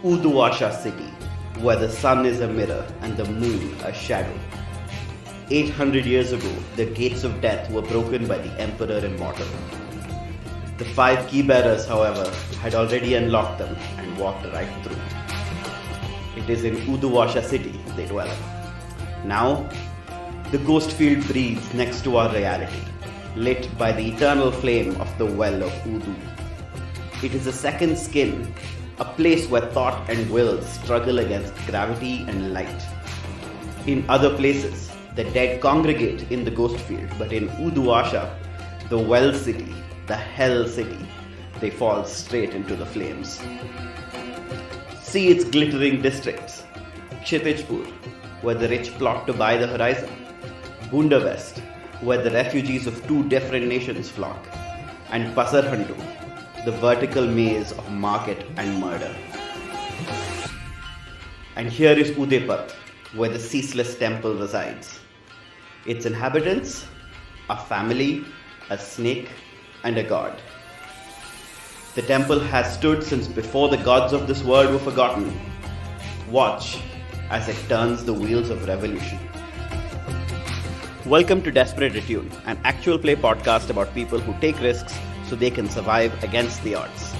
Uduasha city, where the sun is a mirror and the moon a shadow. 800 years ago, the gates of death were broken by the Emperor Immortal. The 5 key bearers, however, had already unlocked them and walked right through. It is in Uduasha city they dwell. Now, the ghost field breathes next to our reality, lit by the eternal flame of the well of Udu. It is a second skin, a place where thought and will struggle against gravity and light. In other places, the dead congregate in the ghost field, but in Uduasha, the well city, the hell city, they fall straight into the flames. See its glittering districts: Kshitijpur, where the rich plot to buy the horizon; Bunda West, where the refugees of 2 different nations flock; and Pasarhandu, the vertical maze of market and murder. And here is Udepat, where the ceaseless temple resides. Its inhabitants, a family, a snake, and a god. The temple has stood since before the gods of this world were forgotten. Watch as it turns the wheels of revolution. Welcome to Desperate Attune, an actual play podcast about people who take risks so they can survive against the odds.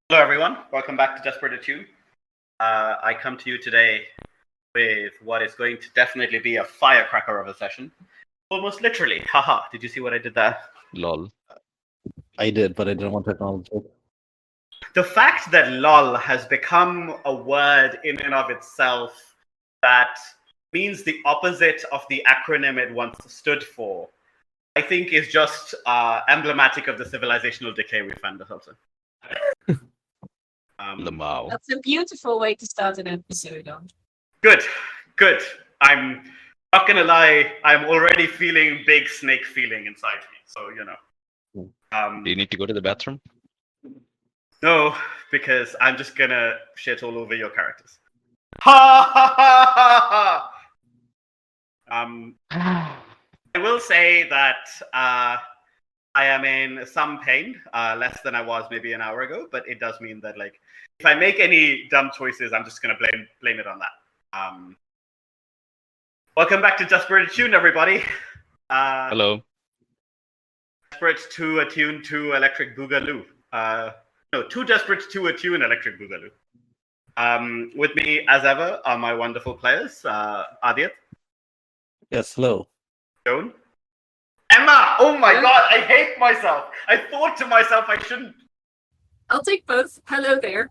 Hello everyone, welcome back to Desperate Attune. I come to you today with what is going to definitely be a firecracker of a session. Almost literally. Haha, did you see what I did there? Lol. I did, but I didn't want to acknowledge it. The fact that lol has become a word in and of itself that means the opposite of the acronym it once stood for, I think is just emblematic of the civilizational decay we find ourselves in. Lamau. That's a beautiful way to start an episode on. Good. I'm not gonna lie, I'm already feeling big snake feeling inside me, so you know. Do you need to go to the bathroom? No, because I'm just gonna shit all over your characters. Ha ha ha ha ha! I will say that I am in some pain, less than I was maybe an hour ago, but it does mean that, like, if I make any dumb choices, I'm just gonna blame it on that. Welcome back to Desperate Attune, everybody. Hello. Desperate to attune to Electric Boogaloo. Too desperate to attune Electric Boogaloo. With me, as ever, are my wonderful players, Aadiyat. Yes, hello. Joan. Emma! Oh my god, I hate myself. I thought to myself I shouldn't. I'll take both. Hello there.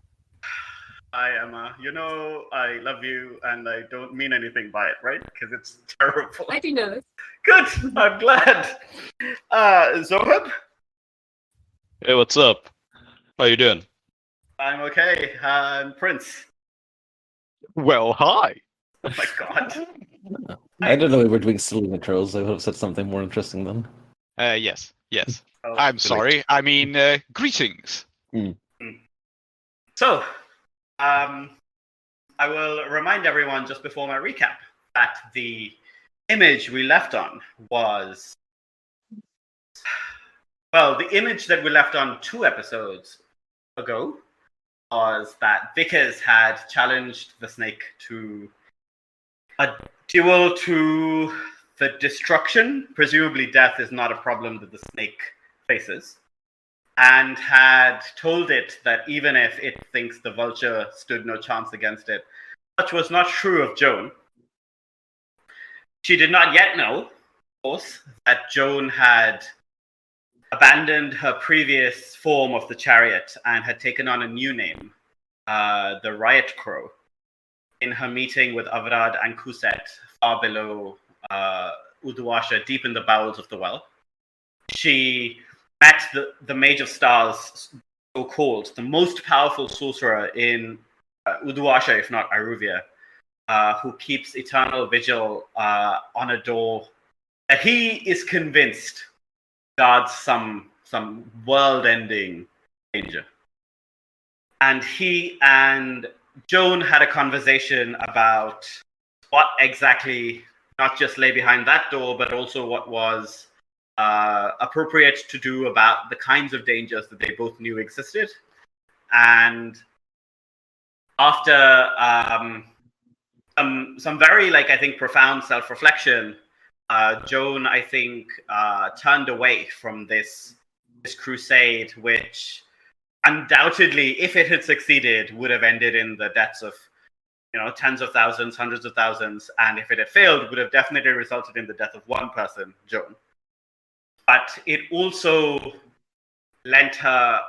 Hi, Emma. You know I love you and I don't mean anything by it, right? Because it's terrible. I do know this. Good, I'm glad. Zoheb? Hey, what's up? How you doing? I'm okay. And Prince? Well, hi. Oh my god. I didn't know we were doing silly intros. I would have said something more interesting then. Yes. Oh, I'm sorry. I mean, greetings. So, I will remind everyone just before my recap that the image we left on was... Well, the image that we left on 2 episodes ago was that Vickers had challenged the snake to a duel to the destruction. Presumably death is not a problem that the snake faces. And had told it that even if it thinks the vulture stood no chance against it, such was not true of Joan. She did not yet know, of course, that Joan had abandoned her previous form of the chariot and had taken on a new name, the Riot Crow, in her meeting with Avrad and Kuset far below Uduasha, deep in the bowels of the well. She met the Mage of Stars, so-called, the most powerful sorcerer in Uduasha, if not Iruvian, who keeps eternal vigil on a door that he is convinced guards some world-ending danger. And he and Joan had a conversation about what exactly not just lay behind that door, but also what was appropriate to do about the kinds of dangers that they both knew existed. And after some very, like, I think, profound self-reflection, Joan, I think, turned away from this crusade, which undoubtedly, if it had succeeded, would have ended in the deaths of, tens of thousands, hundreds of thousands, and if it had failed, would have definitely resulted in the death of one person, Joan. But it also lent her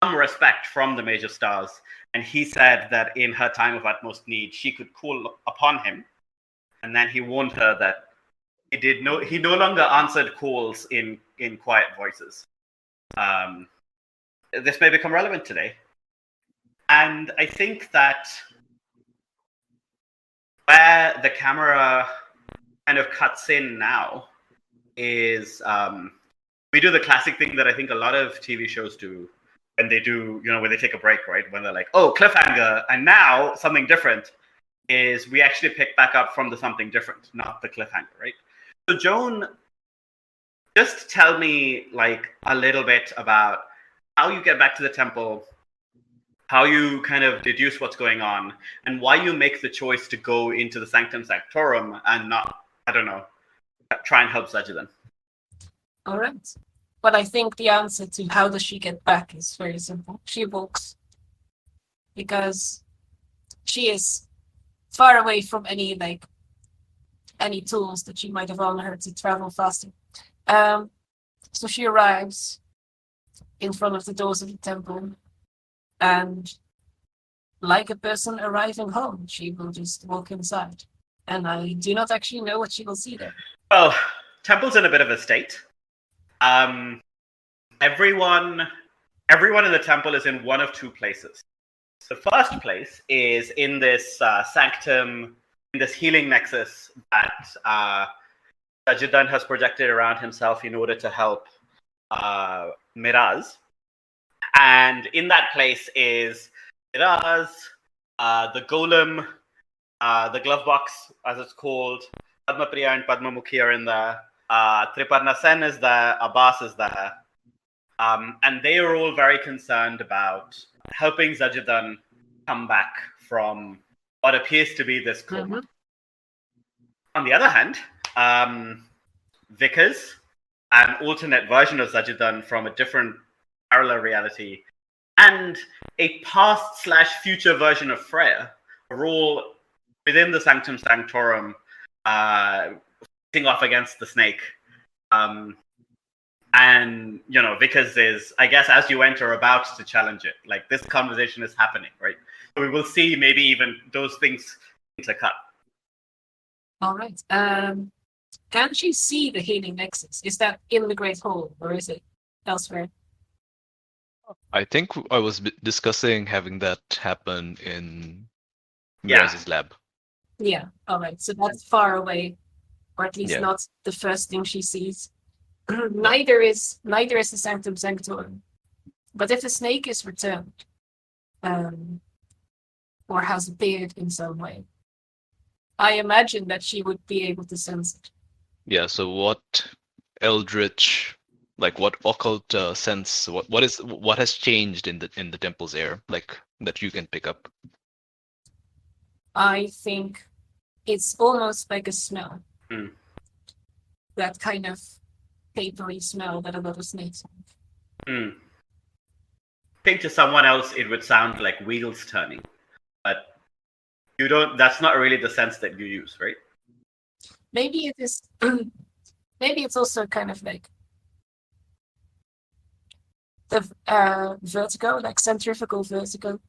some respect from the major stars, and he said that in her time of utmost need, she could call upon him, and then he warned her that he no longer answered calls in quiet voices. This may become relevant today, and I think that where the camera kind of cuts in now is we do the classic thing that I think a lot of TV shows do when they do, when they take a break, right? When they're like, oh, cliffhanger, and now something different, is we actually pick back up from the something different, not the cliffhanger, right? So Joan, just tell me like a little bit about how you get back to the temple, how you kind of deduce what's going on, and why you make the choice to go into the Sanctum Sanctorum and not, I don't know, try and help Zajudan. All right. But I think the answer to how does she get back is very simple. She walks. Because she is far away from any tools that she might have on her to travel faster. So she arrives in front of the doors of the temple, and like a person arriving home, she will just walk inside. And I do not actually know what she will see there. Well, temple's in a bit of a state. Everyone in the temple is in one of two places. The first place is in this sanctum, in this healing nexus that Zajudan has projected around himself in order to help Miraz. And in that place is Miraz, the golem, the glove box, as it's called. Padmapriya and Padmamukhi are in there. Triparna Sen is there. Abbas is there. And they are all very concerned about helping Zajudan come back from what appears to be this coma. Mm-hmm. On the other hand, Vickers, an alternate version of Zajudan from a different parallel reality, and a past/future version of Freya are all within the Sanctum Sanctorum, facing off against the snake. And, Vickers is, I guess, as you enter, about to challenge it. Like, this conversation is happening, right? So we will see maybe even those things intercut. All right. Can she see the healing nexus? Is that in the Great Hall, or is it elsewhere? I think I was discussing having that happen in Miraz's lab. Yeah, all right. So that's far away, or at least not the first thing she sees. Neither is the Sanctum Sanctorum. But if the snake is returned, or has appeared in some way, I imagine that she would be able to sense it. Yeah. So what eldritch, like what occult sense? What has changed in the temple's air, like that you can pick up? I think it's almost like a smell. Mm. That kind of papery smell that a lot of snakes have. Mm. I think to someone else it would sound like wheels turning, but you don't. That's not really the sense that you use, right? Maybe it is. Maybe it's also kind of like the vertigo, like centrifugal vertigo,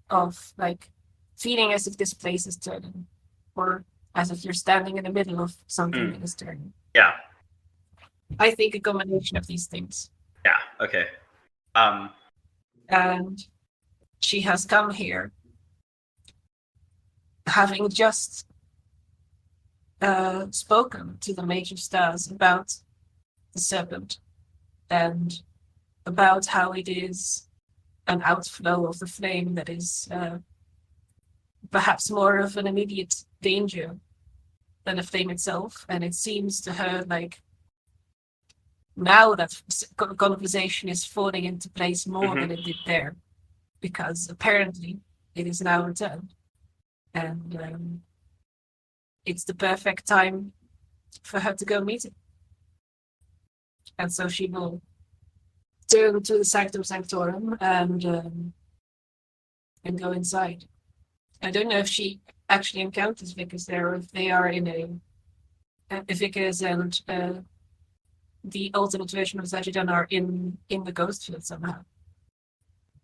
of like feeling as if this place is turning, or as if you're standing in the middle of something that is turning. Yeah. I think a combination of these things. Yeah, okay. And she has come here having just spoken to the major stars about the serpent and about how it is an outflow of the flame that is perhaps more of an immediate danger than the flame itself. And it seems to her like now that conversation is falling into place more Mhm. than it did there, because apparently it is now returned, and it's the perfect time for her to go meet him. And so she will turn to the Sanctum Sanctorum and go inside. I don't know if she actually encounters Vickers there, or if they are in a Vickers and the ultimate version of Zajidan are in the ghost field somehow.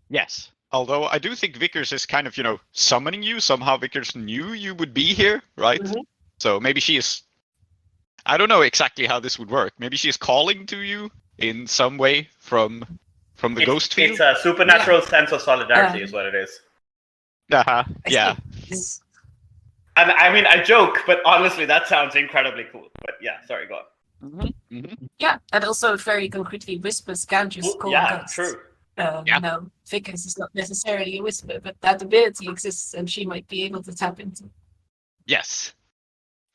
Yes. Although I do think Vickers is kind of, summoning you. Somehow Vickers knew you would be here, right? Mhm. So maybe she is. I don't know exactly how this would work. Maybe she is calling to you in some way from the ghost field. It's a supernatural sense of solidarity, is what it is. Uh-huh. I Yeah. see. This- And I mean, I joke, but honestly, that sounds incredibly cool. But yeah, sorry, go on. Yeah, and also very concretely, whispers can just call Yeah, ghosts. true. Yeah. No, Vickers is not necessarily a whisper, but that ability exists, and she might be able to tap into. Yes.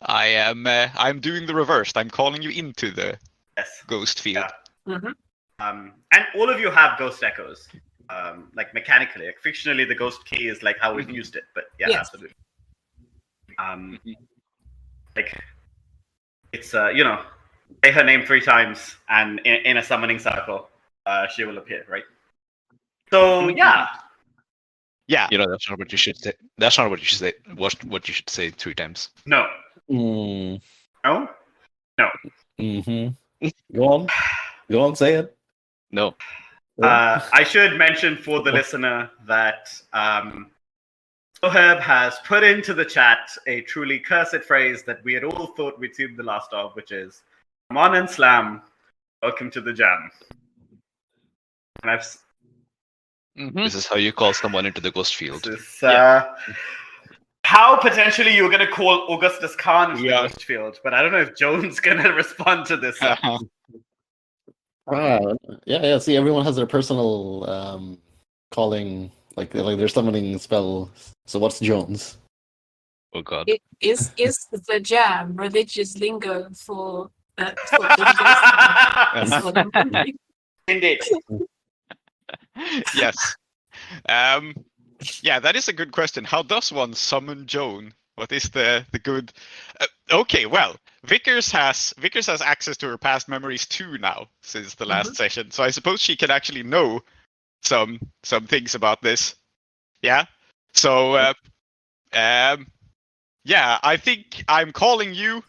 I am. I'm doing the reverse. I'm calling you into the Yes. ghost field. Yeah. Mm-hmm. And all of you have ghost echoes, like mechanically. Like fictionally, the ghost key is like how we've Mhm. used it. But yeah, Yes. absolutely. Mhm. Like it's say her name 3 times, and in a summoning circle, she will appear, right? So yeah, Yeah. That's not what you should say. That's not what you should say. What you should say 3 times. no, Mm, no, mm-hmm. Go on, say it. No. I should mention for the listener that Zoheb has put into the chat a truly cursed phrase that we had all thought we'd seen the last of, which is, "Come on and slam, welcome to the jam." And I've This is how you call someone into the ghost field. this, how potentially you're going to call Augustus Khan into the Yeah. ghost field, but I don't know if Joan's going to respond to this. Yeah. See, everyone has their personal calling, like their summoning spell. So what's Jones? Oh God. It is the jam religious lingo for Indeed. Yes. Yeah, that is a good question. How does one summon Joan? What is the good? Okay, well, Vickers has access to her past memories too now since the last session, so I suppose she can actually know some things about this. Yeah. So, yeah, I think I'm calling you.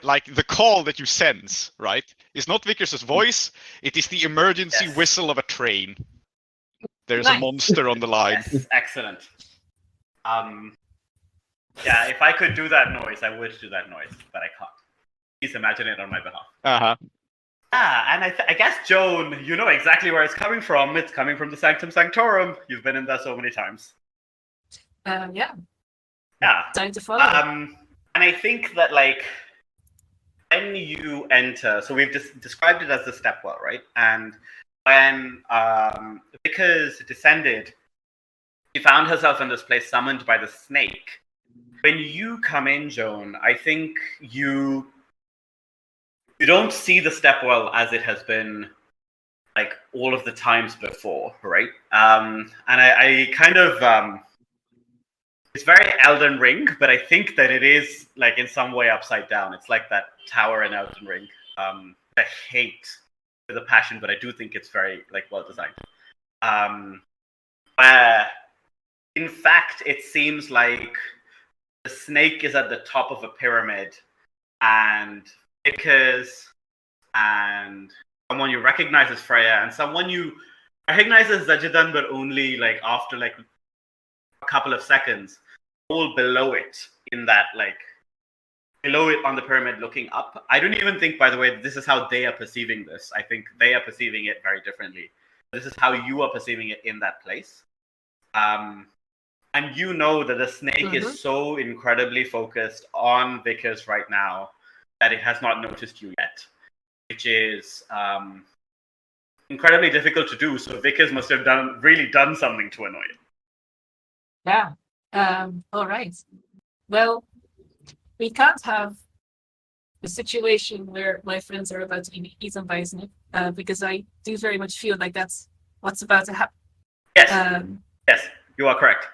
Like the call that you sense, right? Is not Vickers' voice. It is the emergency Yes. whistle of a train. There's a Nice. monster on the line. Yes, excellent. Yeah, if I could do that noise, I would do that noise, but I can't. Please imagine it on my behalf. Uh-huh. And I guess, Joan, you know exactly where it's coming from. It's coming from the Sanctum Sanctorum. You've been in there so many times. Yeah, Yeah. time to follow. And I think that, like, when you enter, so we've described it as the stepwell, right? And when Vickers descended, she found herself in this place summoned by the snake. When you come in, Joan, I think you don't see the stepwell as it has been, like, all of the times before, right? And I kind of it's very Elden Ring, but I think that it is, like, in some way upside down. It's like that tower in Elden Ring. I hate with a passion, but I do think it's very, like, well designed. Where, in fact, it seems like the snake is at the top of a pyramid, and Vickers and someone you recognize as Freya, and someone you recognize as Zajidan, but only, like, after, like, a couple of seconds, all below it, in that, like, below it on the pyramid looking up. I don't even think, by the way, this is how they are perceiving this. I think they are perceiving it very differently. This is how you are perceiving it in that place. And you know that the snake is so incredibly focused on Vickers right now that it has not noticed you yet, which is incredibly difficult to do. So Vickers must have really done something to annoy it. Yeah. All right. Well, we can't have a situation where my friends are about to be eaten by a snake, because I do very much feel like that's what's about to happen. Yes, yes, you are correct.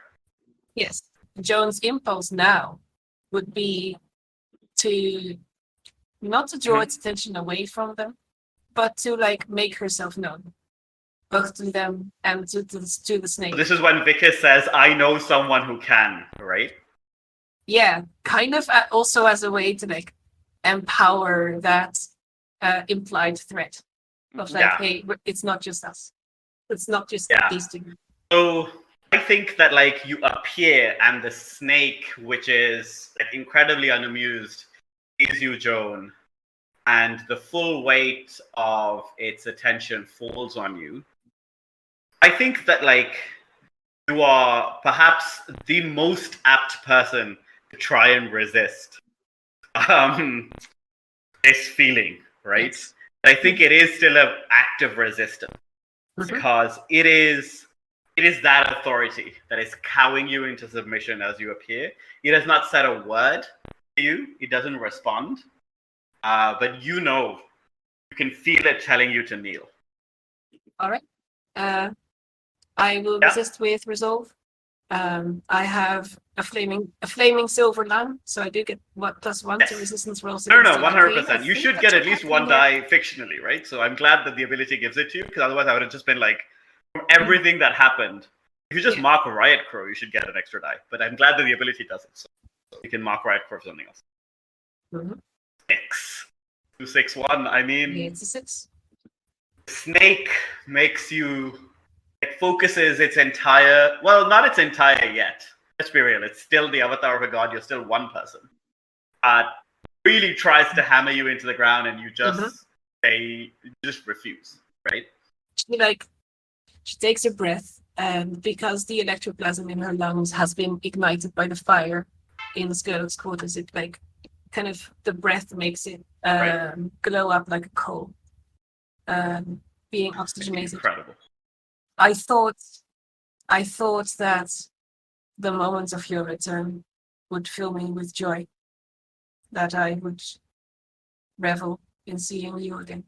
Yes, Joan's impulse now would be to not to draw its attention away from them, but to like make herself known, both to them and to the snake. This is when Vickers says, "I know someone who can," right? Yeah, kind of also as a way to like empower that implied threat of like, hey, it's not just us. It's not just these two. So I think that like you appear and the snake, which is like incredibly unamused, sees you, Joan, and the full weight of its attention falls on you. I think that like you are perhaps the most apt person to try and resist this feeling, right? Yes. I think it is still an act of resistance because it is that authority that is cowing you into submission as you appear. It has not said a word to you. It doesn't respond, but you know, you can feel it telling you to kneel. All right. I will resist with resolve. I have a flaming silver lamp, so I do get +1 to resistance rolls. No, 100%. You should get at least 1 die fictionally, right? So I'm glad that the ability gives it to you, because otherwise I would have just been like, from everything that happened, if you just mark a Riot Crow, you should get an extra die. But I'm glad that the ability does it, so you can mark Riot Crow for something else. 6. 2, 6, 1. I mean, it's a 6. Snake makes you. It focuses its entire, well, not its entire yet. Let's be real. It's still the avatar of a god. You're still one person. Really tries to hammer you into the ground, and you just you just refuse, right? She takes a breath, and because the electroplasm in her lungs has been ignited by the fire in Skurlock's quarters, it like kind of the breath makes it glow up like a coal, being oxygenated. Incredible. I thought that the moment of your return would fill me with joy, that I would revel in seeing you again.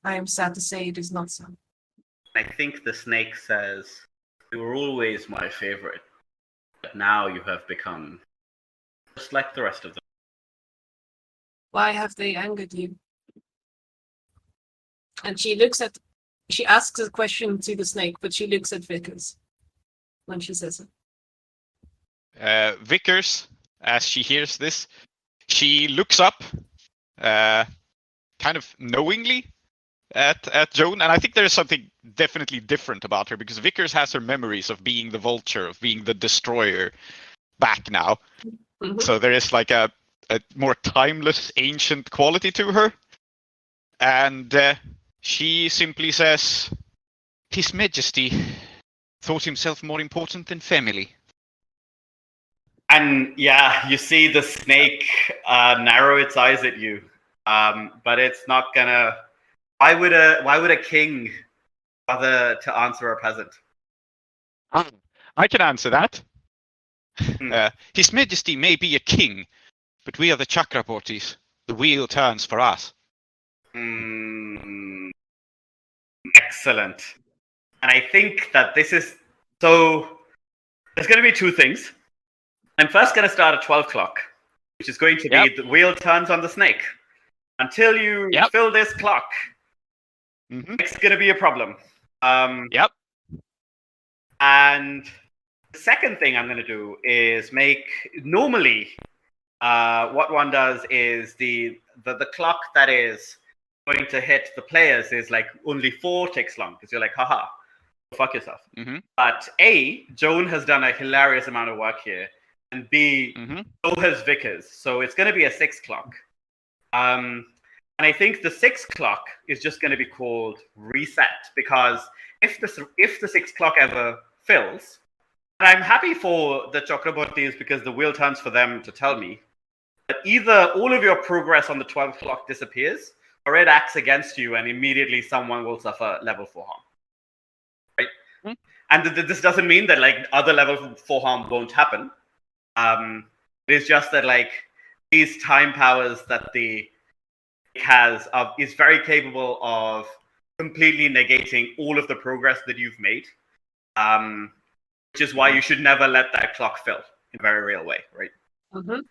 I am sad to say it is not so. I think the snake says, "You were always my favorite, but now you have become just like the rest of them." Why have they angered you? And she asks a question to the snake, but she looks at Vickers when she says it. Vickers, as she hears this, she looks up, kind of knowingly at Joan, and I think there's something definitely different about her, because Vickers has her memories of being the vulture, of being the destroyer back now. So there is like a more timeless, ancient quality to her. And she simply says, "His Majesty thought himself more important than family." And yeah, you see the snake narrow its eyes at you, but it's not gonna. Why would a king bother to answer a peasant? I can answer that. His Majesty may be a king, but we are the Chakrabortis. The wheel turns for us. Excellent. And I think that this is so. There's going to be 2 things. I'm first going to start at 12 o'clock, which is going to be the wheel turns on the snake. Until you fill this clock, it's going to be a problem. And the second thing I'm going to do is make normally what one does is the clock that is going to hit the players is like only 4 ticks long, because you're like, haha, fuck yourself. But A, Joan has done a hilarious amount of work here, and B, so has Vickers. So it's going to be a 6 clock. And I think the 6 clock is just going to be called reset, because if the 6 clock ever fills, and I'm happy for the Chakrabortis because the wheel turns for them to tell me, but either all of your progress on the 12 clock disappears, or it acts against you and immediately someone will suffer level 4 harm. Right? And this doesn't mean that like other level 4 harm won't happen. It's just that like these time powers that the has is very capable of completely negating all of the progress that you've made, which is why you should never let that clock fill in a very real way, right?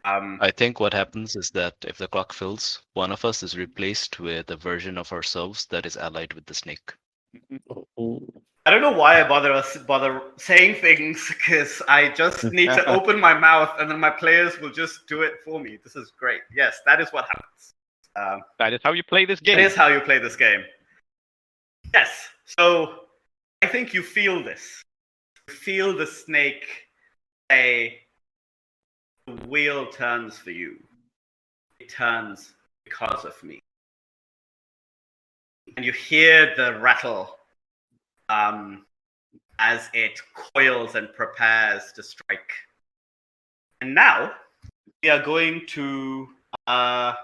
I think what happens is that if the clock fills, one of us is replaced with a version of ourselves that is allied with the snake. I don't know why I bother saying things, because I just need to open my mouth and then my players will just do it for me. This is great. Yes, that is what happens. That is how you play this game. It is how you play this game. Yes. So I think you feel this. You feel the snake say, the wheel turns for you. It turns because of me. And you hear the rattle as it coils and prepares to strike. And now we are going to cut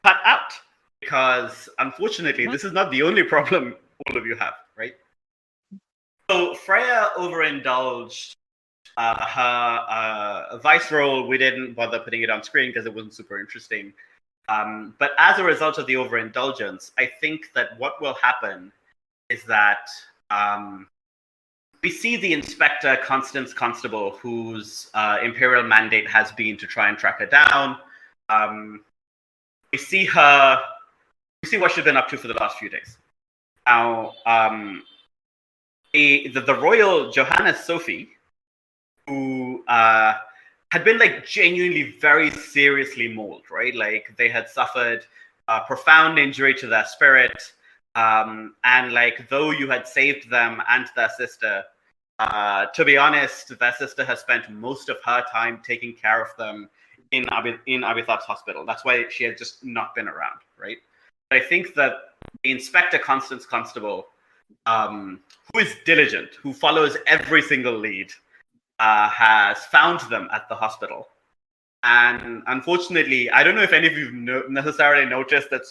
out, because unfortunately this is not the only problem all of you have, right? So Freya overindulged her vice role. We didn't bother putting it on screen because it wasn't super interesting. But as a result of the overindulgence, I think that what will happen is that we see the Inspector Constance Constable, whose imperial mandate has been to try and track her down. We see what she's been up to for the last few days. Now, the royal Johannes Sophie, who had been like genuinely very seriously mauled, right? Like they had suffered a profound injury to their spirit. And like, though you had saved them and their sister, to be honest, their sister has spent most of her time taking care of them in Abithab's hospital. That's why she had just not been around, right? But I think that the Inspector Constance Constable, who is diligent, who follows every single lead, has found them at the hospital. And unfortunately, I don't know if any of you necessarily noticed that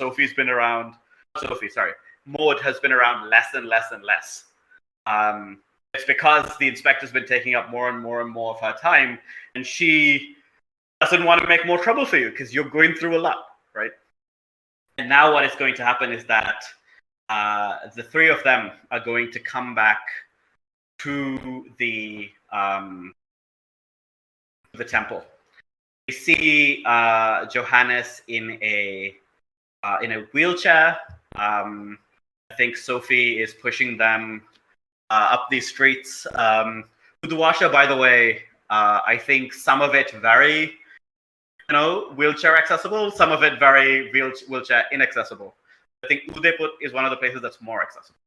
Maud has been around less and less and less. It's because the inspector's been taking up more and more and more of her time, and she doesn't want to make more trouble for you because you're going through a lot, right? And now what is going to happen is that the three of them are going to come back to the temple. We see Johannes in a wheelchair. I think Sophie is pushing them up these streets. Uduwasha, by the way, I think some of it very, wheelchair accessible, some of it very wheelchair inaccessible. I think Udaipur is one of the places that's more accessible.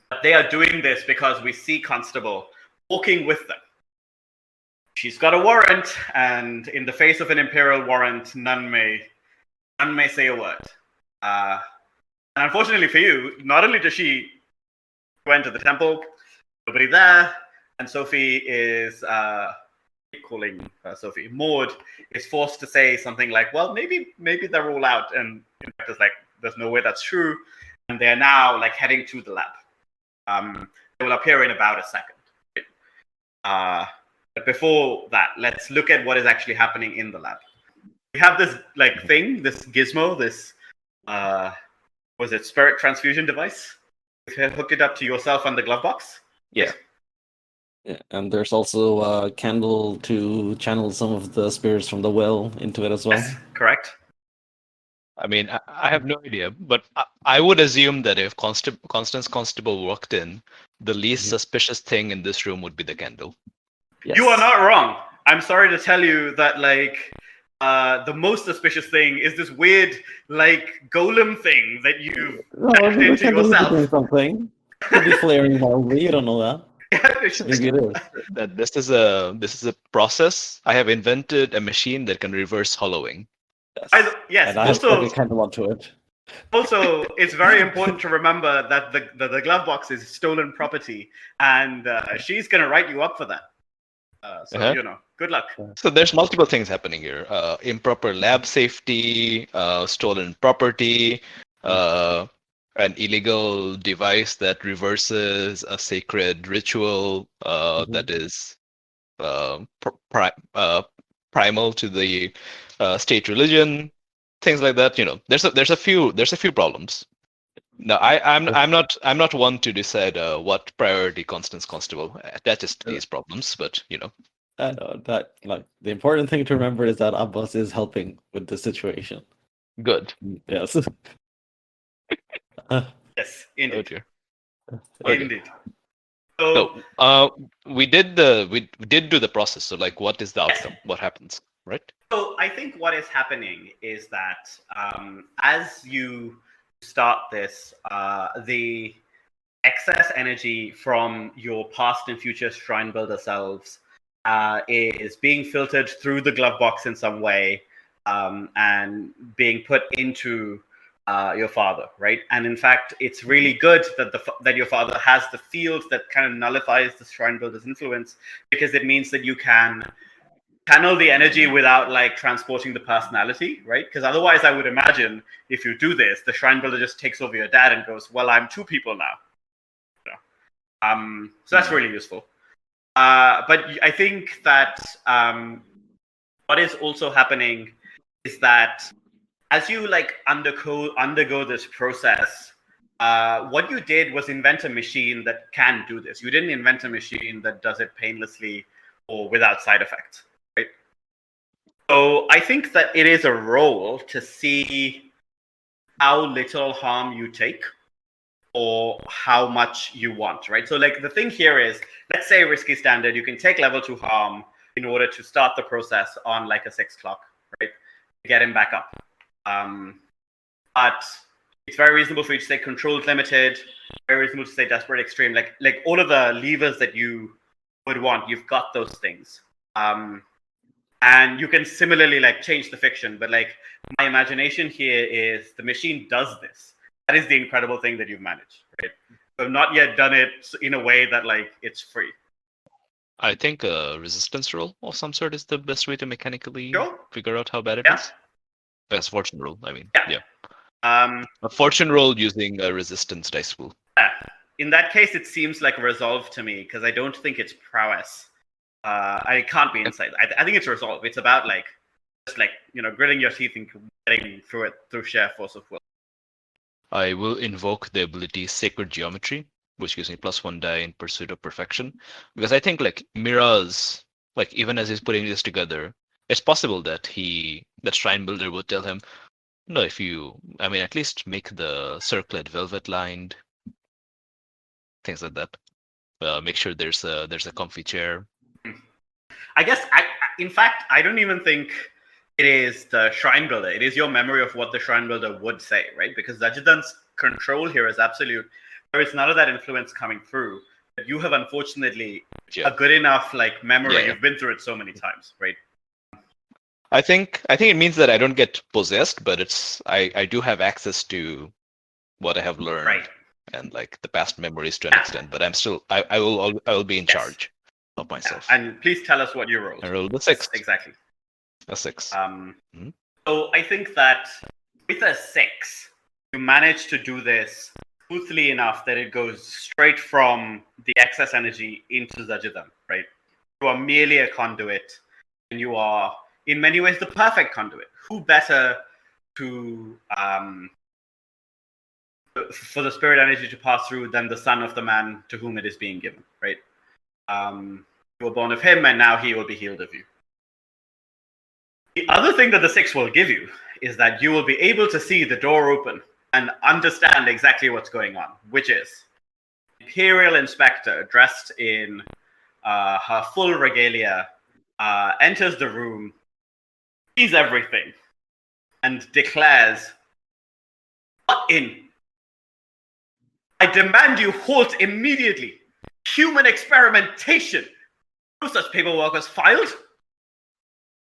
But they are doing this because we see Constable walking with them. She's got a warrant, and in the face of an imperial warrant, none may say a word. And unfortunately for you, not only does she go into the temple, nobody there, and Sophie is calling Sophie. Maud is forced to say something like, "Well, maybe they're all out," and in fact, it's like, "There's no way that's true," and they are now like heading to the lab. They will appear in about a second. But before that, let's look at what is actually happening in the lab. We have this thing, this gizmo, this was it spirit transfusion device? You hooked it up to yourself and the glove box. Yeah. Yeah, and there's also a candle to channel some of the spirits from the well into it as well. Yes, correct. I mean, I have no idea, but I would assume that if Constance Constable walked in, the least suspicious thing in this room would be the candle. Yes. You are not wrong. I'm sorry to tell you that the most suspicious thing is this weird golem thing that you packed into yourself. Something. Could be flaring wildly. You don't know that. Maybe it is. That this is a process. I have invented a machine that can reverse hollowing. Yes. And I have also, a candle onto it. Also, it's very important to remember that the glove box is stolen property, and she's going to write you up for that. Good luck. So there's multiple things happening here. Improper lab safety, stolen property, an illegal device that reverses a sacred ritual that is primal to the state religion, things like that. There's a few problems. No, I'm not one to decide what priority Constance Constable attaches to these problems, but I know that the important thing to remember is that Abbas is helping with the situation. good. Yes. Yes, Oh indeed. dear. Okay. Indeed. So, We did do the process. So like, what is the outcome? What happens? Right? So I think what is happening is that as you start this, the excess energy from your past and future shrine builder selves is being filtered through the glove box in some way and being put into your father, right? And in fact, it's really good that that your father has the field that kind of nullifies the shrine builder's influence, because it means that you can channel the energy without like transporting the personality, right? Because otherwise, I would imagine if you do this, the shrine builder just takes over your dad and goes, "Well, I'm two people now." So that's really useful. But I think that what is also happening is that as you like undergo this process, what you did was invent a machine that can do this. You didn't invent a machine that does it painlessly or without side effects, right? So I think that it is a role to see how little harm you take or how much you want, right? So like the thing here is, let's say risky standard, you can take level 2 harm in order to start the process on like a 6 clock, right? To get him back up. But it's very reasonable for you to say controlled limited, very reasonable to say desperate extreme, like all of the levers that you would want, you've got those things. And you can similarly like change the fiction, but like my imagination here is the machine does this. That is the incredible thing that you've managed, right? I've not yet done it in a way that like it's free. I think a resistance roll of some sort is the best way to mechanically Sure. figure out how bad it Yeah. is. As fortune roll, I mean. Yeah. A fortune roll using a resistance dice pool. In that case, it seems like resolve to me, because I don't think it's prowess. I can't be insight. I think it's resolve. It's about like just like gritting your teeth and getting through it through sheer force of will. I will invoke the ability Sacred Geometry, which gives me +1 die in pursuit of perfection. Because I think like Mira's, like even as he's putting this together, it's possible that that Shrine Builder would tell him, no, if you, I mean, at least make the circlet velvet lined, things like that. Make sure there's a comfy chair. I guess in fact, I don't even think it is the Shrine Builder. It is your memory of what the Shrine Builder would say, right? Because Zajidan's control here is absolute. There is none of that influence coming through. But you have unfortunately a good enough like memory. Yeah. You've been through it so many times, right? I think it means that I don't get possessed, but I do have access to what I have learned, Right. And like the past memories to an extent. But I'm still I will be in charge of myself. Yeah. And please tell us what you rolled. I rolled a 6. Exactly. A 6. So I think that with a 6, you manage to do this smoothly enough that it goes straight from the excess energy into Zajidan, right? You are merely a conduit, and you are in many ways the perfect conduit. Who better to for the spirit energy to pass through than the son of the man to whom it is being given, right? You were born of him, and now he will be healed of you. The other thing that the 6 will give you is that you will be able to see the door open and understand exactly what's going on, which is Imperial Inspector, dressed in her full regalia, enters the room, sees everything, and declares, "What in? I demand you halt immediately. Human experimentation. No such paperwork was filed."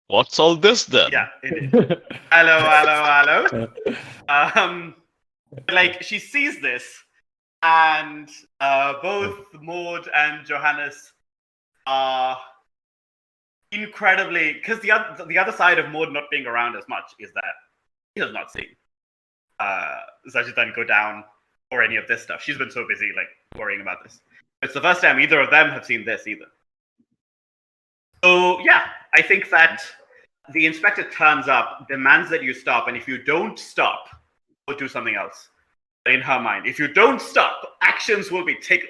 What's all this then? Yeah, it is. Hello. Like she sees this, and both Maud and Johannes are incredibly, because the other side of Maud not being around as much is that he has not seen Zajidan go down or any of this stuff. She's been so busy like worrying about this. It's the first time either of them have seen this either. So yeah, I think that the inspector turns up, demands that you stop, and if you don't stop, we'll do something else. In her mind, if you don't stop, actions will be taken.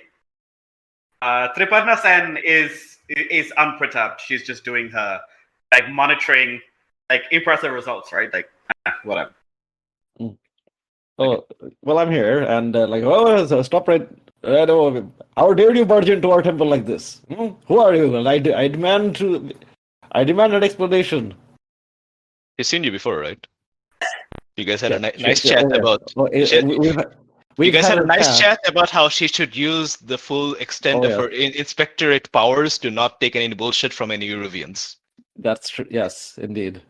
Triparna Sen is unperturbed. She's just doing her monitoring impressive results, right? Whatever. Oh, well, I'm here, and so stop right. No, how dare you barge into our temple like this? Who are you? And I demand an explanation. He's seen you before, right? You guys had a Yeah, nice yeah, chat oh, yeah. about. Oh, You we've guys had a nice chat. chat about how she should use the full extent Oh, of yeah. her inspectorate powers to not take any bullshit from any Iruvians. That's true. Yes, indeed.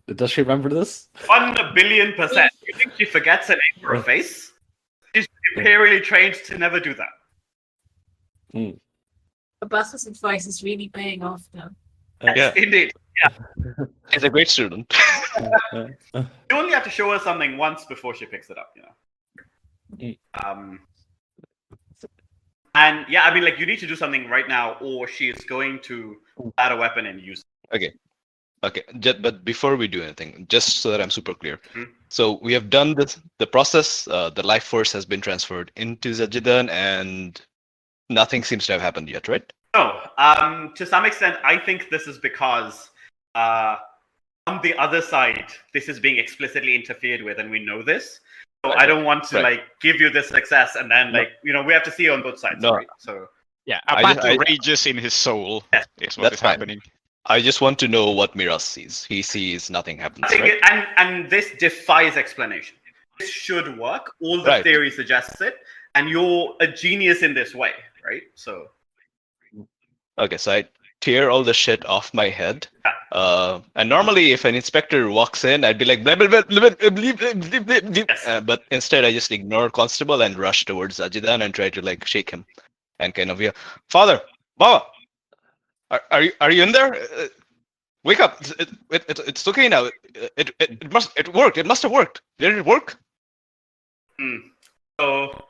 Does she remember this? 1,000,000,000%. You think she forgets a name or a face? She's imperially trained to never do that. Abbas's advice is really paying off now. Yeah. Indeed. He's a great student. You only have to show her something once before she picks it up, And yeah, I mean, you need to do something right now, or she is going to add a weapon and use it. Okay. But before we do anything, just so that I'm super clear. Mhm. So we have done the process. The life force has been transferred into Zajidan, and nothing seems to have happened yet, right? No, to some extent, I think this is because on the other side, this is being explicitly interfered with, and we know this. So I don't want to give you this success, and then we have to see on both sides, right? So Yeah, I a just- battle I- rages in his soul. Yeah, Is what that's is fine. happening. I just want to know what Miraz sees. He sees nothing happens, I think right? and this defies explanation. This should work. All the Right. theory suggests it, and you're a genius in this way, right? So Okay, so I tear all the shit off my head. And normally, if an inspector walks in, I'd be like, blah, blah, blah, blah, blah, blah, blah, blah, blah, blah. Yes. But instead, I just ignore Constable and rush towards Ajidan and try to shake him and kind of Father, Baba, are you in there? Wake up! It's okay now. It worked. It must have worked. Did it work? So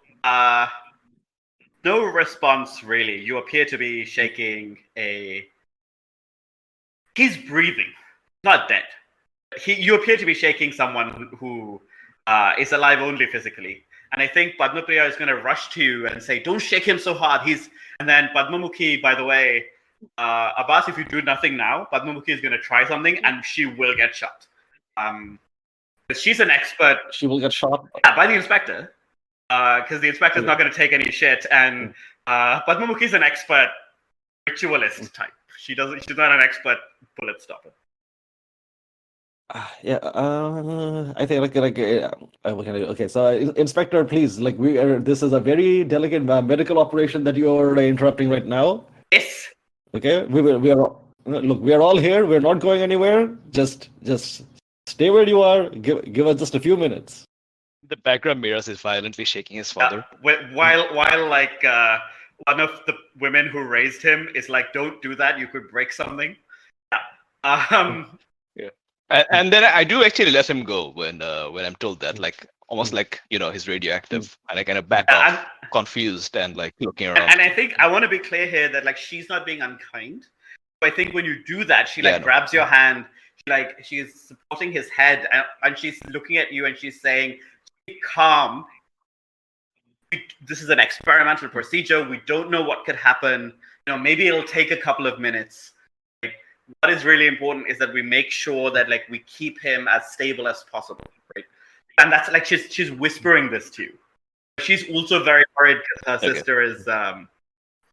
no response really. You appear to be shaking He's breathing, not dead. You appear to be shaking someone who is alive only physically. And I think Padmapriya is going to rush to you and say, "Don't shake him so hard." And then Padmamukhi, by the way, Abbas, if you do nothing now, Padmamukhi is going to try something and she will get shot. She's an expert. She will get shot. Yeah, by the inspector, because the inspector's not going to take any shit. And Padmamukhi is an expert ritualist type. She's not an expert bullet stopper. Yeah, I think okay. So, Inspector, please, this is a very delicate medical operation that you're interrupting right now. Yes. Okay, we are all here. We're not going anywhere. Just stay where you are. Give us just a few minutes. The background Miraz is violently shaking his father. While one of the women who raised him is like, "Don't do that. You could break something." And then I do actually let him go when I'm told that, almost he's radioactive, and I kind of back off, confused and looking around. And I think I want to be clear here that she's not being unkind. So I think when you do that, she grabs your hand, she's supporting his head, and she's looking at you and she's saying, "Be calm. This is an experimental procedure. We don't know what could happen. Maybe it'll take a couple of minutes. What is really important is that we make sure that we keep him as stable as possible, right?" And that's she's whispering this to you. She's also very worried because her sister is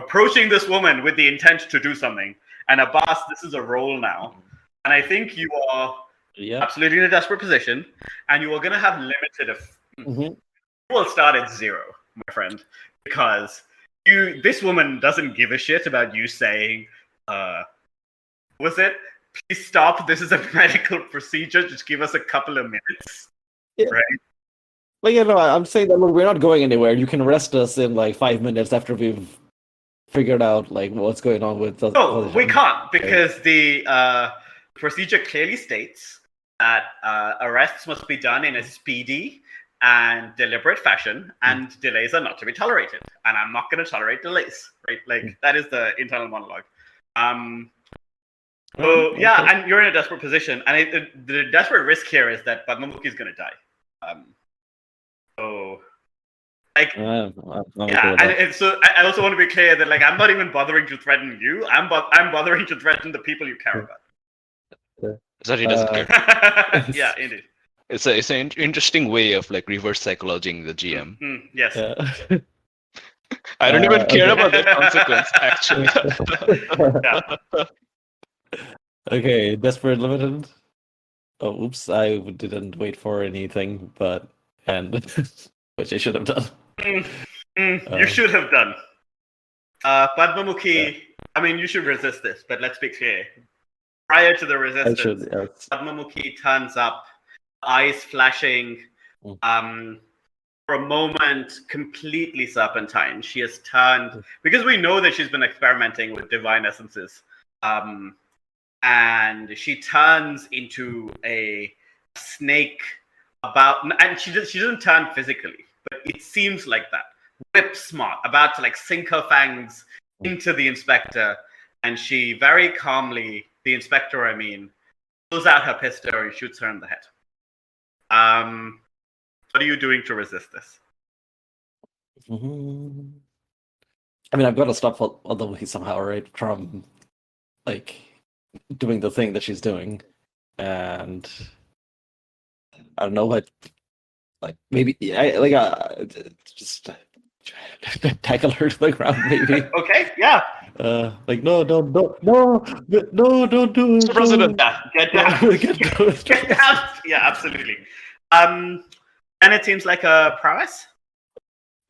approaching this woman with the intent to do something. And Abbas, this is a role now, and I think you are absolutely in a desperate position, and you are going to have limited. You will start at 0, my friend, because this woman doesn't give a shit about you saying. Was it? Please stop. This is a medical procedure. Just give us a couple of minutes. Yeah. Right? I'm saying that we're not going anywhere. You can arrest us in 5 minutes after we've figured out what's going on with us. No, we can't, because the procedure clearly states that arrests must be done in a speedy and deliberate fashion, and delays are not to be tolerated. And I'm not going to tolerate delays. Right? That is the internal monologue. So yeah, Okay. and you're in a desperate position, and the desperate risk here is that Padmamukhi is going to die. So like I'm okay yeah, with that. and so I also want to be clear that like I'm not even bothering to threaten you. I'm bothering to threaten the people you care about. So he doesn't care. Yeah, indeed. It's an interesting way of like reverse psychologing the GM. Yes. Yeah. I don't even care Okay. about that consequence, actually. Yeah. Okay, desperate limited. Oh, oops! I didn't wait for anything, which I should have done. You should have done. Padmamukhi. I mean, you should resist this, but let's be clear. Prior to the I resistance, should. Yes. Padmamukhi turns up, eyes flashing, for a moment completely serpentine. She has turned, because we know that she's been experimenting with divine essences, and she turns into a snake and she doesn't turn physically, but it seems like that. Whip smart, about to like sink her fangs into the inspector, and she very calmly, the inspector I mean, pulls out her pistol and shoots her in the head. What are you doing to resist this? Mhm. I mean, I've got to stop Alapana somehow, right? From like doing the thing that she's doing, and I don't know what. Like maybe just tackle her to the ground, maybe. Okay, yeah. Like no, don't do it. Mr. President. Yeah, get down. Get down. Yeah, absolutely. And it seems like a prowess.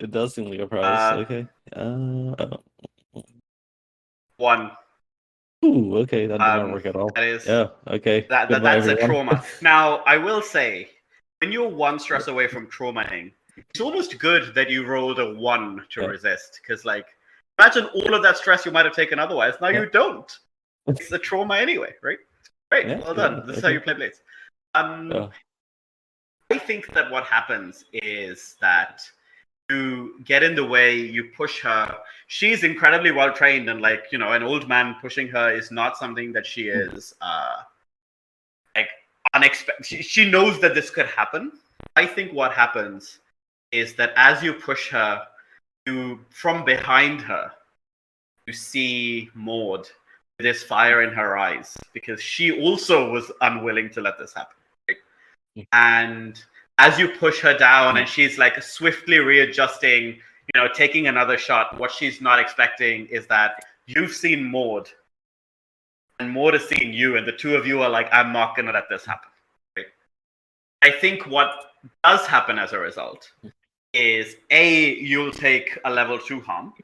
It does seem like a prize. Okay. 1. Ooh, okay, that did not work at all. That is, yeah, okay. Goodbye, that's everyone. a trauma. Now, I will say, when you're 1 stress away from traumaing, it's almost good that you rolled a 1 to resist, because like, imagine all of that stress you might have taken otherwise. Now you don't. It's a trauma anyway, right? Great, well done. This is how you play Blades. I think that what happens is that you get in the way, you push her. She's incredibly well trained, and like, you know, an old man pushing her is not something that she is like unexpected. She knows that this could happen. I think what happens is that as you push her, you from behind her, you see Maud with this fire in her eyes, because she also was unwilling to let this happen. Right? And as you push her down and she's like swiftly readjusting, you know, taking another shot, what she's not expecting is that you've seen Maud and Maud has seen you, and the two of you are like, I'm not going to let this happen. Right? I think what does happen as a result is you'll take a level 2 harm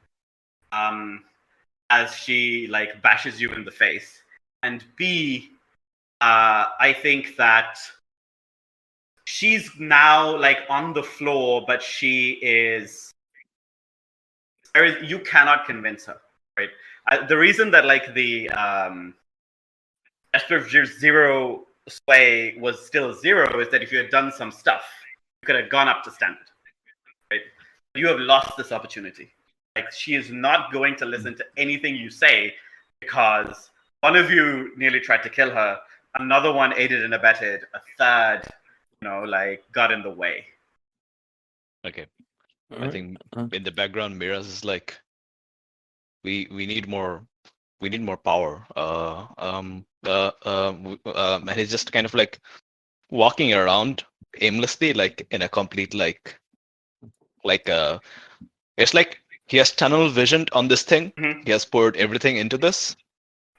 as she like bashes you in the face, and B, I think that she's now like on the floor, but you cannot convince her, right? The reason that like the Esper Zero sway was still 0 is that if you had done some stuff, you could have gone up to standard, right? You have lost this opportunity. Like, she is not going to listen to anything you say, because one of you nearly tried to kill her, another one aided and abetted, a third, you know, like got in the way. Okay. I think in the background, Miraz is like, we need more power. And he's just kind of like walking around aimlessly, like in a complete it's like he has tunnel visioned on this thing. Mm-hmm. He has poured everything into this,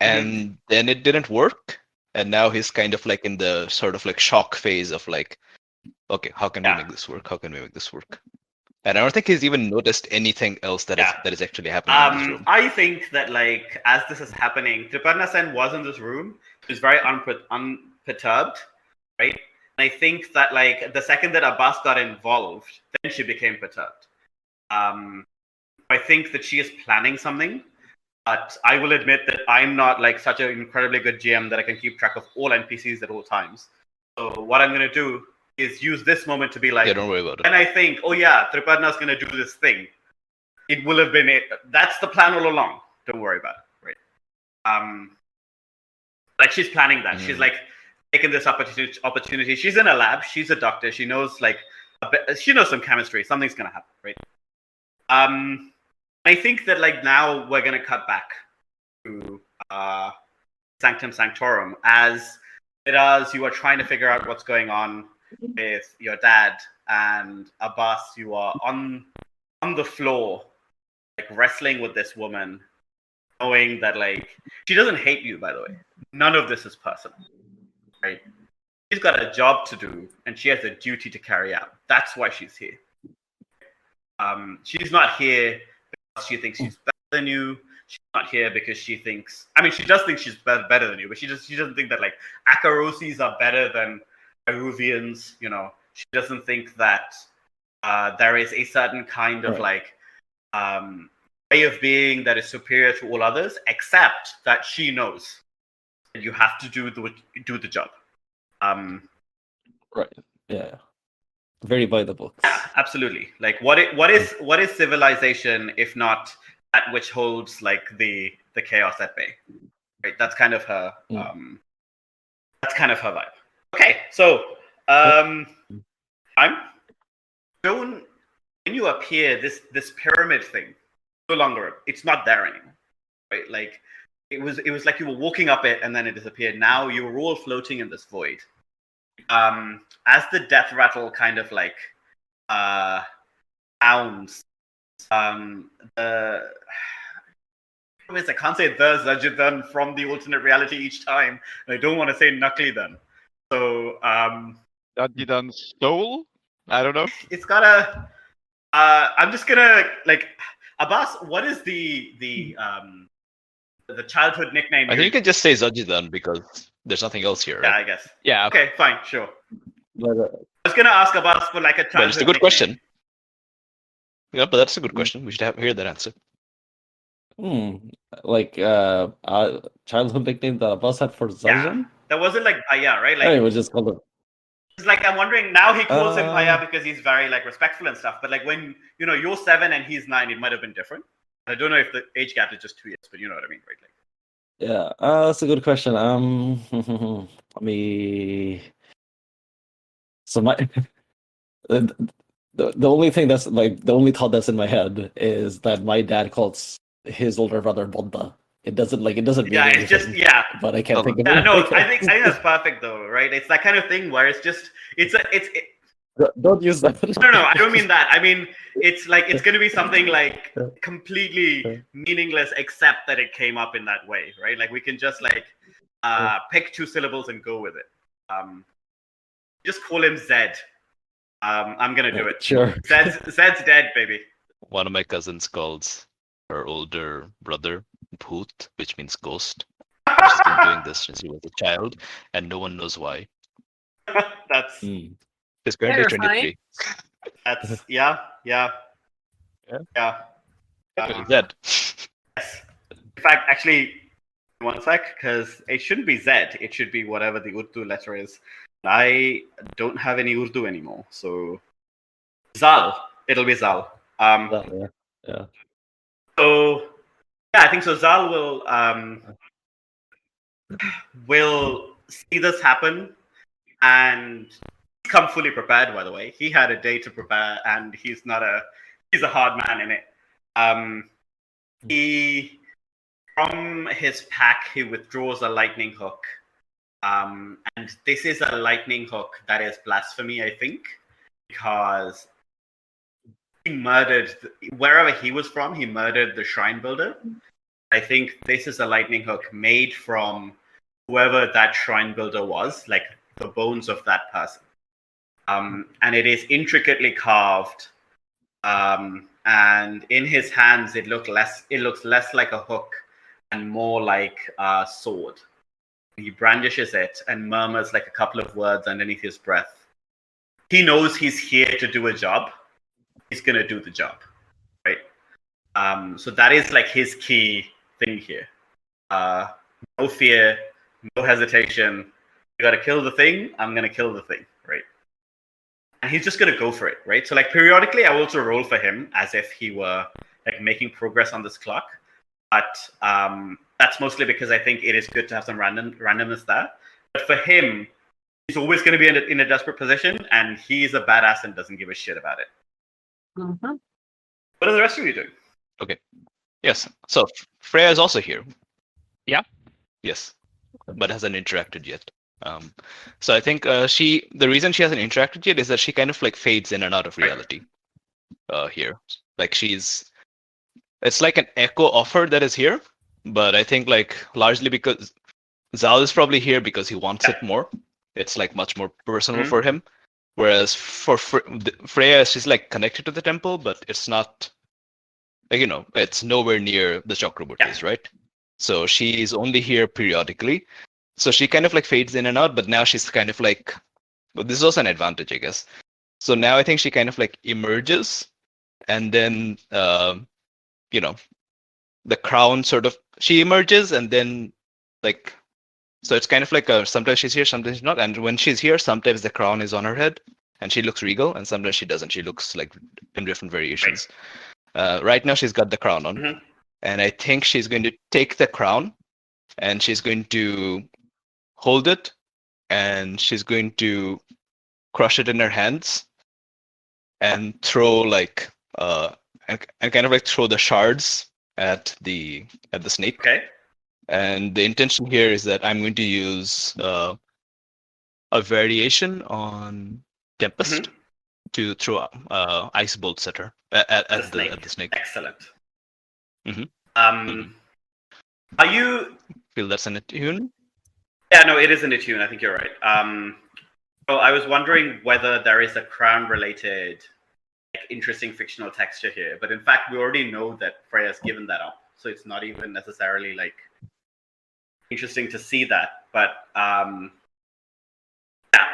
and then it didn't work. And now he's kind of like in the sort of like shock phase of like, okay, how can we make this work? How can we make this work? And I don't think he's even noticed anything else that is actually happening in this room. I think that like as this is happening, Tripadna Sen was in this room. She was very unperturbed, right? And I think that like the second that Abbas got involved, then she became perturbed. I think that she is planning something, but I will admit that I'm not like such an incredibly good GM that I can keep track of all NPCs at all times. So what I'm going to do is use this moment to be like, don't worry about it. And I think, oh yeah, Tripadna's going to do this thing. It will have been it. That's the plan all along. Don't worry about it, right? Like she's planning that. She's like taking this opportunity. She's in a lab. She's a doctor. She knows like she knows some chemistry. Something's gonna happen, right? I think that like now we're gonna cut back to Sanctum Sanctorum as you are trying to figure out what's going on with your dad and Abbas. You are on the floor, like wrestling with this woman, knowing that like she doesn't hate you, by the way. None of this is personal, right? She's got a job to do and she has a duty to carry out. That's why she's here. She's not here because she thinks she's better than you. She's not here because she thinks, I mean, she does think she's better than you, but she doesn't think that like Akarosis are better than Iruvians. You know, she doesn't think that there is a certain kind of like way of being that is superior to all others, except that she knows that you have to do the job. Right. Yeah. Very by the books. Yeah, absolutely. Like what is civilization if not that which holds like the chaos at bay? Right. That's kind of her. That's kind of her vibe. Okay, so I'm Joan. When you appear, this pyramid thing no longer. It's not there anymore. Right. Like it was like you were walking up it and then it disappeared. Now you were all floating in this void. As the death rattle kind of like sounds, I can't say the Zajidan from the alternate reality each time. I don't want to say Naklidan. So Zajidan's soul? I don't know. It's got a. I'm just gonna like Abbas. What is the childhood nickname? I think you can just say Zajidan because there's nothing else here. Yeah, Right? I guess. Yeah. Okay, fine, sure. But, I was gonna ask Abbas for like a childhood. Well, it's a good nickname. question. Yeah, but that's a good question. We should hear that answer. like childhood nickname that Abbas had for Zajan? Yeah. That wasn't like Bhaiya, right? Like It was just called it. it's like I'm wondering now he calls him Bhaiya because he's very like respectful and stuff. But like when you're 7 and he's 9, it might have been different. I don't know if the age gap is just 2 years, but you know what I mean, right? Like, Yeah, that's a good question. Let me. So my the only thing that's like the only thought that's in my head is that my dad calls his older brother Bonda. It doesn't mean it's anything, just but I can't think of Yeah, it. no, I think that's perfect though, right? It's that kind of thing where it's just Don't use that. No, I don't mean that. I mean it's like it's gonna be something like completely meaningless except that it came up in that way, right? Like we can just like pick 2 syllables and go with it. Just call him Zed. I'm gonna do it. Sure. Zed's dead, baby. One of my cousins calls her older brother Bhoot, which means ghost. She's been doing this since he was a child, and no one knows why. That's He's currently Terrifying. 23. that's yeah. Zed. Yes. In fact, actually, one sec, because it shouldn't be Z. It should be whatever the Urdu letter is. I don't have any Urdu anymore, so Zal. It'll be Zal. Yeah. So yeah, I think so. Zal will see this happen and come fully prepared. By the way, he had a day to prepare, and he's a hard man in it. He from his pack he withdraws a lightning hook, and this is a lightning hook that is blasphemy, I think, because he murdered wherever he was from. He murdered the shrine builder. I think this is a lightning hook made from whoever that shrine builder was, like the bones of that person. And it is intricately carved. And in his hands, it looks less like a hook and more like a sword. He brandishes it and murmurs like a couple of words underneath his breath. He knows he's here to do a job. He's gonna do the job, right? So that is like his key thing here. No fear, no hesitation. You gotta kill the thing. I'm gonna kill the thing, right? And he's just gonna go for it, right? So like periodically, I will also roll for him as if he were like making progress on this clock. but that's mostly because I think it is good to have some randomness there. But for him, he's always going to be in a desperate position, and he's a badass and doesn't give a shit about it. Mm-hmm. What are the rest of you doing? Okay. Yes. So Freya is also here. Yeah. Yes, but hasn't interacted yet. So I think the reason she hasn't interacted yet is that she kind of like fades in and out of reality. Here, like it's like an echo of her that is here, but I think like largely because Zal is probably here because he wants it more. It's like much more personal for him. Whereas for Freya, she's like connected to the temple, but it's not like, it's nowhere near the Chakrabortis, right? So she's only here periodically. So she kind of like fades in and out, but now she's kind of like, well, this is also an advantage, I guess. So now I think she kind of like emerges, and then the crown sort of, she emerges, and then like, so it's kind of like sometimes she's here, sometimes she's not. And when she's here, sometimes the crown is on her head and she looks regal, and sometimes she doesn't. She looks like in different variations. Right now she's got the crown on, and I think she's going to take the crown and she's going to hold it, and she's going to crush it in her hands and throw like and kind of like throw the shards at the snake. Okay. And the intention here is that I'm going to use a variation on Tempest to throw ice bolts at her at the snake. Excellent. Mm-hmm. Are you feel that's an attune? Yeah, no, it is an attune. I think you're right. So I was wondering whether there is a crown-related, interesting fictional texture here. But in fact, we already know that Freya's given that up, so it's not even necessarily interesting to see that. But yeah,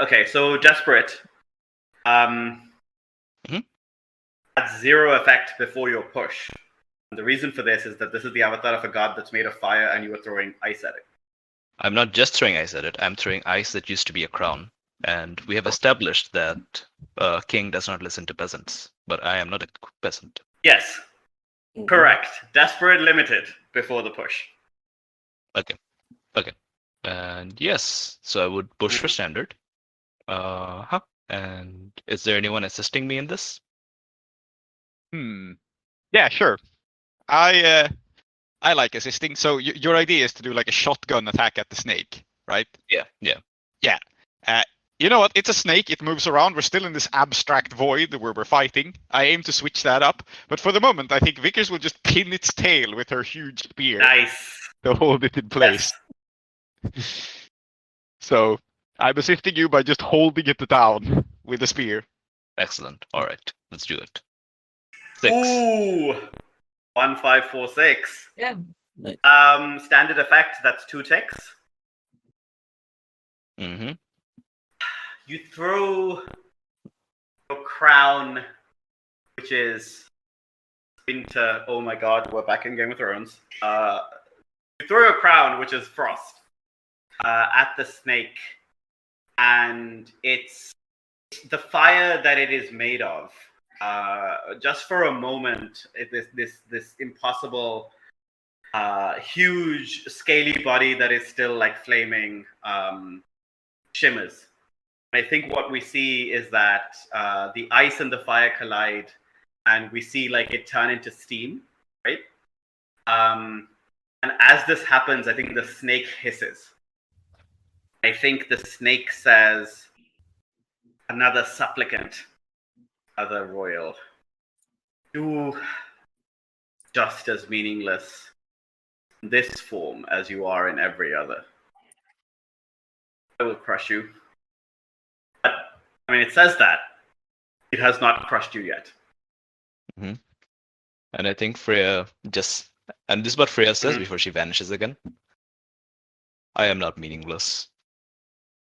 okay. So desperate. Had 0 effect before your push. And the reason for this is that this is the avatar of a god that's made of fire, and you are throwing ice at it. I'm not just throwing ice at it. I'm throwing ice that used to be a crown. And we have established that king does not listen to peasants. But I am not a peasant. Yes. Correct. Desperate limited before the push. Okay. And yes, so I would push for standard. And is there anyone assisting me in this? Yeah, sure. I like assisting. So your idea is to do like a shotgun attack at the snake, right? Yeah. You know what? It's a snake. It moves around. We're still in this abstract void where we're fighting. I aim to switch that up. But for the moment, I think Vickers will just pin its tail with her huge spear. Nice. To hold it in place. Yes. So I'm assisting you by just holding it down with a spear. Excellent. All right. Let's do it. 6. Ooh. 1, 5, 4, 6. Yeah. Standard effect, that's 2 ticks. You throw your crown, which is into, oh my god, we're back in Game of Thrones. You throw your crown, which is frost, at the snake, and it's the fire that it is made of. Just for a moment, this impossible, huge, scaly body that is still like flaming shimmers. I think what we see is that the ice and the fire collide, and we see like it turn into steam, right? And as this happens, I think the snake hisses. I think the snake says, "Another supplicant, other royal. You just as meaningless in this form as you are in every other. I will crush you." But, I mean, it says that. It has not crushed you yet. And I think Freya and this is what Freya says before she vanishes again. I am not meaningless.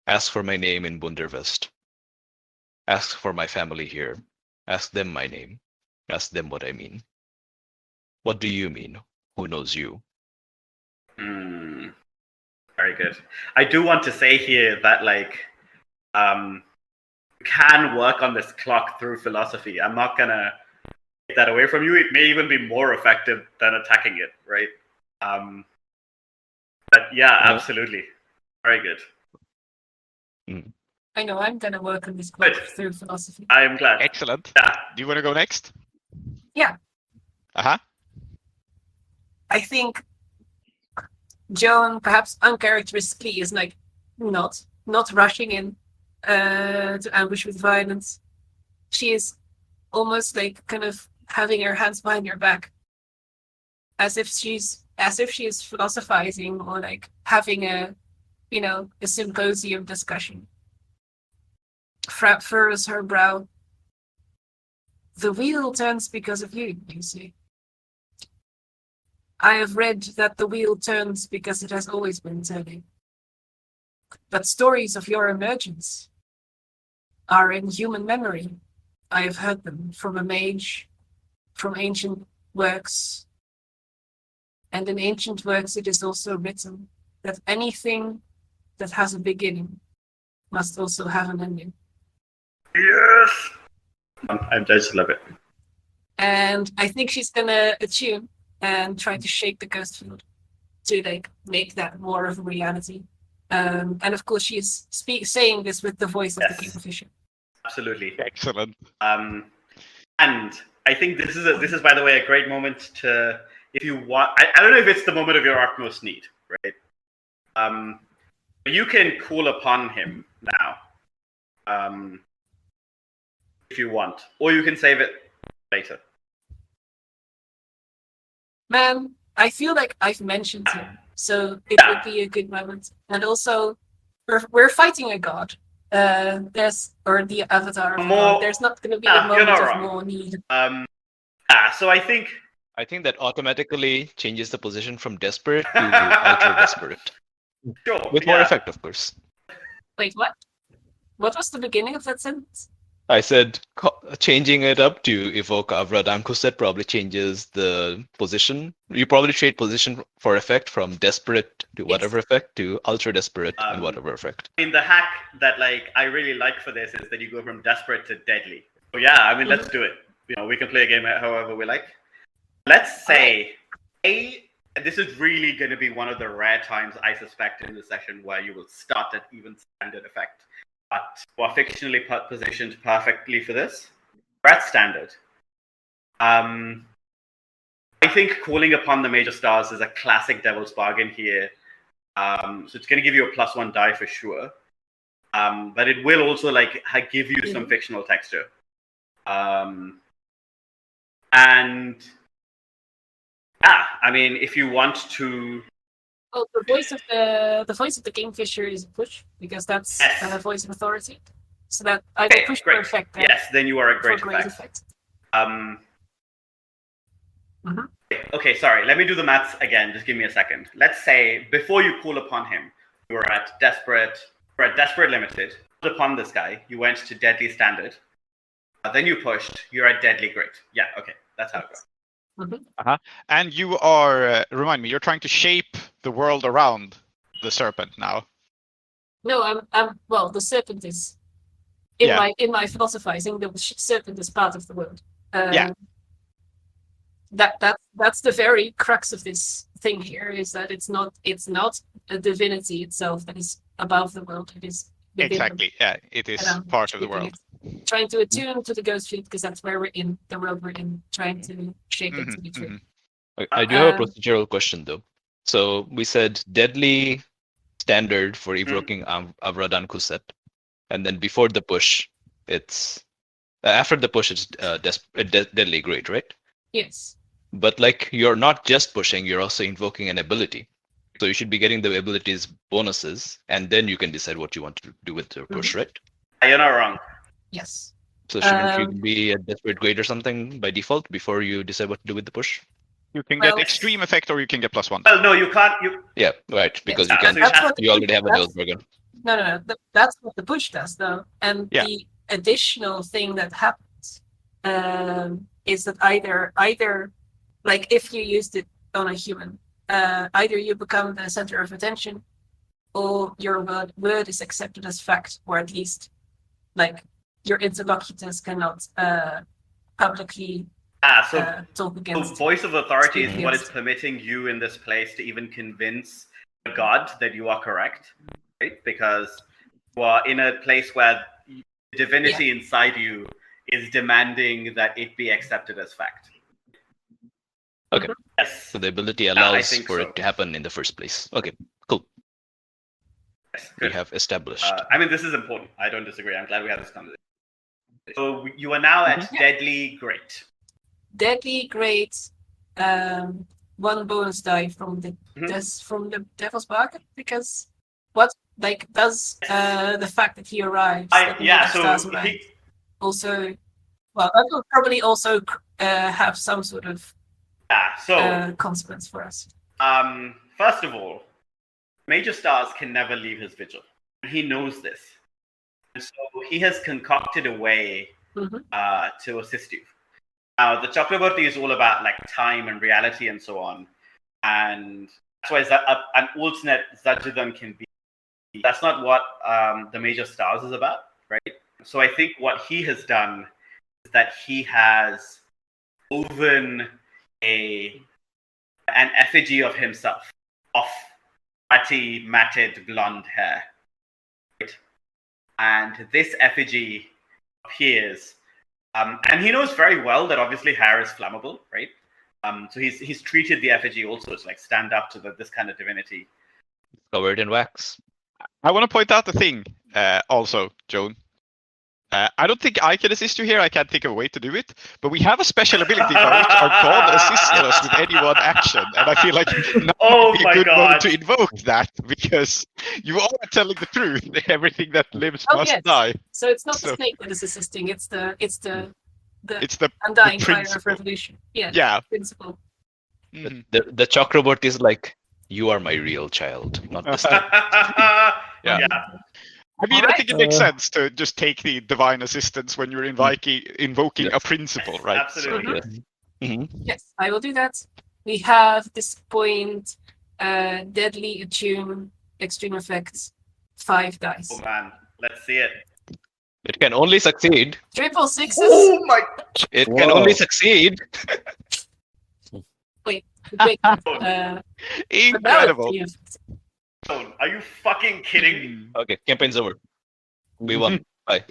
Ask for my name in Bundervest. Ask for my family here. Ask them my name. Ask them what I mean. What do you mean? Who knows you? Very good. I do want to say here that, can work on this clock through philosophy. I'm not gonna take that away from you. It may even be more effective than attacking it, right? But yeah, absolutely. Very good. I know, I'm going to work on this book Good. through philosophy. I am glad. Excellent. Yeah. Do you want to go next? Yeah. Uh-huh. I think Joan, perhaps uncharacteristically, is like not rushing in to ambush with violence. She is almost like kind of having her hands behind her back, as if she is philosophizing or like having a symposium discussion. Furrows her brow. The wheel turns because of you, you see. I have read that the wheel turns because it has always been turning. But stories of your emergence are in human memory. I have heard them from a mage, from ancient works. And in ancient works it is also written that anything that has a beginning must also have an ending. Yes! I just love it. And I think she's gonna attune and try to shake the ghost field to like make that more of a reality. And of course, she's saying this with the voice of the Kingfisher. Absolutely. Excellent. And I think this is by the way a great moment to, if you want. I don't know if it's the moment of your utmost need, right? You can call upon him now, if you want, or you can save it later. Man, I feel like I've mentioned him, so it would be a good moment. And also, we're fighting a god. The avatar of God. There's not going to be a moment of more need. So I think that automatically changes the position from desperate to ultra desperate. Sure. With more effect, of course. Wait, what? What was the beginning of that sentence? I said changing it up to evoke Avradam Kuset probably changes the position. You probably trade position for effect from desperate to whatever effect to ultra desperate and whatever effect. I mean, the hack that I really like for this is that you go from desperate to deadly. So yeah, I mean, let's do it. We can play a game however we like. Let's say this is really going to be one of the rare times I suspect in the session where you will start at even standard effect. But we're fictionally positioned perfectly for this. We're at standard. I think calling upon the major stars is a classic devil's bargain here. So it's going to give you a +1 die for sure. But it will also give you some fictional texture. And yeah, I mean, if you want to. Oh, the voice of the Kingfisher is a push because that's a voice of authority. So that I will push for effect. Yes, then you are a great effect. Okay, sorry. Let me do the maths again. Just give me a second. Let's say before you call upon him, you were at desperate. We're at desperate limited. Called upon this guy. You went to deadly standard. Then you pushed. You're at deadly great. Yeah. Okay, that's how it goes. And you are, remind me, you're trying to shape the world around the serpent now. No, well, the serpent is in my philosophizing. The serpent is part of the world. That's the very crux of this thing here, is that it's not a divinity itself that is above the world. It is exactly. Yeah, it is part of the world. Trying to attune to the ghost field because that's where we're in, the world we're in, trying to shape it to be true. I do have a procedural question though. So we said deadly standard for evoking Avradan Kuset, and then before the push, it's after the push, it's deadly great, right? Yes. But you're not just pushing; you're also invoking an ability. So you should be getting the abilities bonuses, and then you can decide what you want to do with your push, right? You're not wrong. Yes. So shouldn't you be a desperate grade or something by default before you decide what to do with the push? You can get extreme effect, or you can get +1. Well, no, you can't. Yeah, right. Because you already have a nose burger. No. That's what the push does, though. And the additional thing that happens is that either if you used it on a human, either you become the center of attention, or your word is accepted as fact, or at least your interlocutors cannot publicly talk So against. voice of authority is Speak what is against. permitting you in this place to even convince the god that you are correct, right? Because you are in a place where the divinity inside you is demanding that it be accepted as fact. Okay. Yes. So the ability I allows think for so. it to happen in the first place. Okay, cool. Yes, We good. have established. I mean, this is important. I don't disagree. I'm glad we had this conversation. So you are now at Deadly Great. Deadly great. One bonus die from the Mhm. from the Devil's Bargain, because what does the fact that he arrives that Yeah, Major Stars so arrive also, well, that will probably also have some sort of consequence for us. First of all, Major Stars can never leave his vigil. He knows this. And so he has concocted a way to assist you. Now, the Chakrabarti is all about like time and reality and so on. And that's why an alternate Zajidan can be. That's not what the Major Stars is about, right? So I think what he has done is that he has woven an effigy of himself of ratty, matted blonde hair. Right? And this effigy appears, and he knows very well that obviously hair is flammable, right? So he's treated the effigy also to like stand up to this kind of divinity. Covered in wax. I want to point out the thing also, Joan. I don't think I can assist you here. I can't think of a way to do it. But we have a special ability by which our god assists us with any one action. And I feel like now would be a good moment to invoke that, because you are telling the truth. Everything that lives must die. So it's not the snake that is assisting, it's the undying the fire of principle. revolution. Yeah. Yeah. Principle. The Chakrabarti is like, you are my real child, not the snake. Yeah. I mean, I think it makes sense to just take the divine assistance when you're invoking a principle, right? Absolutely. Yes, I will do that. We have this point, deadly attune, extreme effects, 5 dice. Oh man, let's see it. It can only succeed. Triple sixes. Oh my! It can only succeed. Wait. Incredible. Are you fucking kidding? Okay, campaign's over. We won. Bye.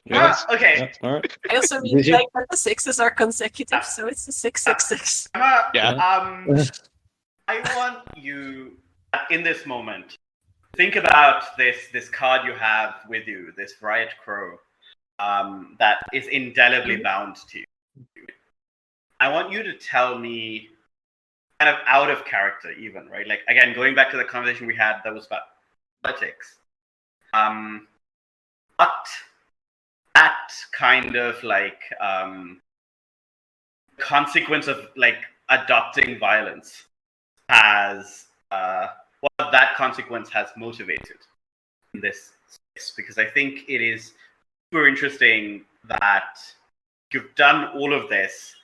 Okay. All right. I also mean like that the 6s are consecutive, so it's a 666. I want you in this moment. Think about this card you have with you, this Riot Crow, that is indelibly bound to you. I want you to tell me, kind of out of character, even, right? Like again, going back to the conversation we had that was about politics. What that kind of like consequence of like adopting violence has what that consequence has motivated in this space, because I think it is super interesting that you've done all of this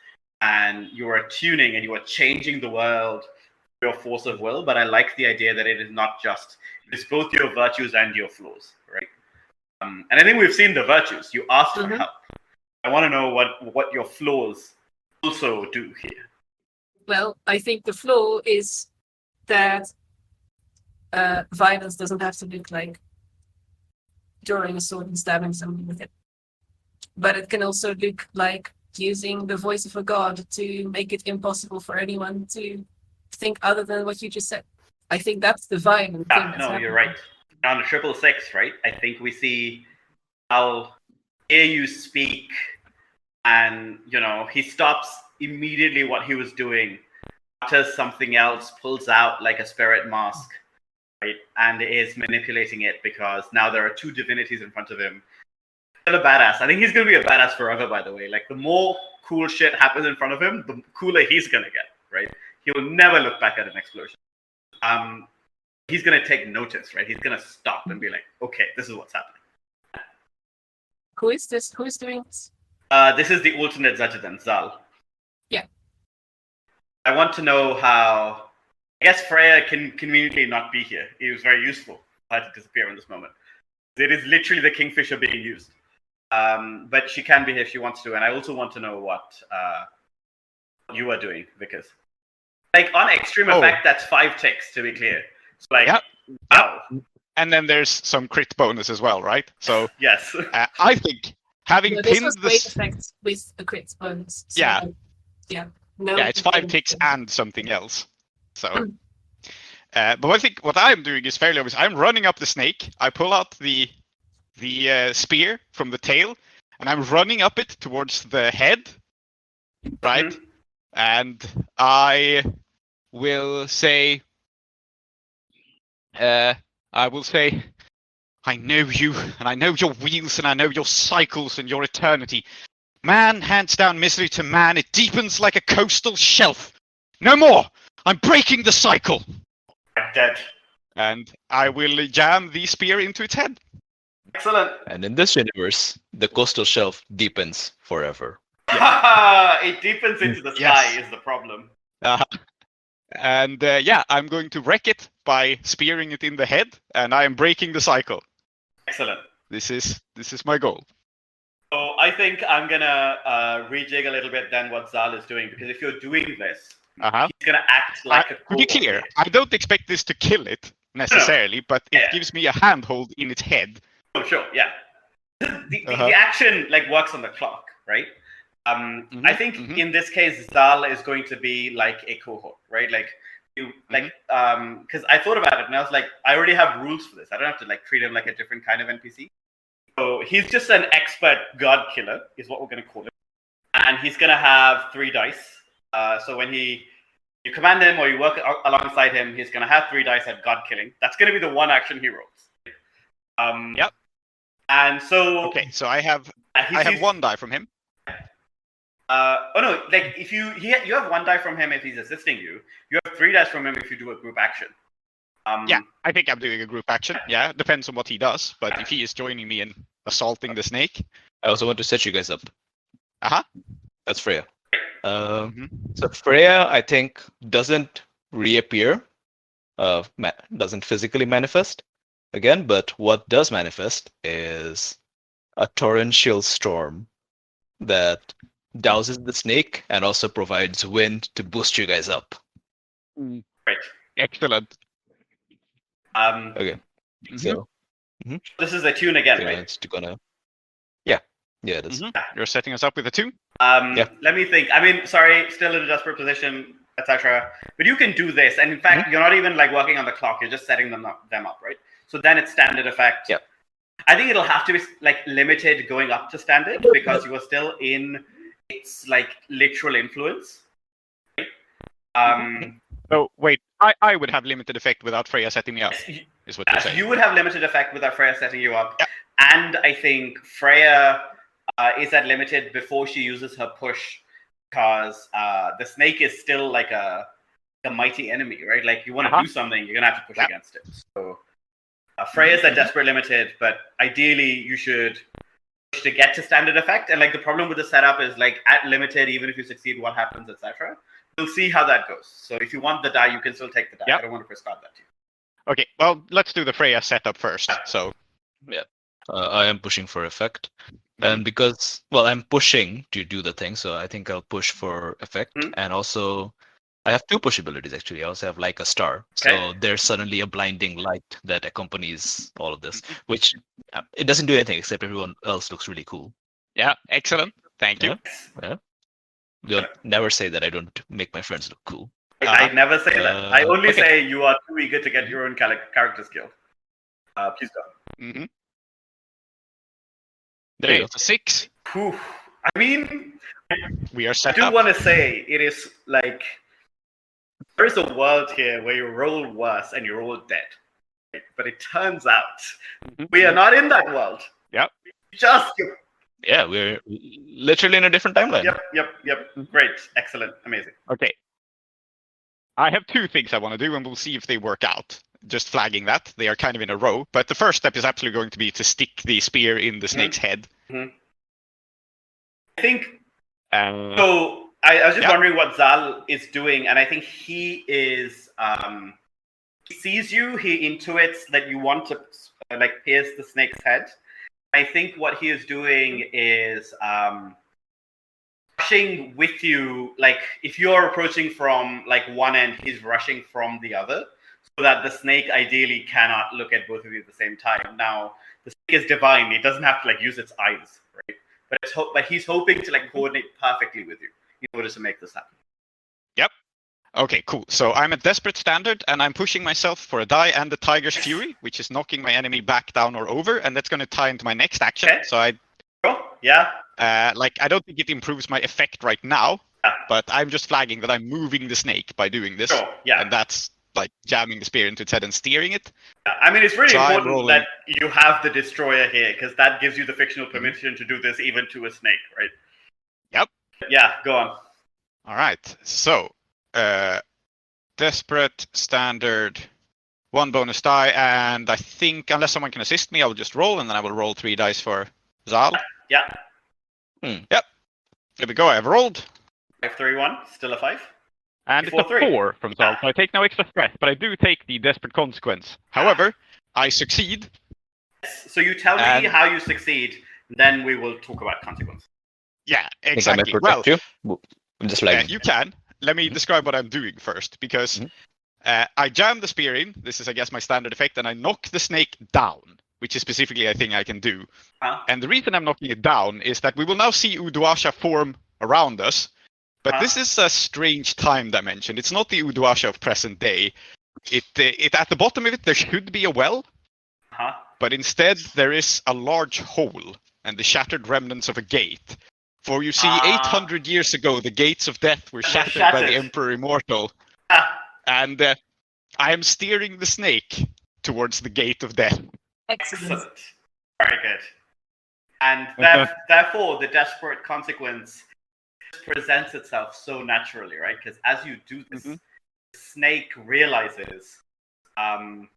and you're attuning and you are changing the world through your force of will, but I like the idea that it is not just, it's both your virtues and your flaws, right? And I think we've seen the virtues. You asked for help. I want to know what your flaws also do here. Well, I think the flaw is that violence doesn't have to look like drawing a sword and stabbing somebody with it. But it can also look like using the voice of a god to make it impossible for anyone to think other than what you just said. I think that's the violent thing. No, you're right. On the 666, right? I think we see how hear you speak, and he stops immediately what he was doing, utters something else, pulls out like a spirit mask, right? And is manipulating it because now there are 2 divinities in front of him. Still a badass. I think he's gonna be a badass forever, by the way. Like the more cool shit happens in front of him, the cooler he's gonna get, right? He'll never look back at an explosion. He's gonna take notice, right? He's gonna stop and be like, okay, this is what's happening. Who is this? Who is doing this? This is the alternate Zajidan, Zal. Yeah. I want to know how. I guess Freya can conveniently not be here. It was very useful for her to disappear in this moment. It is literally the Kingfisher being used. But she can be here if she wants to. And I also want to know what you are doing, Vickers. Like on extreme effect, that's 5 ticks to be clear. So like, wow. And then there's some crit bonus as well, right? So Yes. I think having No, this pinned was great effect with a crit bonus. So, Yeah. Yeah. No, it's 5 ticks and something else. So, but I think what I'm doing is fairly obvious. I'm running up the snake. I pull out the spear from the tail, and I'm running up it towards the head, right? Mhm. And I will say, I know you, and I know your wheels, and I know your cycles and your eternity. Man hands down misery to man, it deepens like a coastal shelf. No more! I'm breaking the cycle! I'm dead. And I will jam the spear into its head. Excellent. And in this universe, the coastal shelf deepens forever. It deepens into the sky Yes. is the problem. And I'm going to wreck it by spearing it in the head, and I am breaking the cycle. Excellent. This is my goal. So I think I'm gonna rejig a little bit then what Zal is doing, because if you're doing this, he's gonna act like a to be clear, I don't expect this to kill it necessarily, but it gives me a handhold in its head. Oh, sure, yeah. The action like works on the clock, right? I think in this case, Zal is going to be like a cohort, right? Like you, like, because I thought about it and I was like, I already have rules for this. I don't have to like treat him like a different kind of NPC. So he's just an expert god killer, is what we're going to call him, and he's going to have 3 dice. So when you command him or you work alongside him, he's going to have 3 dice at god killing. That's going to be the one action he rolls. Yep. And so so I have 1 die from him. Like if you have 1 die from him if he's assisting you. You have 3 dice from him if you do a group action. I think I'm doing a group action. Yeah, depends on what he does. But if he is joining me in assaulting the snake, I also want to set you guys up. That's Freya. Mm-hmm. So Freya, I think, doesn't reappear, doesn't physically manifest again, but what does manifest is a torrential storm that douses the snake and also provides wind to boost you guys up. Right. Excellent. Okay. So this is Attune again, right? it's gonna. Yeah, it is. You're setting us up with Attune? Let me think. I mean, sorry, still in a desperate position, etc. But you can do this, and in fact, you're not even like working on the clock. You're just setting them up, right? So then it's standard effect. Yep. I think it'll have to be like limited going up to standard because you are still in its like literal influence. Right? So wait, I would have limited effect without Freya setting me up. Is what you're saying? You would have limited effect without Freya setting you up, and I think Freya is at limited before she uses her push, because the snake is still like a mighty enemy, right? Like you want to do something, you're gonna have to push against it. So Freya's at desperate limited, but ideally you should push to get to standard effect. And like the problem with the setup is like at limited, even if you succeed, what happens, etc. We'll see how that goes. So if you want the die, you can still take the die. I don't want to prescribe that to you. Okay, well, let's do the Freya setup first. So, I am pushing for effect, and because I'm pushing to do the thing, so I think I'll push for effect, and also I have 2 push abilities actually. I also have like a star, so there's suddenly a blinding light that accompanies all of this, which it doesn't do anything except everyone else looks really cool. Yeah, excellent. Thank you. Yeah. You'll never say that I don't make my friends look cool. I never say that. I only say you are too eager to get your own character skill. Please don't. There you go. 6. Whew. I mean, we are set I do up. want to say it is like there's a world here where you roll worse and you roll dead. But it turns out we are not in that world. Yep. Just Yeah, we're literally in a different timeline. Yep. Great. Excellent. Amazing. Okay. I have 2 things I want to do, and we'll see if they work out. Just flagging that. They are kind of in a row. But the first step is absolutely going to be to stick the spear in the snake's head. I think... so, I was just wondering what Zal is doing, and I think he is... he sees you, he intuits that you want to like pierce the snake's head. I think what he is doing is rushing with you. Like if you're approaching from like one end, he's rushing from the other, so that the snake ideally cannot look at both of you at the same time. Now the snake is divine; it doesn't have to like use its eyes, right? But he's hoping to like coordinate perfectly with you in order to make this happen. Yep. Okay, cool. So I'm at Desperate Standard, and I'm pushing myself for a die and the Tiger's Fury, which is knocking my enemy back, down, or over, and that's going to tie into my next action. Okay. So I don't think it improves my effect right now, but I'm just flagging that I'm moving the snake by doing this. Sure, yeah. And that's like jamming the spear into its head and steering it. I mean, it's really So I'm important that you have the destroyer here, because that gives you the fictional permission to do this even to a snake, right? Yep. Yeah, go on. All right. So, Desperate Standard, 1 bonus die, and I think unless someone can assist me, I will just roll, and then I will roll 3 dice for Zal. Yeah. Yep. There we go. I have rolled. 5-3-1, still a 5. And it's a 4-3. 4 from Zal, so I take no extra stress, but I do take the Desperate Consequence. However, I succeed. So you tell me how you succeed, then we will talk about consequences. Yeah, I think I exactly. might protect you. Just like You can. Let me describe what I'm doing first, because I jam the spear in. This is, I guess, my standard effect, and I knock the snake down, which is specifically a thing I can do. And the reason I'm knocking it down is that we will now see Uduasha form around us, but this is a strange time dimension. It's not the Uduasha of present day. It at the bottom of it, there should be a well, but instead there is a large hole and the shattered remnants of a gate. For you see, 800 years ago, the gates of death were shattered by the Emperor Immortal. And I am steering the snake towards the gate of death. Excellent. Very good. And therefore, the desperate consequence presents itself so naturally, right? Because as you do this, the snake realizes, grabs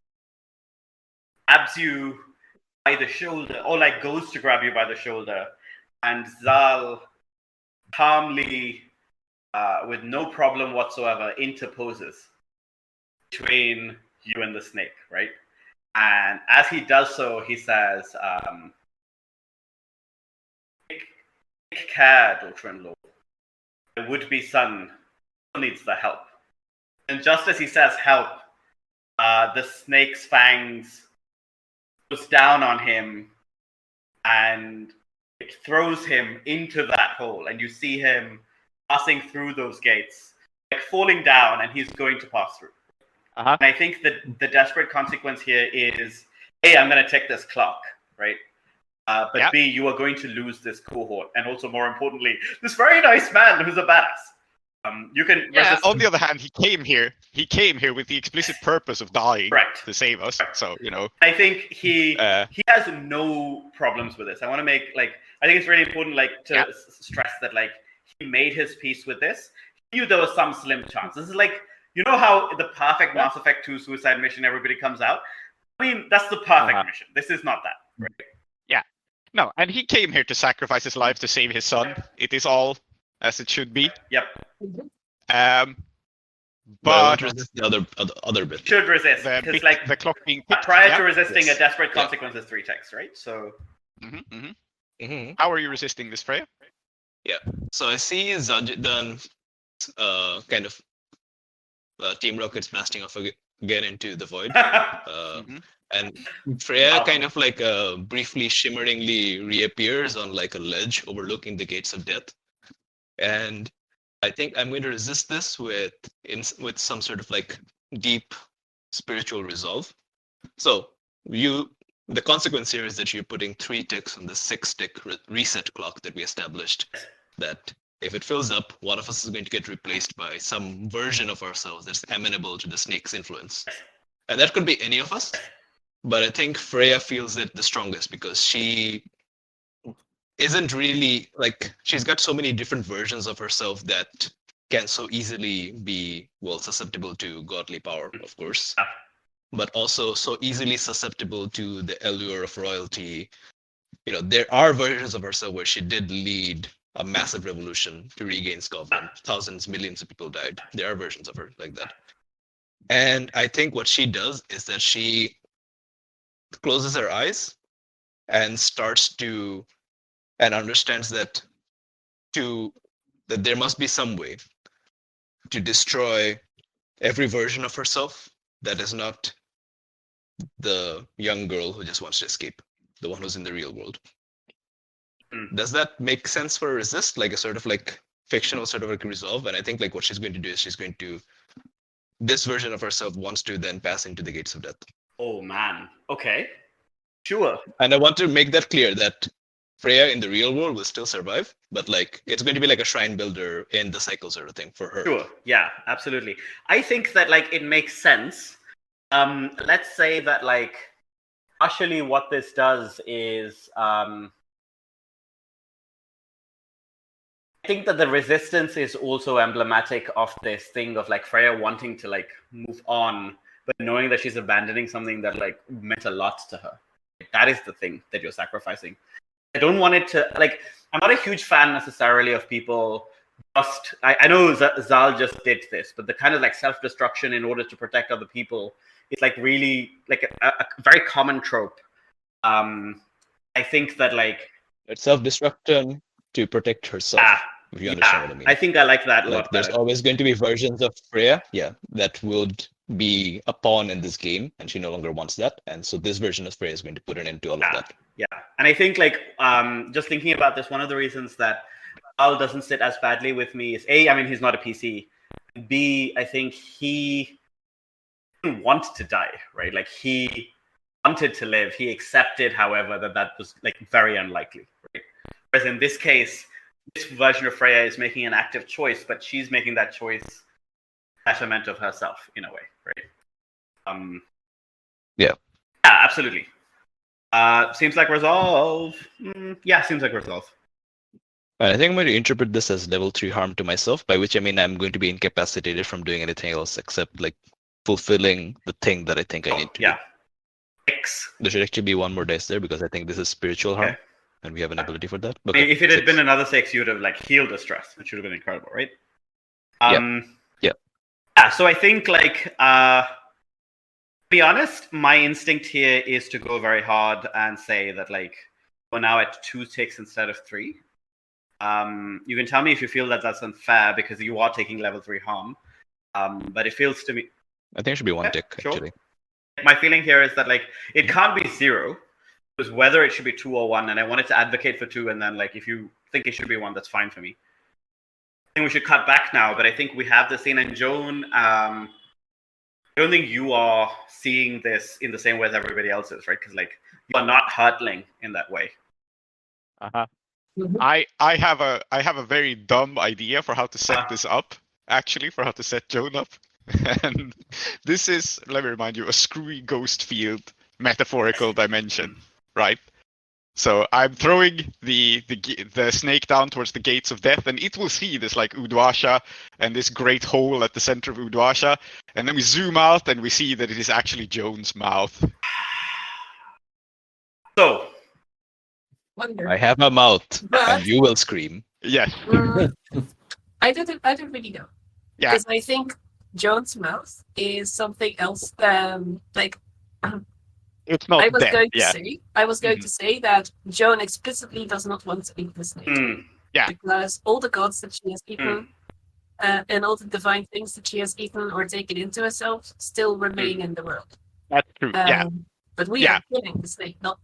you by the shoulder, or like goes to grab you by the shoulder, and Zal calmly, with no problem whatsoever, interposes between you and the snake, right? And as he does so, he says, take care, daughter-in-law. The would-be son needs the help. And just as he says help, the snake's fangs goes down on him, and it throws him into that hole, and you see him passing through those gates, like falling down, and he's going to pass through. And I think that the desperate consequence here is, A, I'm going to take this clock, right? But B, you are going to lose this cohort, and also more importantly, this very nice man who's a badass. You can. Yeah. On the other hand, he came here with the explicit purpose of dying to save us. So I think he has no problems with this. I want to make I think it's really important to stress that he made his peace with this. He knew there was some slim chance. This is how the perfect Mass Effect 2 suicide mission, everybody comes out. I mean, that's the perfect mission. This is not that. Right? Yeah. No, and he came here to sacrifice his life to save his son. It is all as it should be. Yep. But resist the other bit. Should resist, because the clock being ticked, prior to resisting a desperate consequence is 3 ticks, right? So. How are you resisting this, Freya? Yeah. So I see Zajidan kind of Team Rocket's blasting off again into the void. And Freya kind of briefly, shimmeringly reappears on a ledge overlooking the gates of death. And I think I'm going to resist this with some sort of deep spiritual resolve. So the consequence here is that you're putting 3 ticks on the 6-tick reset clock that we established, that if it fills up, one of us is going to get replaced by some version of ourselves that's amenable to the snake's influence. And that could be any of us, but I think Freya feels it the strongest because she isn't really she's got so many different versions of herself that can so easily be susceptible to godly power, of course, but also so easily susceptible to the allure of royalty. There are versions of herself where she did lead a massive revolution to regain Scotland. Thousands, millions of people died. There are versions of her like that. And I think what she does is that she closes her eyes and starts to, and understands that to that there must be some way to destroy every version of herself that is not the young girl who just wants to escape, the one who's in the real world. Does that make sense for Resist? Like a sort of like fictional sort of like resolve? And I think like what she's going to do is she's going to, this version of herself wants to then pass into the gates of death. Oh man. Okay. Sure. And I want to make that clear that Freya in the real world will still survive, but like it's going to be like a shrine builder in the cycle sort of thing for her. Sure. Yeah, absolutely. I think that like it makes sense. Let's say that like partially what this does is I think that the resistance is also emblematic of this thing of like Freya wanting to like move on, but knowing that she's abandoning something that like meant a lot to her. That is the thing that you're sacrificing. I don't want it to like. I'm not a huge fan necessarily of people just. I know Zal just did this, but the kind of like self-destruction in order to protect other people is like really like a very common trope. I think that like it's self-destruction to protect herself. If you understand what I mean. I think I like that a like lot there's better. always going to be versions of Freya, that would be a pawn in this game, and she no longer wants that. And so this version of Freya is going to put an end to all of that. Yeah, and I think like just thinking about this, one of the reasons that Al doesn't sit as badly with me is A, I mean he's not a PC. B, I think he didn't want to die, right? Like he wanted to live. He accepted, however, that was like very unlikely, right? Whereas in this case, this version of Freya is making an active choice, but she's making that choice detriment of herself in a way, right? Yeah, absolutely. Seems like resolve. Yeah, seems like resolve. I think I'm going to interpret this as level 3 harm to myself, by which I mean I'm going to be incapacitated from doing anything else except like fulfilling the thing that I think I need to do. X. There should actually be one more dice there because I think this is spiritual harm, and we have an ability for that. Okay, if it had been another 6, you would have like healed the stress, which would have been incredible, right? Yeah. So I think like to be honest, my instinct here is to go very hard and say that like we're now at 2 ticks instead of 3. You can tell me if you feel that that's unfair because you are taking level 3 harm. But it feels to me. I think it should be 1 tick actually. My feeling here is that like it can't be 0. It's whether it should be 2 or 1, and I wanted to advocate for 2, and then like if you think it should be 1, that's fine for me. I think we should cut back now, but I think we have the scene. And Joan, I don't think you are seeing this in the same way as everybody else is, right? Because like you are not hurtling in that way. I have a very dumb idea for how to set this up. Actually, for how to set Joan up, and this is, let me remind you, a screwy ghost field metaphorical dimension, right? So I'm throwing the snake down towards the gates of death, and it will see this like Udwasha and this great hole at the center of Udwasha, and then we zoom out and we see that it is actually Joan's mouth. So I have a mouth, and you will scream. Yes. I don't really know. Yeah. Because I think Joan's mouth is something else than like. It's not I was death. going to say that Joan explicitly does not want to eat the snake. Yeah. Because all the gods that she has eaten and all the divine things that she has eaten or taken into herself still remain in the world. That's true. But we are killing the snake, not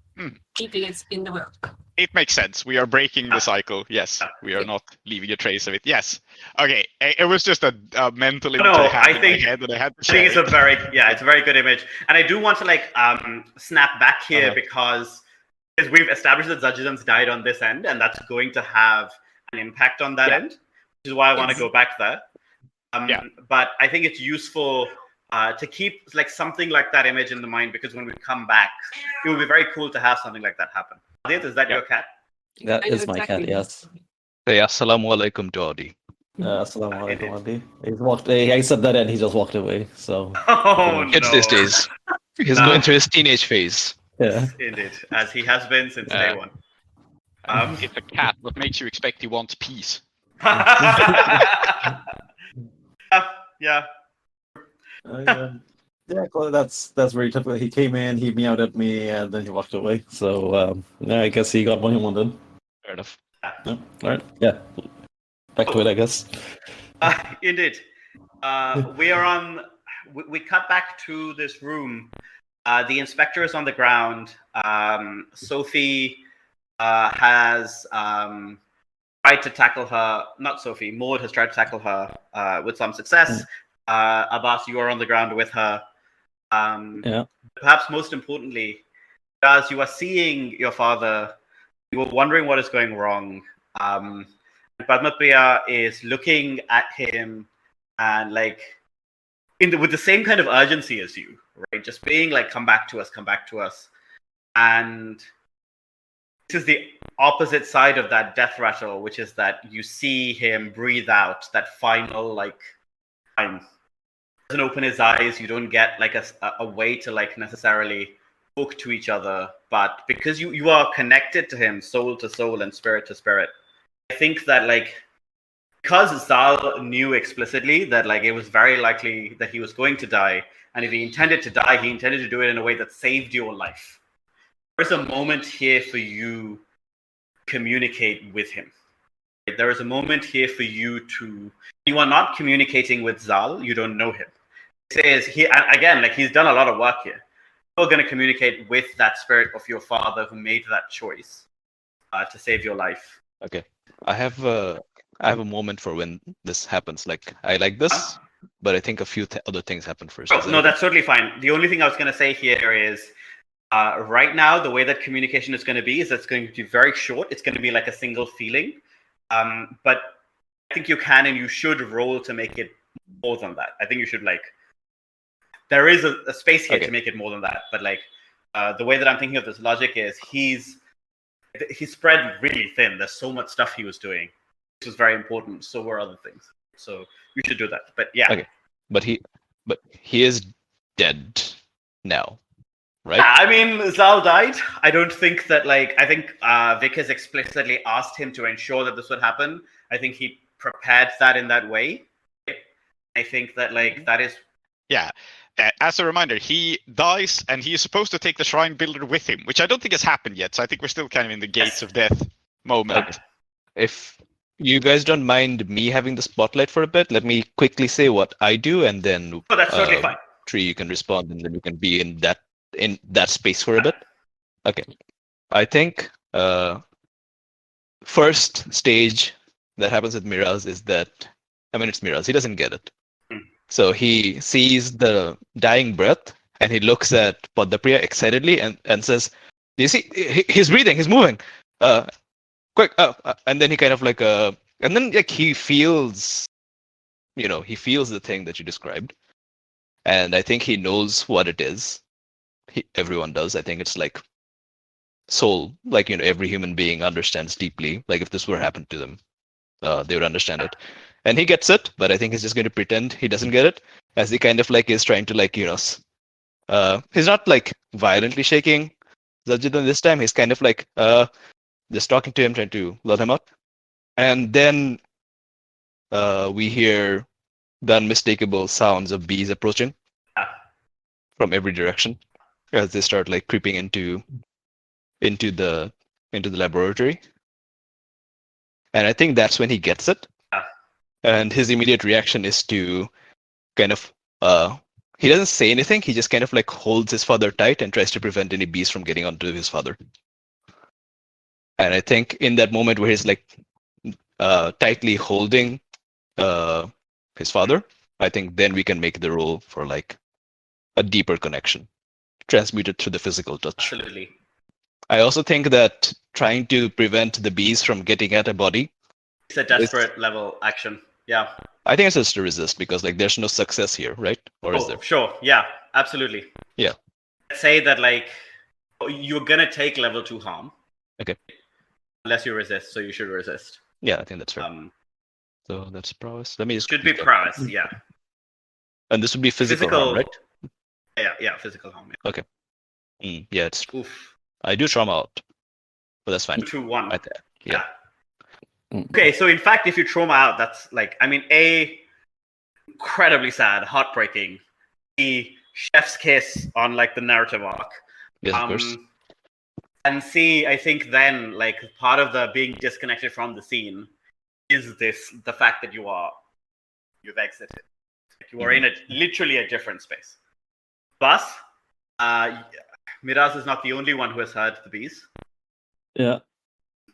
keeping it in the world. It makes sense. We are breaking the cycle. Yes, we are not leaving a trace of it. Yes. Okay. It was just a mental image I had in my head that I had to share. I think it's it's a very good image, and I do want to like snap back here because we've established that Zajidam's died on this end, and that's going to have an impact on that end, which is why I want to go back there. But I think it's useful to keep like something like that image in the mind, because when we come back, it would be very cool to have something like that happen. Aadiyat, is that your cat? That is my cat, yes. Say assalamu alaikum to Adi. Assalamu alaikum, Adi. He's walked. I said that and he just walked away. So. Kids these days. He's going through his teenage phase. Yeah. Indeed, as he has been since day one. It's a cat. What makes you expect he wants peace? Yeah. Yeah, that's very typical. He came in, he meowed at me, and then he walked away. So I guess he got what he wanted. Fair enough. Yeah. All right. Yeah. back to it, I guess. Indeed. We are on. We cut back to this room. The inspector is on the ground. Sophie has tried to tackle her. Not Sophie. Maud has tried to tackle her with some success. Abbas, you are on the ground with her. Yeah. Perhaps most importantly, as you are seeing your father, you are wondering what is going wrong. Padmapriya is looking at him and like with the same kind of urgency as you, right? Just being like, come back to us, come back to us. And this is the opposite side of that death rattle, which is that you see him breathe out that final like time. He doesn't open his eyes. You don't get like a way to like necessarily talk to each other, but because you are connected to him soul to soul and spirit to spirit, I think that like because Zal knew explicitly that like it was very likely that he was going to die, and if he intended to die, he intended to do it in a way that saved your life. There's a moment here for you to communicate with him. There is a moment here for you to. You are not communicating with Zal. You don't know him. He says he again, like he's done a lot of work here. You're going to communicate with that spirit of your father who made that choice to save your life. Okay, I have a moment for when this happens. Like I like this, but I think a few other things happen first. Oh, no, that's totally fine. The only thing I was going to say here is right now the way that communication is going to be is it's going to be very short. It's going to be like a single feeling, but I think you can and you should roll to make it more than that. I think you should like. There is a space here to make it more than that, but like the way that I'm thinking of this logic is he's spread really thin. There's so much stuff he was doing. This was very important. So were other things. So you should do that. But yeah. Okay, but he is dead now, right? I mean, Zal died. I don't think that like I think Vic has explicitly asked him to ensure that this would happen. I think he prepared that in that way. I think that like that is. Yeah. As a reminder, he dies and he is supposed to take the shrine builder with him, which I don't think has happened yet. So I think we're still kind of in the gates of death moment. Okay. If you guys don't mind me having the spotlight for a bit, let me quickly say what I do, and then that's totally fine. Tree, you can respond, and then you can be in that space for a bit. Okay, I think first stage that happens with Miraz is that it's Miraz. He doesn't get it. So he sees the dying breath and he looks at Padmapriya excitedly and says, "You see, he's breathing, he's moving. Quick!" And then he kind of like and then like he feels, he feels the thing that you described, and I think he knows what it is. Everyone does. I think it's like soul, like every human being understands deeply. Like if this were happened to them, they would understand it. And he gets it, but I think he's just going to pretend he doesn't get it, as he kind of like is trying to like, he's not like violently shaking Zajidan this time. He's kind of like just talking to him, trying to let him up. And then we hear the unmistakable sounds of bees approaching from every direction as they start like creeping into the laboratory. And I think that's when he gets it. And his immediate reaction is to kind of, he doesn't say anything. He just kind of like holds his father tight and tries to prevent any bees from getting onto his father. And I think in that moment where he's like tightly holding his father, I think then we can make the roll for like a deeper connection, transmuted through the physical touch. Absolutely. I also think that trying to prevent the bees from getting at a body. It's a desperate level action. Yeah. I think it's just to resist because like there's no success here, right? Or is there? Sure. Yeah, absolutely. Yeah. Let's say that like you're gonna take level 2 harm. Okay. Unless you resist, so you should resist. Yeah, I think that's fair. So that's prowess. Let me just should be prowess, yeah. And this would be physical harm, right? Yeah, physical harm. Yeah. Okay. Yeah, it's. Oof. I do trauma out, but that's fine. 2-1. Yeah. Okay, so in fact, if you trauma out, that's like, incredibly sad, heartbreaking. The chef's kiss on like the narrative arc. Yes, of course. And C, I think then like part of the being disconnected from the scene, is the fact that you've exited. You are in literally a different space. Plus, Miraz is not the only one who has heard the bees. Yeah.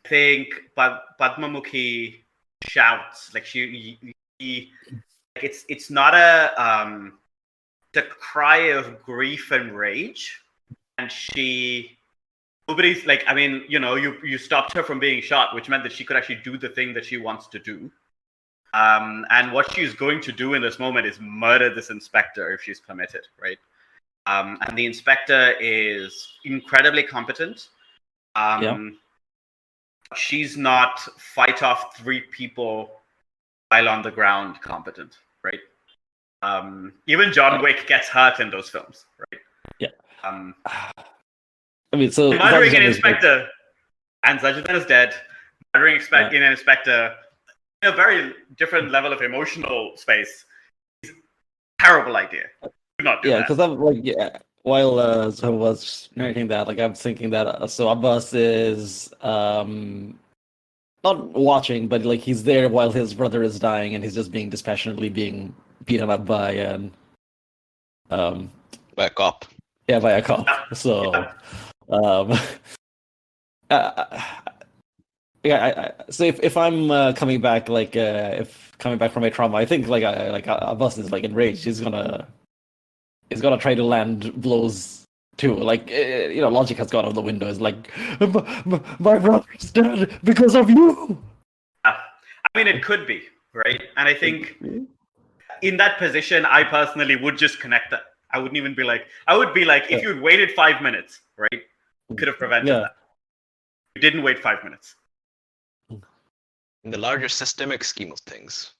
I think Padmamukhi shouts like it's not the cry of grief and rage, and nobody's like, I mean, you stopped her from being shot, which meant that she could actually do the thing that she wants to do. And what she's going to do in this moment is murder this inspector if she's permitted, right? And the inspector is incredibly competent. She's not fight off 3 people while on the ground competent, right? Even John Wick gets hurt in those films, right? Yeah. I mean, so murdering an inspector, and Zajuddin is dead. Murdering an inspector in a very different level of emotional space is a terrible idea. Do not do that. Because I'm like, while Zoheb was narrating that, like I'm thinking that so Abbas is not watching, but like he's there while his brother is dying, and he's just being dispassionately being beaten up by by a cop. Yeah, by a cop. So, so if I'm coming back, like if coming back from a trauma, I think like Abbas is like enraged. He's gonna try to land blows too. Like logic has gone out the window. It's like my brother's dead because of you. I mean, it could be, right? And I think in that position, I personally would just connect that. I wouldn't even be like, if you'd waited 5 minutes, right, you could have prevented that. You didn't wait 5 minutes. In the larger systemic scheme of things.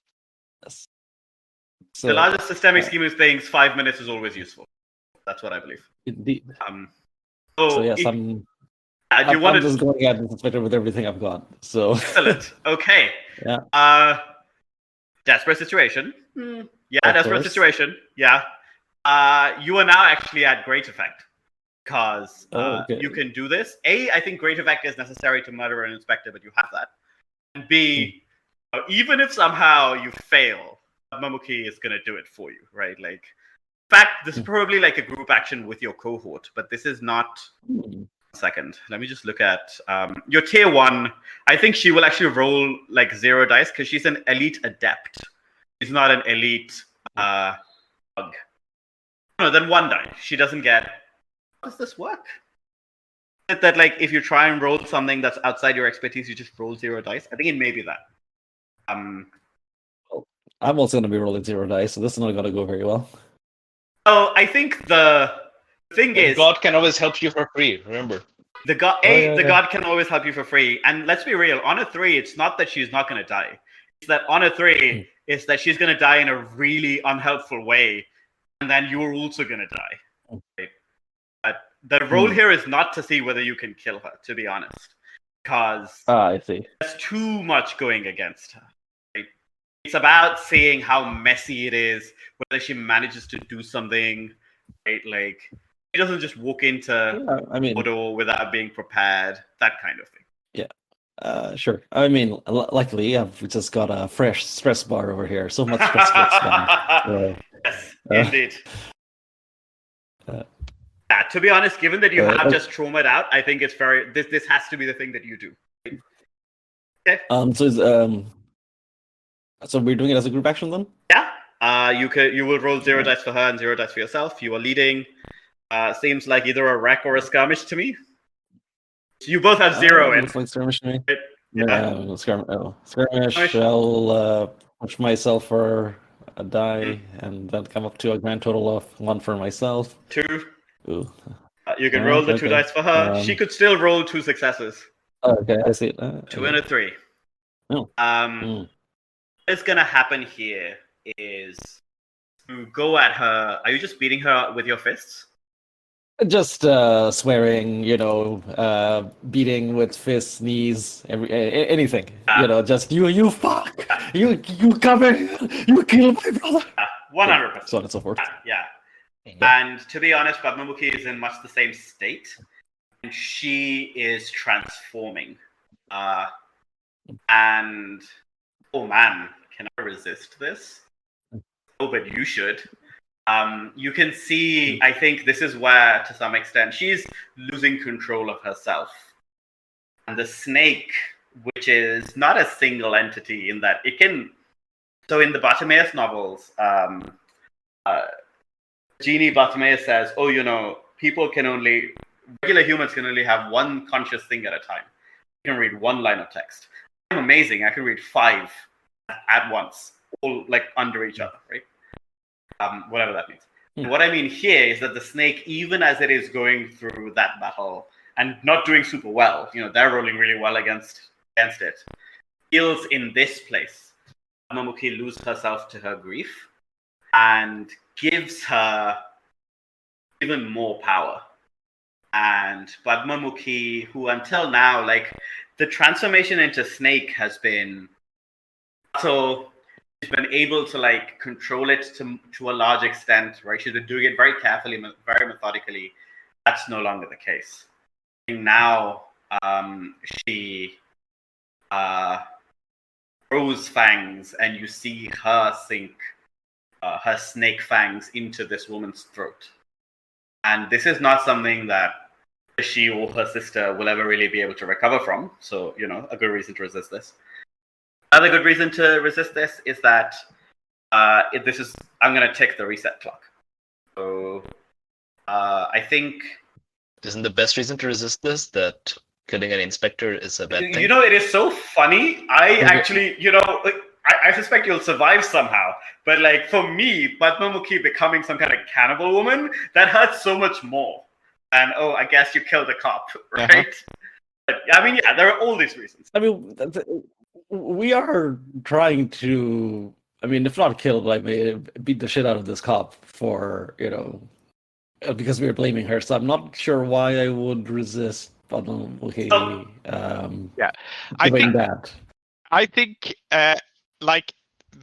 The larger systemic scheme of things, 5 minutes is always useful. That's what I believe. Indeed. So yes, I'm just going at this inspector with everything I've got. So excellent. Okay. Yeah. Desperate situation. Desperate situation. Yeah. You are now actually at great effect because you can do this. A, I think great effect is necessary to murder an inspector, but you have that. And B, even if somehow you fail, Mamuki is going to do it for you, right? Like, in fact, this is probably like a group action with your cohort, but this is not. Second, let me just look at your tier 1. I think she will actually roll like 0 dice because she's an elite adept. She's not an elite bug. No, then 1 die. She doesn't get. How does this work? That like if you try and roll something that's outside your expertise, you just roll 0 dice. I think it may be that. I'm also going to be rolling 0 dice, so this is not going to go very well. Oh, I think the thing is, God can always help you for free. Remember, the God can always help you for free. And let's be real. On a 3, it's not that she's not going to die. It's that on a 3, it's that she's going to die in a really unhelpful way, and then you're also going to die. Right? But the role here is not to see whether you can kill her, to be honest, because I see. There's too much going against her. Right? It's about seeing how messy it is, whether she manages to do something. Right? Like she doesn't just walk into Odo without being prepared. That kind of thing. Yeah. Sure. I mean, luckily, I've just got a fresh stress bar over here. So much stress gets done. Yes, indeed. To be honest, given that you have just traumaed out, I think it's very. This has to be the thing that you do. Okay. So we're doing it as a group action then? Yeah. You will roll 0 dice for her and 0 dice for yourself. You are leading. Seems like either a wreck or a skirmish to me. You both have 0 in. Looks like skirmish to me. Yeah. Skirmish. I'll push myself for a die, and then come up to a grand total of 1 for myself. 2. Ooh. You can roll the 2 dice for her. She could still roll 2 successes. Okay, I see. 2 and a 3. What's gonna happen here is you go at her. Are you just beating her with your fists? Just swearing, beating with fists, knees, anything. Just you fuck, you come in, you kill my brother. 100%. So on and so forth. Yeah. And to be honest, Padmamukhi is in much the same state. And she is transforming. And oh man, can I resist this? Oh, but you should. You can see, I think this is where, to some extent, she's losing control of herself. And the snake, which is not a single entity in that it can. So in the Bartimaeus novels, Genie Bartimaeus says, oh, regular humans can only have one conscious thing at a time. You can read one line of text. I'm amazing. I can read 5 at once, all like under each other, right? Whatever that means. And what I mean here is that the snake, even as it is going through that battle and not doing super well, they're rolling really well against it, feels in this place. Padmamukhi loses herself to her grief and gives her even more power. And Padmamukhi, who until now, like, the transformation into snake has been so. She's been able to like control it to a large extent, right? She's been doing it very carefully, very methodically. That's no longer the case. Now she grows fangs, and you see her sink her snake fangs into this woman's throat. And this is not something that she or her sister will ever really be able to recover from. So, a good reason to resist this. Another good reason to resist this is that I'm going to tick the reset clock. So I think... Isn't the best reason to resist this that killing an inspector is a bad thing? It is so funny. I actually, I suspect you'll survive somehow. But like for me, Padmamukhi becoming some kind of cannibal woman, that hurts so much more. And I guess you killed a cop, right? Uh-huh. But I mean, yeah, there are all these reasons. I mean, we are trying to, if not kill, like beat the shit out of this cop for, because we were blaming her. So I'm not sure why I would resist Padmamukhi doing that. I think, like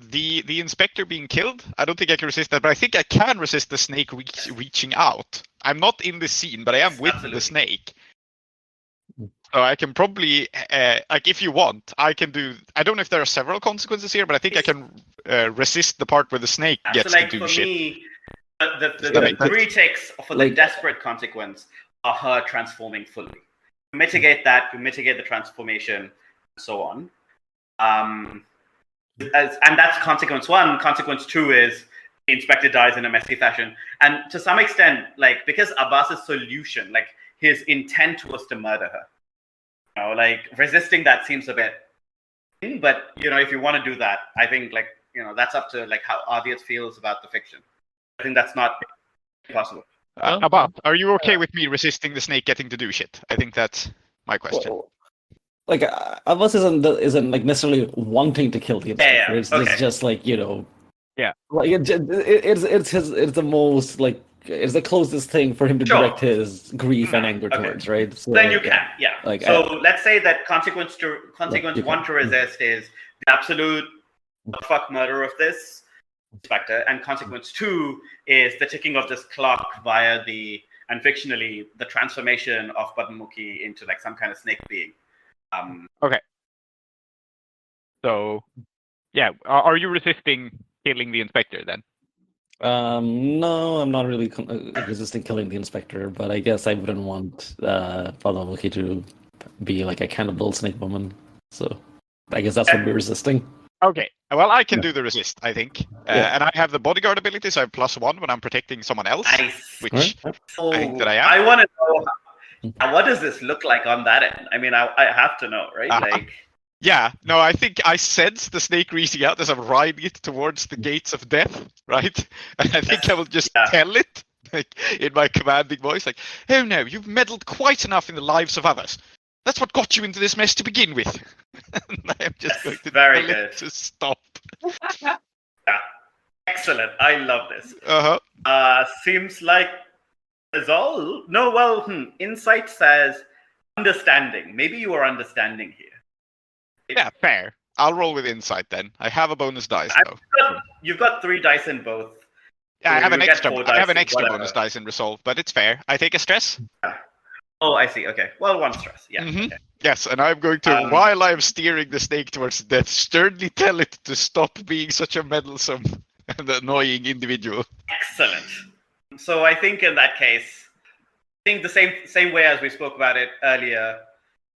the inspector being killed, I don't think I can resist that, but I think I can resist the snake reaching out. I'm not in the scene, but I am with the snake. So I can probably, if you want, I can do. I don't know if there are several consequences here, but I think I can resist the part where the snake gets to do shit. Me, the 3 ticks for the desperate consequence are her transforming fully. To mitigate that, to mitigate the transformation, and so on. And that's consequence 1. Consequence 2 is the inspector dies in a messy fashion. And to some extent, like, because Abbas's solution, like, his intent was to murder her. Resisting that seems a bit, but if you want to do that, I think that's up to like how Aadiyat feels about the fiction. I think that's not possible. Abbas, are you okay with me resisting the snake getting to do shit? I think that's my question. Well, like Abbas isn't like necessarily wanting to kill the inspector. Yeah. It's just like Yeah. Like it's the most like. It's the closest thing for him to direct his grief and anger towards, right? So, then you can, yeah. Like, let's say that consequence 1 to resist is the absolute fuck murder of this inspector, and consequence 2 is the ticking of this clock via and fictionally, the transformation of Padmamukhi into like some kind of snake being. Okay. So, yeah, are you resisting killing the inspector then? No, I'm not really resisting killing the inspector, but I guess I wouldn't want Padmamukhi to be like a cannibal snake woman. So I guess that's what we're resisting. Okay, well, I can do the resist, I think. And I have the bodyguard ability, so I have +1 when I'm protecting someone else. Nice. Which I think that I am. I want to know, what does this look like on that end? I mean, I have to know, right? Like... Yeah, no, I think I sense the snake reaching out as I'm riding it towards the gates of death, right? And I think I will just tell it, like, in my commanding voice, like, oh no, you've meddled quite enough in the lives of others. That's what got you into this mess to begin with. And I am just going to tell it to stop. Yeah, excellent. I love this. Seems like resolve. No, well, insight says understanding. Maybe you are understanding here. Yeah, fair. I'll roll with insight then. I have a bonus dice though. You've got 3 dice in both. Yeah, So I have an extra. bonus dice in resolve, but it's fair. I take a stress. Oh, I see. Okay. Well, one stress. Yeah. Mhm. Okay. Yes, and I'm going to, Um, while I'm steering the snake towards death, sternly tell it to stop being such a meddlesome and annoying individual. Excellent. So I think in that case, I think the same way as we spoke about it earlier.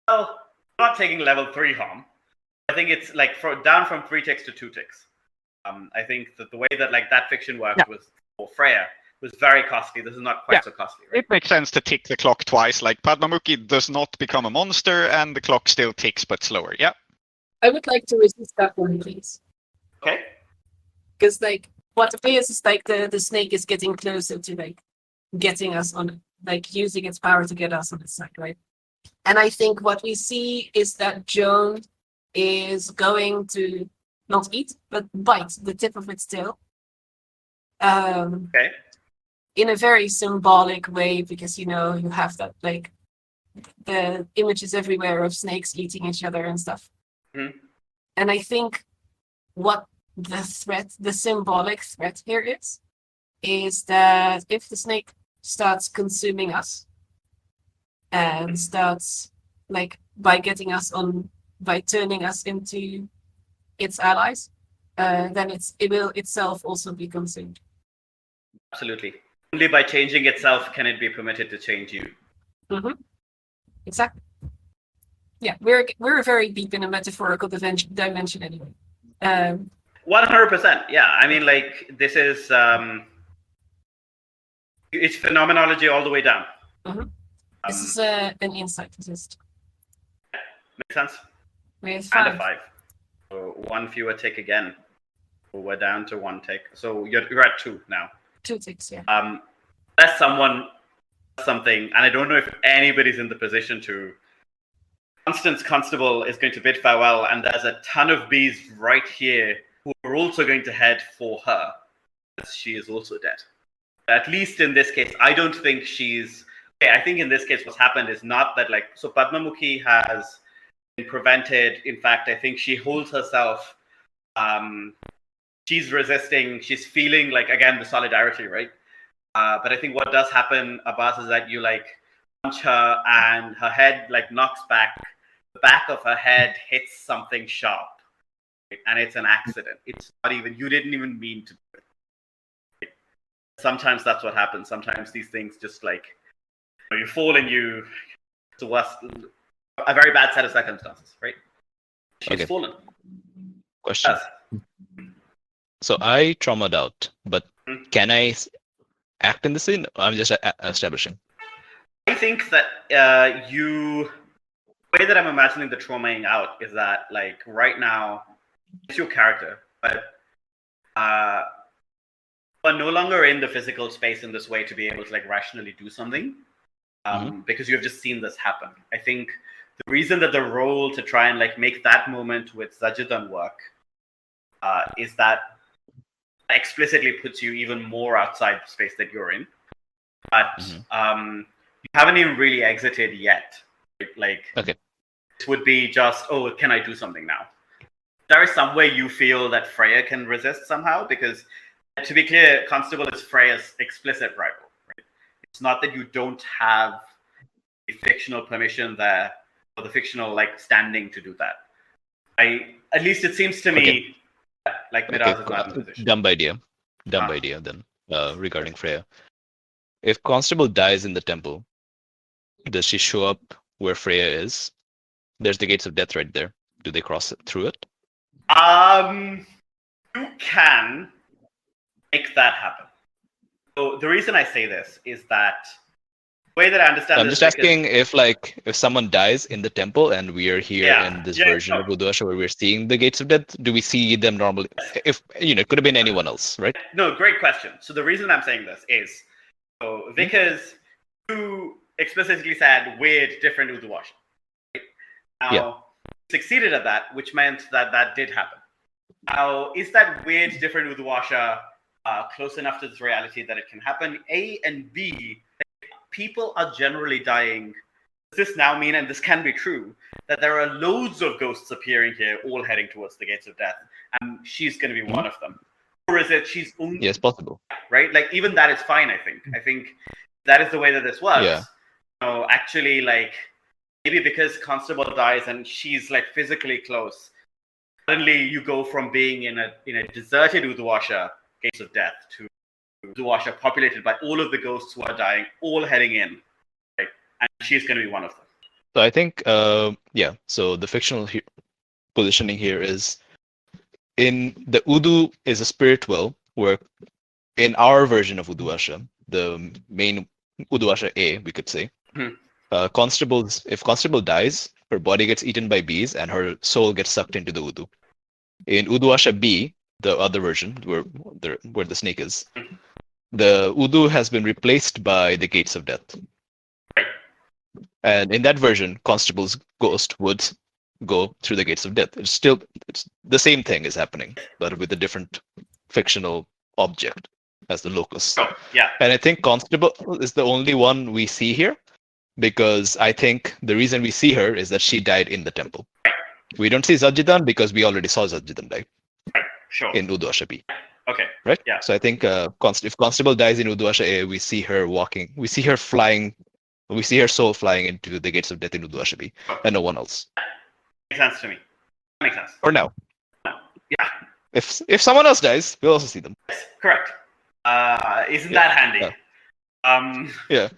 Well, not taking level 3 harm. I think it's like down from 3 ticks to 2 ticks. I think that the way that like that fiction worked was for Freya was very costly. This is not quite so costly, right? It makes sense to tick the clock twice. Like Padmamukhi does not become a monster, and the clock still ticks but slower. Yeah. I would like to resist that one, please. Okay. Because like what appears is like the snake is getting closer to like getting us on, like using its power to get us on its side, right? And I think what we see is that Joan is going to not eat but bite the tip of its tail. Okay. In a very symbolic way, because you have that like the images everywhere of snakes eating each other and stuff. Mm-hmm. And I think what the symbolic threat here is that if the snake starts consuming us and starts like by turning us into its allies, then it will itself also be consumed. Absolutely. Only by changing itself can it be permitted to change you. Mm-hmm. Exactly. Yeah, we're very deep in a metaphorical dimension anyway. 100%. Yeah, I mean, like this is it's phenomenology all the way down. Mm-hmm. This is an insight test. Makes sense. We have And a 5. 5. So 1 fewer tick again. So we're down to 1 tick. So you're at 2 now. 2 ticks, yeah. Unless someone does something, and I don't know if anybody's in the position to. Constance Constable is going to bid farewell, and there's a ton of bees right here who are also going to head for her. She is also dead. At least in this case, I don't think she's. Okay, I think in this case, what's happened is not that like. So Padmamukhi has been prevented. In fact, I think she holds herself. She's resisting. She's feeling like, again, the solidarity, right? But I think what does happen, Abbas, is that you like punch her and her head like knocks back. The back of her head hits something sharp, right? And it's an accident. It's not even, you didn't even mean to do it. Right? Sometimes that's what happens. Sometimes these things just like, you fall and it's a very bad set of circumstances, right? She's fallen. Question. Yes. So I traumaed out, but can I act in the scene? I'm just establishing. I think that the way that I'm imagining the traumaing out is that, like, right now, it's your character, but are no longer in the physical space in this way to be able to, like, rationally do something, because you've just seen this happen. I think the reason that the role to try and, like, make that moment with Zajidan work is that explicitly puts you even more outside the space that you're in. But you haven't even really exited yet. Like, this would be just, oh, can I do something now? There is some way you feel that Freya can resist somehow, because, to be clear, Constable is Freya's explicit rival. Right? It's not that you don't have the fictional permission there, or the fictional, like, standing to do that. At least it seems to me like Miraz is not in the position. Dumb idea then, regarding Freya. If Constable dies in the temple, does she show up where Freya is? There's the gates of death right there. Do they cross through it? You can make that happen. So the reason I say this is that the way that I understand I'm this just asking if someone dies in the temple and we are here in this version of Udasha where we're seeing the gates of death, do we see them normally? If it could have been anyone else, right? No, great question. So the reason I'm saying this is, so Vickers, you explicitly said weird, different Udasha. Right? Now, succeeded at that, which meant that did happen. Now, is that weird, different Udasha close enough to this reality that it can happen? A, and B, people are generally dying. Does this now mean, and this can be true, that there are loads of ghosts appearing here, all heading towards the gates of death, and she's going to be one of them? Or is it she's only... Yes, possible. Right? Like, even that is fine, I think. I think that is the way that this works. Yeah. actually, like, maybe because Constable dies and she's like physically close, suddenly you go from being in a deserted Uduasha, Gates of Death, to Uduasha populated by all of the ghosts who are dying, all heading in, right? And she's going to be one of them. So I think, so the fictional positioning here is in the Udu is a spirit well, where in our version of Uduasha, the main Uduasha A, we could say, if Constable dies, her body gets eaten by bees and her soul gets sucked into the Udu. In Uduasha B, the other version, where the snake is, the Udu has been replaced by the Gates of Death. And in that version, Constable's ghost would go through the Gates of Death. It's the same thing is happening, but with a different fictional object as the locus. Oh, yeah. And I think Constable is the only one we see here, because I think the reason we see her is that she died in the temple. We don't see Zajidan because we already saw Zajidan die. Sure. In Uduasha B. Okay. Right? Yeah. So I think if Constable dies in Uduasha A, we see her walking, we see her flying, we see her soul flying into the Gates of Death in Uduasha B, and no one else. Makes sense to me. Makes sense. For now. Yeah. If someone else dies, we'll also see them. Yes, correct. Isn't that handy? Yeah.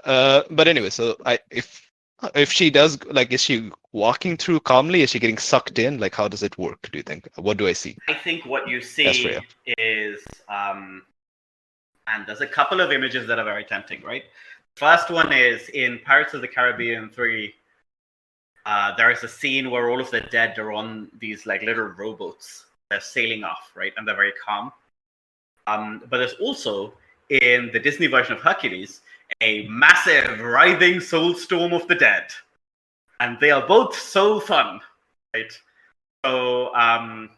But anyway, so if she does, like, is she walking through calmly? Is she getting sucked in? Like, how does it work, do you think? What do I see? I think what you see is, and there's a couple of images that are very tempting, right? First one is in Pirates of the Caribbean 3. There is a scene where all of the dead are on these like little rowboats. They're sailing off, right? And they're very calm. But there's also, in the Disney version of Hercules, a massive writhing soul storm of the dead. And they are both so fun, right? So I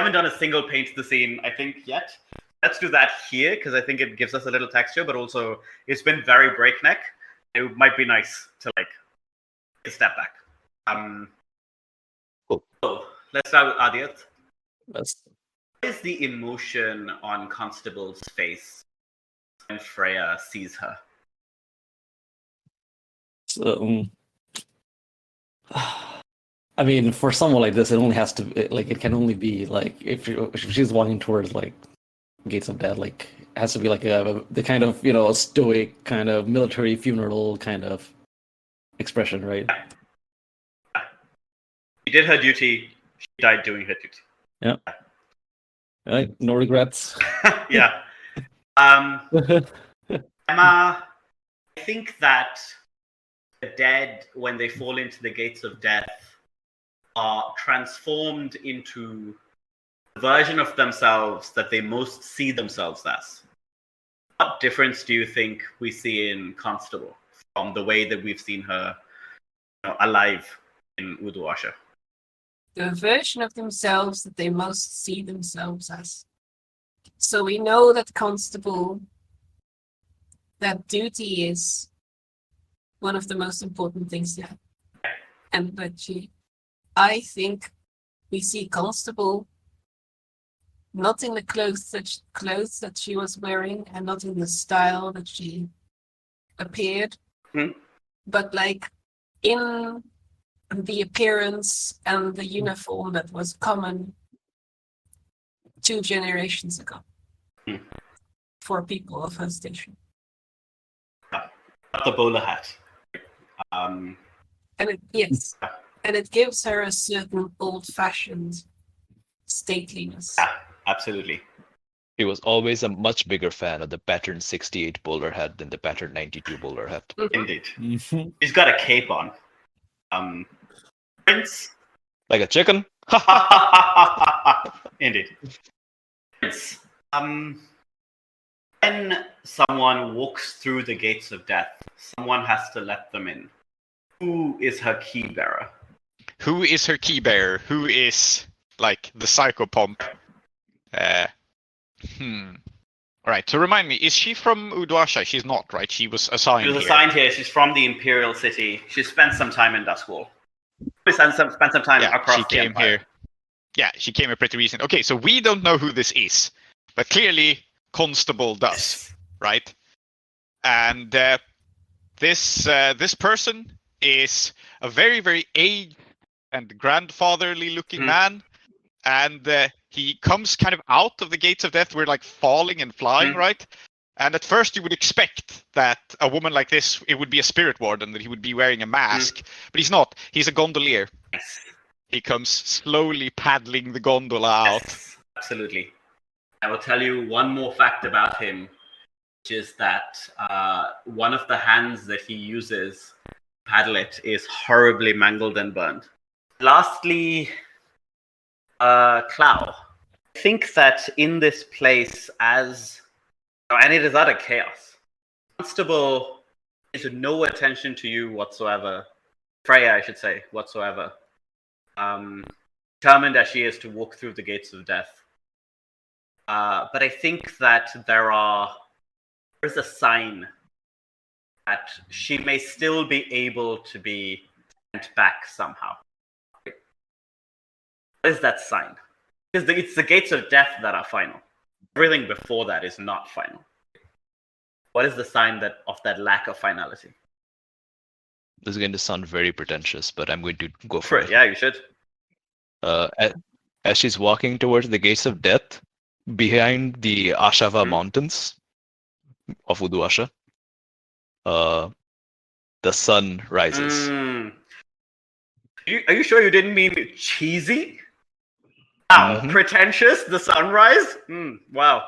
haven't done a single paint the scene, I think, yet. Let's do that here, because I think it gives us a little texture, but also it's been very breakneck. It might be nice to like take a step back. Cool. So let's start with Aadiyat. That's What is the emotion on Constable's face when Freya sees her? so. I mean, for someone like this, it only has to like it can only be like if she's walking towards like Gates of Death, like it has to be like the kind of stoic kind of military funeral kind of expression, right? She did her duty. She died doing her duty. Yeah. Right. No regrets. Yeah. Emma, I think that the dead, when they fall into the Gates of Death, are transformed into the version of themselves that they most see themselves as. What difference do you think we see in Constable from the way that we've seen her alive in Uduasha? The version of themselves that they most see themselves as. So we know that Constable, that duty is one of the most important things to have. And that I think we see Constable not in the clothes that she was wearing and not in the style that she appeared, but like in the appearance and the uniform that was common 2 generations ago for people of her station. The bowler hat. And it gives her a certain old-fashioned stateliness. Yeah, absolutely. He was always a much bigger fan of the pattern 68 bowler hat than the pattern 92 bowler hat. Indeed. She's got a cape on. Prince. Like a chicken? Indeed. Prince. When someone walks through the Gates of Death, someone has to let them in. Who is her key bearer? Who is her key bearer? Who is like the psychopomp? Alright, so remind me, is she from Uduasha? She's not, right? She was assigned She was here. assigned here. She's from the Imperial City. She spent some time in Duskwall. She spent some time across she the came Empire. here. Yeah, she came here pretty recent. Okay, so we don't know who this is, but clearly Constable does, right? And this person is a very, very aged and grandfatherly looking man, and he comes kind of out of the gates of death. We're like falling and flying, right? And at first you would expect that a woman like this, it would be a spirit warden, that he would be wearing a mask, but he's not. He's a gondolier. He comes slowly paddling the gondola out. Yes, absolutely. I will tell you one more fact about him, which is that one of the hands that he uses to paddle it is horribly mangled and burned. Lastly, Klow. I think that in this place, and it is utter chaos, Constable pays no attention to you whatsoever. Freya, I should say, whatsoever. Determined as she is to walk through the gates of death. But I think that there is a sign that she may still be able to be sent back somehow. What is that sign? Because it's the gates of death that are final. Everything before that is not final. What is the sign of that lack of finality? This is going to sound very pretentious, but I'm going to go for it. Yeah, you should. As she's walking towards the gates of death, behind the Ashava mountains of Uduasha, the sun rises. Are you sure you didn't mean cheesy? Wow, pretentious. The sunrise. Wow,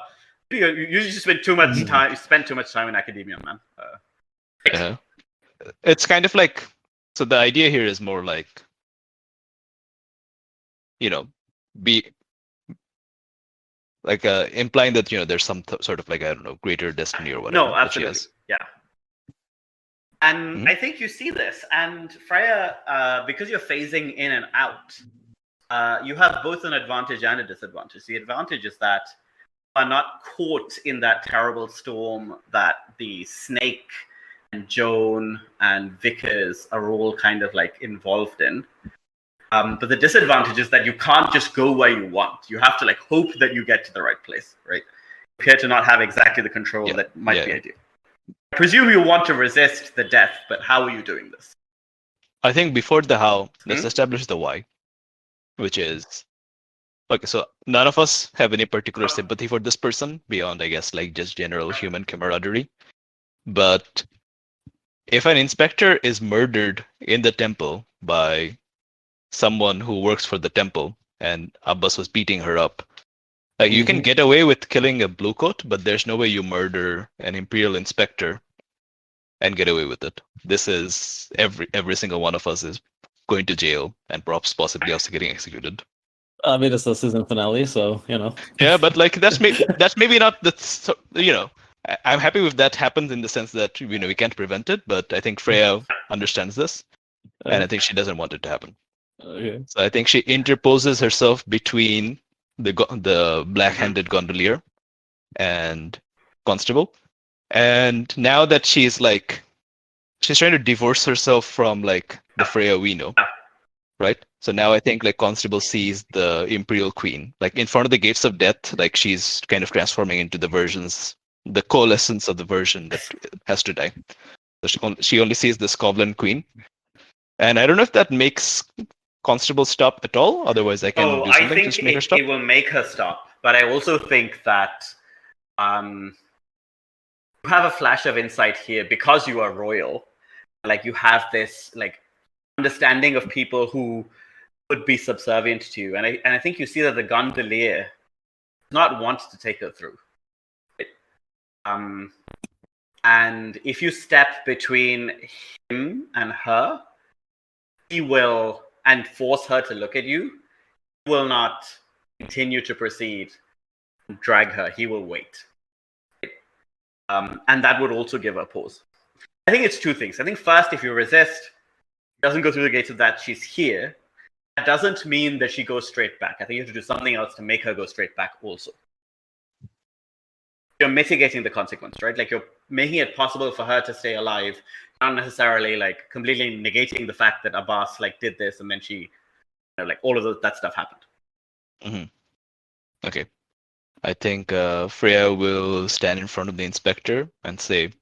you just spent too much time. You spent too much time in academia, man. Yeah, it's kind of like, so the idea here is more like, be like implying that there's some sort of like, I don't know, greater destiny or whatever. No, absolutely. Yeah. And I think you see this, and Freya, because you're phasing in and out, you have both an advantage and a disadvantage. The advantage is that you are not caught in that terrible storm that the Snake and Joan and Vickers are all kind of like involved in. But the disadvantage is that you can't just go where you want. You have to like hope that you get to the right place, right? You appear to not have exactly the control that might be ideal. I presume you want to resist the death, but how are you doing this? I think before the how, let's establish the why, which is, okay, so none of us have any particular sympathy for this person beyond, I guess, like just general human camaraderie. But if an inspector is murdered in the temple by someone who works for the temple, and Abbas was beating her up, like you can get away with killing a blue coat, but there's no way you murder an imperial inspector and get away with it. This is every single one of us is going to jail and perhaps possibly also getting executed. I mean, it's the season finale, so Yeah, but like that's maybe not the I'm happy with that happens in the sense that we can't prevent it, but I think Freya understands this, and I think she doesn't want it to happen. Okay. So I think she interposes herself between the black-handed gondolier and Constable, and now that she's trying to divorce herself from like the Freya we know, right? So now I think like Constable sees the Imperial Queen like in front of the gates of death, like she's kind of transforming into the coalescence of the version that has to die. So she only sees this Covenant Queen, and I don't know if that makes Constable stop at all. Otherwise, I can do something to make her stop. It will make her stop, but I also think that you have a flash of insight here because you are royal. Like you have this like understanding of people who would be subservient to you, and I think you see that the gondolier does not want to take her through. And if you step between him and her, he will, and force her to look at you, he will not continue to proceed and drag her. He will wait. And that would also give her pause. I think it's two things. I think first, if you resist, doesn't go through the gates of that, she's here. That doesn't mean that she goes straight back. I think you have to do something else to make her go straight back also. You're mitigating the consequence, right? Like you're making it possible for her to stay alive, not necessarily like completely negating the fact that Abbas like did this and then she, like all of that stuff happened. Okay. I think Freya will stand in front of the inspector and say,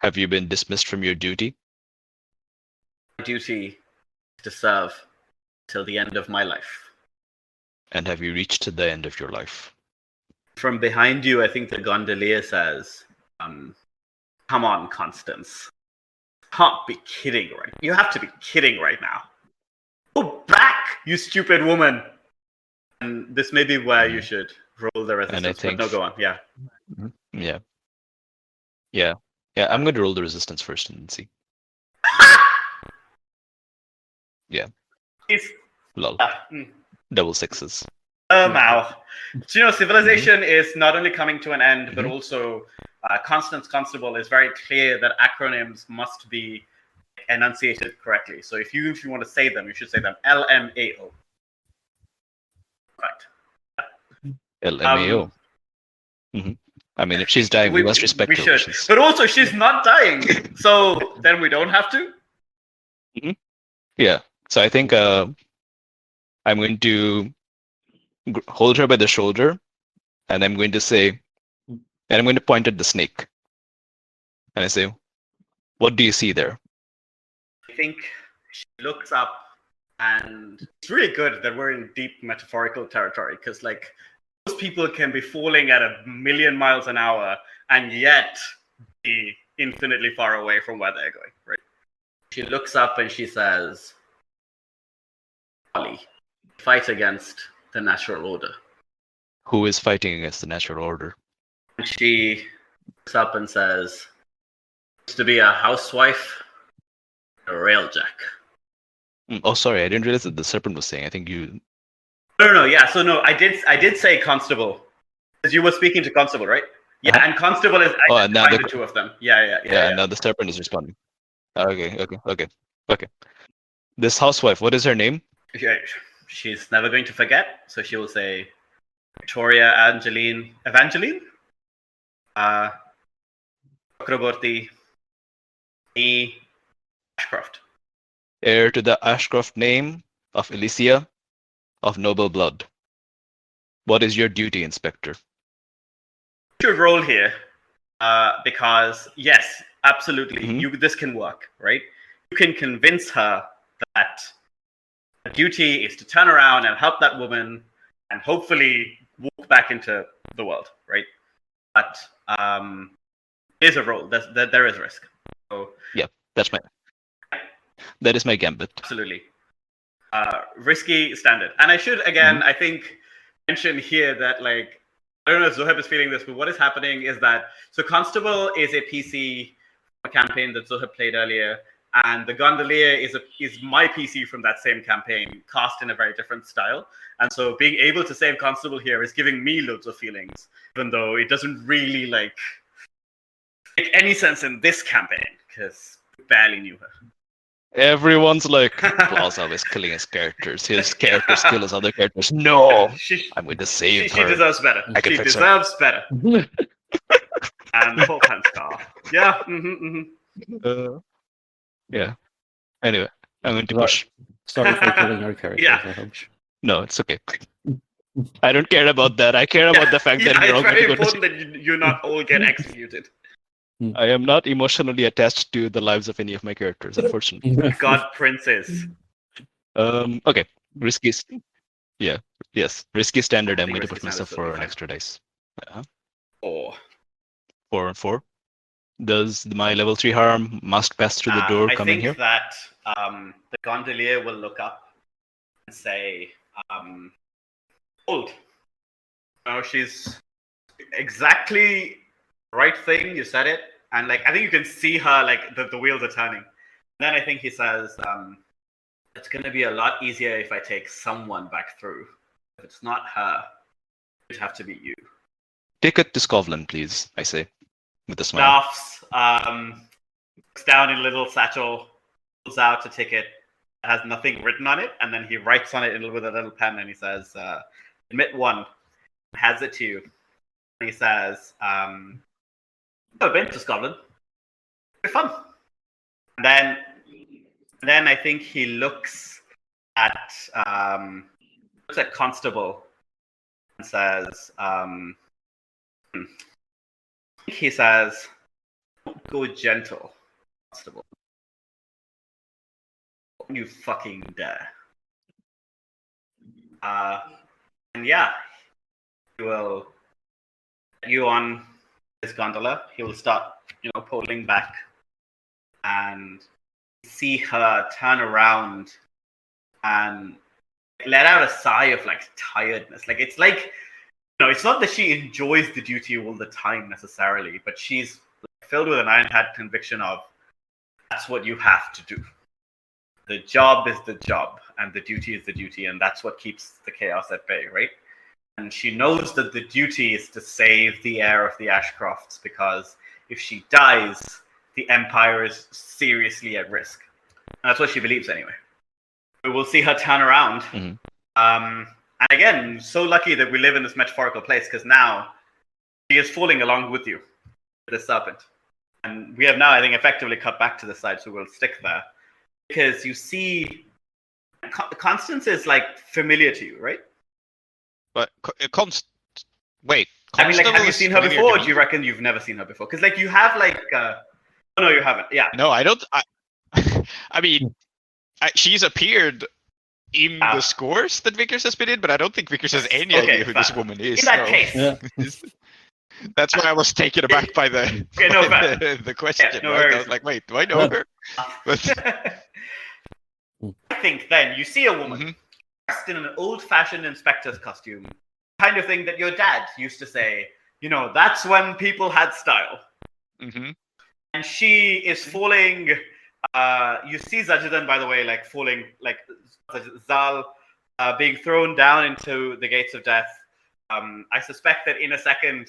Have you been dismissed from your duty? My duty is to serve till the end of my life. And have you reached the end of your life? From behind you, I think the gondolier says, come on, Constance. Can't be kidding, right? You have to be kidding right now. Go back, you stupid woman. And this may be where you should roll the resistance. And I think... But no, go on. Yeah. Yeah. Yeah. Yeah, I'm going to roll the resistance first and see. Yeah. Lol. Double sixes. Wow. So, civilization is not only coming to an end, but also Constance Constable is very clear that acronyms must be enunciated correctly. So if you want to say them, you should say them LMAO. Right. LMAO. I mean, if she's dying, we must respect her wishes. But also, she's not dying, so then we don't have to. Yeah. So I think I'm going to hold her by the shoulder, and I'm going to say, and I'm going to point at the snake. And I say, what do you see there? I think she looks up, and it's really good that we're in deep metaphorical territory, because like most people can be falling at 1,000,000 miles an hour and yet be infinitely far away from where they're going, right? She looks up and she says, Ollie, fight against the natural order. Who is fighting against the natural order? And she looks up and says, it's to be a housewife, a railjack. Oh, sorry, I didn't realize that the serpent was saying. I think you... No, yeah. So no, I did say constable, because you were speaking to constable, right? Yeah, and constable is now the two of them. Yeah. Now the serpent is responding. Okay. This housewife, what is her name? Yeah, she's never going to forget. So she will say, Victoria Evangeline, Chakraborty, E. Ashcroft. Heir to the Ashcroft name of Elysia, of noble blood. What is your duty, Inspector? You should roll here, because yes, absolutely, this can work, right? You can convince her that the duty is to turn around and help that woman and hopefully walk back into the world, right? But there's a roll. There is risk. So, yeah, that is my gambit. Absolutely. Risky standard. And I should, again, I think, mention here that, like, I don't know if Zoheb is feeling this, but what is happening is that, so Constable is a PC campaign that Zoheb played earlier, and the Gondolier is my PC from that same campaign, cast in a very different style. And so being able to save Constable here is giving me loads of feelings, even though it doesn't really, like, make any sense in this campaign, because we barely knew her. Everyone's like, Plaza is killing his characters. His characters kill his other characters. No! I'm going to save her. She deserves better. She deserves better. And full time star. Yeah. Yeah. Anyway, I'm going to push. Sorry for killing your characters. Yeah. No, it's okay. I don't care about that. I care about the fact that we're all it's very going to important that you not all get executed. I am not emotionally attached to the lives of any of my characters, unfortunately. God Princess. Okay. Risky. Yeah. Yes. Risky standard. I'm going to put myself for an extra dice. 4. 4 and 4. Does my level 3 harm must pass through the door come in here? I think that the Gondolier will look up and say, hold. Oh, she's exactly right thing, you said it, and like I think you can see her, like the wheels are turning. And then I think he says, it's gonna be a lot easier if I take someone back through. If it's not her, it would have to be you. Take it to Scotland, please, I say, with a smile. Laughs, looks down in a little satchel, pulls out a ticket that has nothing written on it, and then he writes on it with a little pen, and he says, admit one, hands it to you. And he says, I've been to Scotland. It's fun. And then I think he looks at Constable and says, he says, Go gentle, Constable. Don't you fucking dare. And yeah, he will get you on his gondola. He will start, pulling back, and see her turn around and let out a sigh of like tiredness. Like it's like, it's not that she enjoys the duty all the time necessarily, but she's filled with an iron-hat conviction of that's what you have to do. The job is the job, and the duty is the duty, and that's what keeps the chaos at bay, right? And she knows that the duty is to save the heir of the Ashcrofts, because if she dies, the Empire is seriously at risk. And that's what she believes anyway. We will see her turn around. Mhm. And again, so lucky that we live in this metaphorical place, because now she is falling along with you, the serpent. And we have now, I think, effectively cut back to the side, so we'll stick there. Because you see, Constance is like familiar to you, right? But wait. I mean, like, have you Constable seen her is before, or familiar do you reckon you've never seen her before? Because, like, you have, like, oh, no, you haven't. Yeah. No, I don't. I mean, she's appeared in the scores that Vickers has been in, but I don't think Vickers has any idea who this woman is. In that case. Yeah. That's why I was taken aback by the the question. Yeah, no right? I worries. was like, wait, do I know her? But I think then you see a woman dressed in an old-fashioned inspector's costume, kind of thing that your dad used to say, that's when people had style. Mm-hmm. And she is falling. You see Zajudan, by the way, like falling, like Zal being thrown down into the gates of death. I suspect that in a second,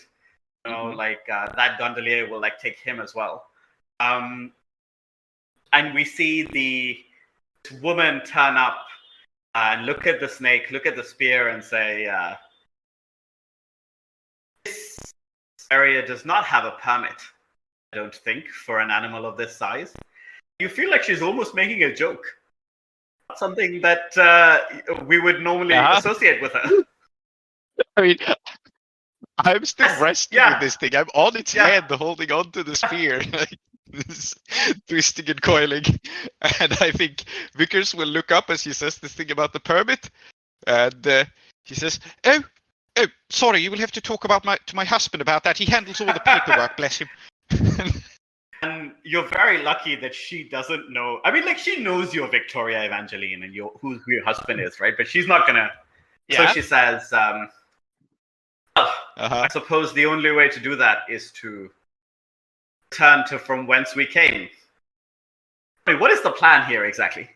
that gondolier will like take him as well. And we see this woman turn up and look at the snake, look at the spear, and say, "This area does not have a permit, I don't think, for an animal of this size." You feel like she's almost making a joke. Something that we would normally associate with her. I mean, I'm still wrestling with this thing. I'm on its head, holding on to the spear, like this, twisting and coiling. And I think Vickers will look up as he says this thing about the permit, and he says, "Oh, sorry, you will have to talk to my husband about that. He handles all the paperwork, bless him." And you're very lucky that she doesn't know. I mean, like, she knows you're Victoria Evangeline and who your husband is, right? But she's not gonna. So she says, I suppose the only way to do that is to return to from whence we came. I mean, what is the plan here exactly?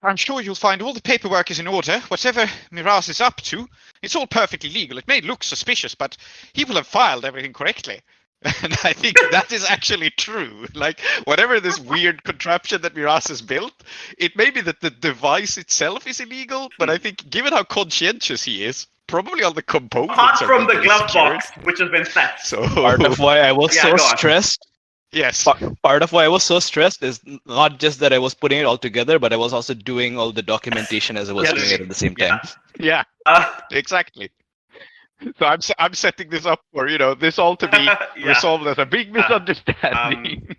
I'm sure you'll find all the paperwork is in order. Whatever Miraz is up to, it's all perfectly legal. It may look suspicious, but he will have filed everything correctly. And I think that is actually true. Like, whatever this weird contraption that Miraz has built, it may be that the device itself is illegal, but I think given how conscientious he is, probably all the components apart from the glove secured. box, which has been theft. So Part of why I was so stressed. Yes. Part of why I was so stressed is not just that I was putting it all together, but I was also doing all the documentation as I was doing it at the same time. Yeah. Exactly. So I'm setting this up for this all to be resolved as a big misunderstanding.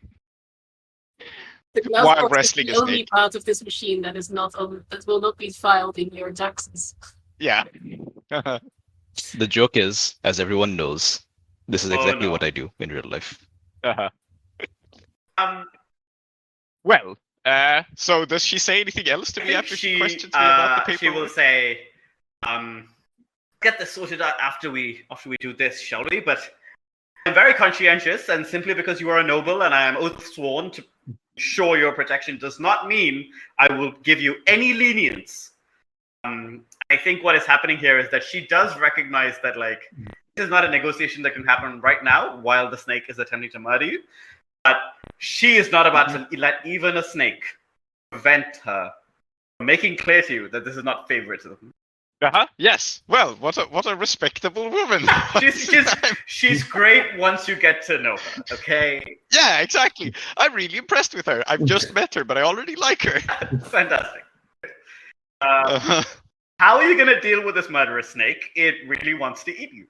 The glove While box is wrestling the a only snake. part of this machine that is not that will not be filed in your taxes. Yeah. The joke is, as everyone knows, this is exactly what I do in real life. Well, so does she say anything else to me after she questions me about the paperwork? She will say, get this sorted out after we do this, shall we? But I'm very conscientious, and simply because you are a noble and I am oath sworn to ensure your protection does not mean I will give you any lenience. I think what is happening here is that she does recognize that, like, this is not a negotiation that can happen right now while the snake is attempting to murder you. But she is not about to let even a snake prevent her from making clear to you that this is not favoritism. Yes. Well, what a respectable woman. She's great once you get to know her. Okay. Yeah, exactly. I'm really impressed with her. I've just met her, but I already like her. Fantastic. How are you going to deal with this murderous snake? It really wants to eat you.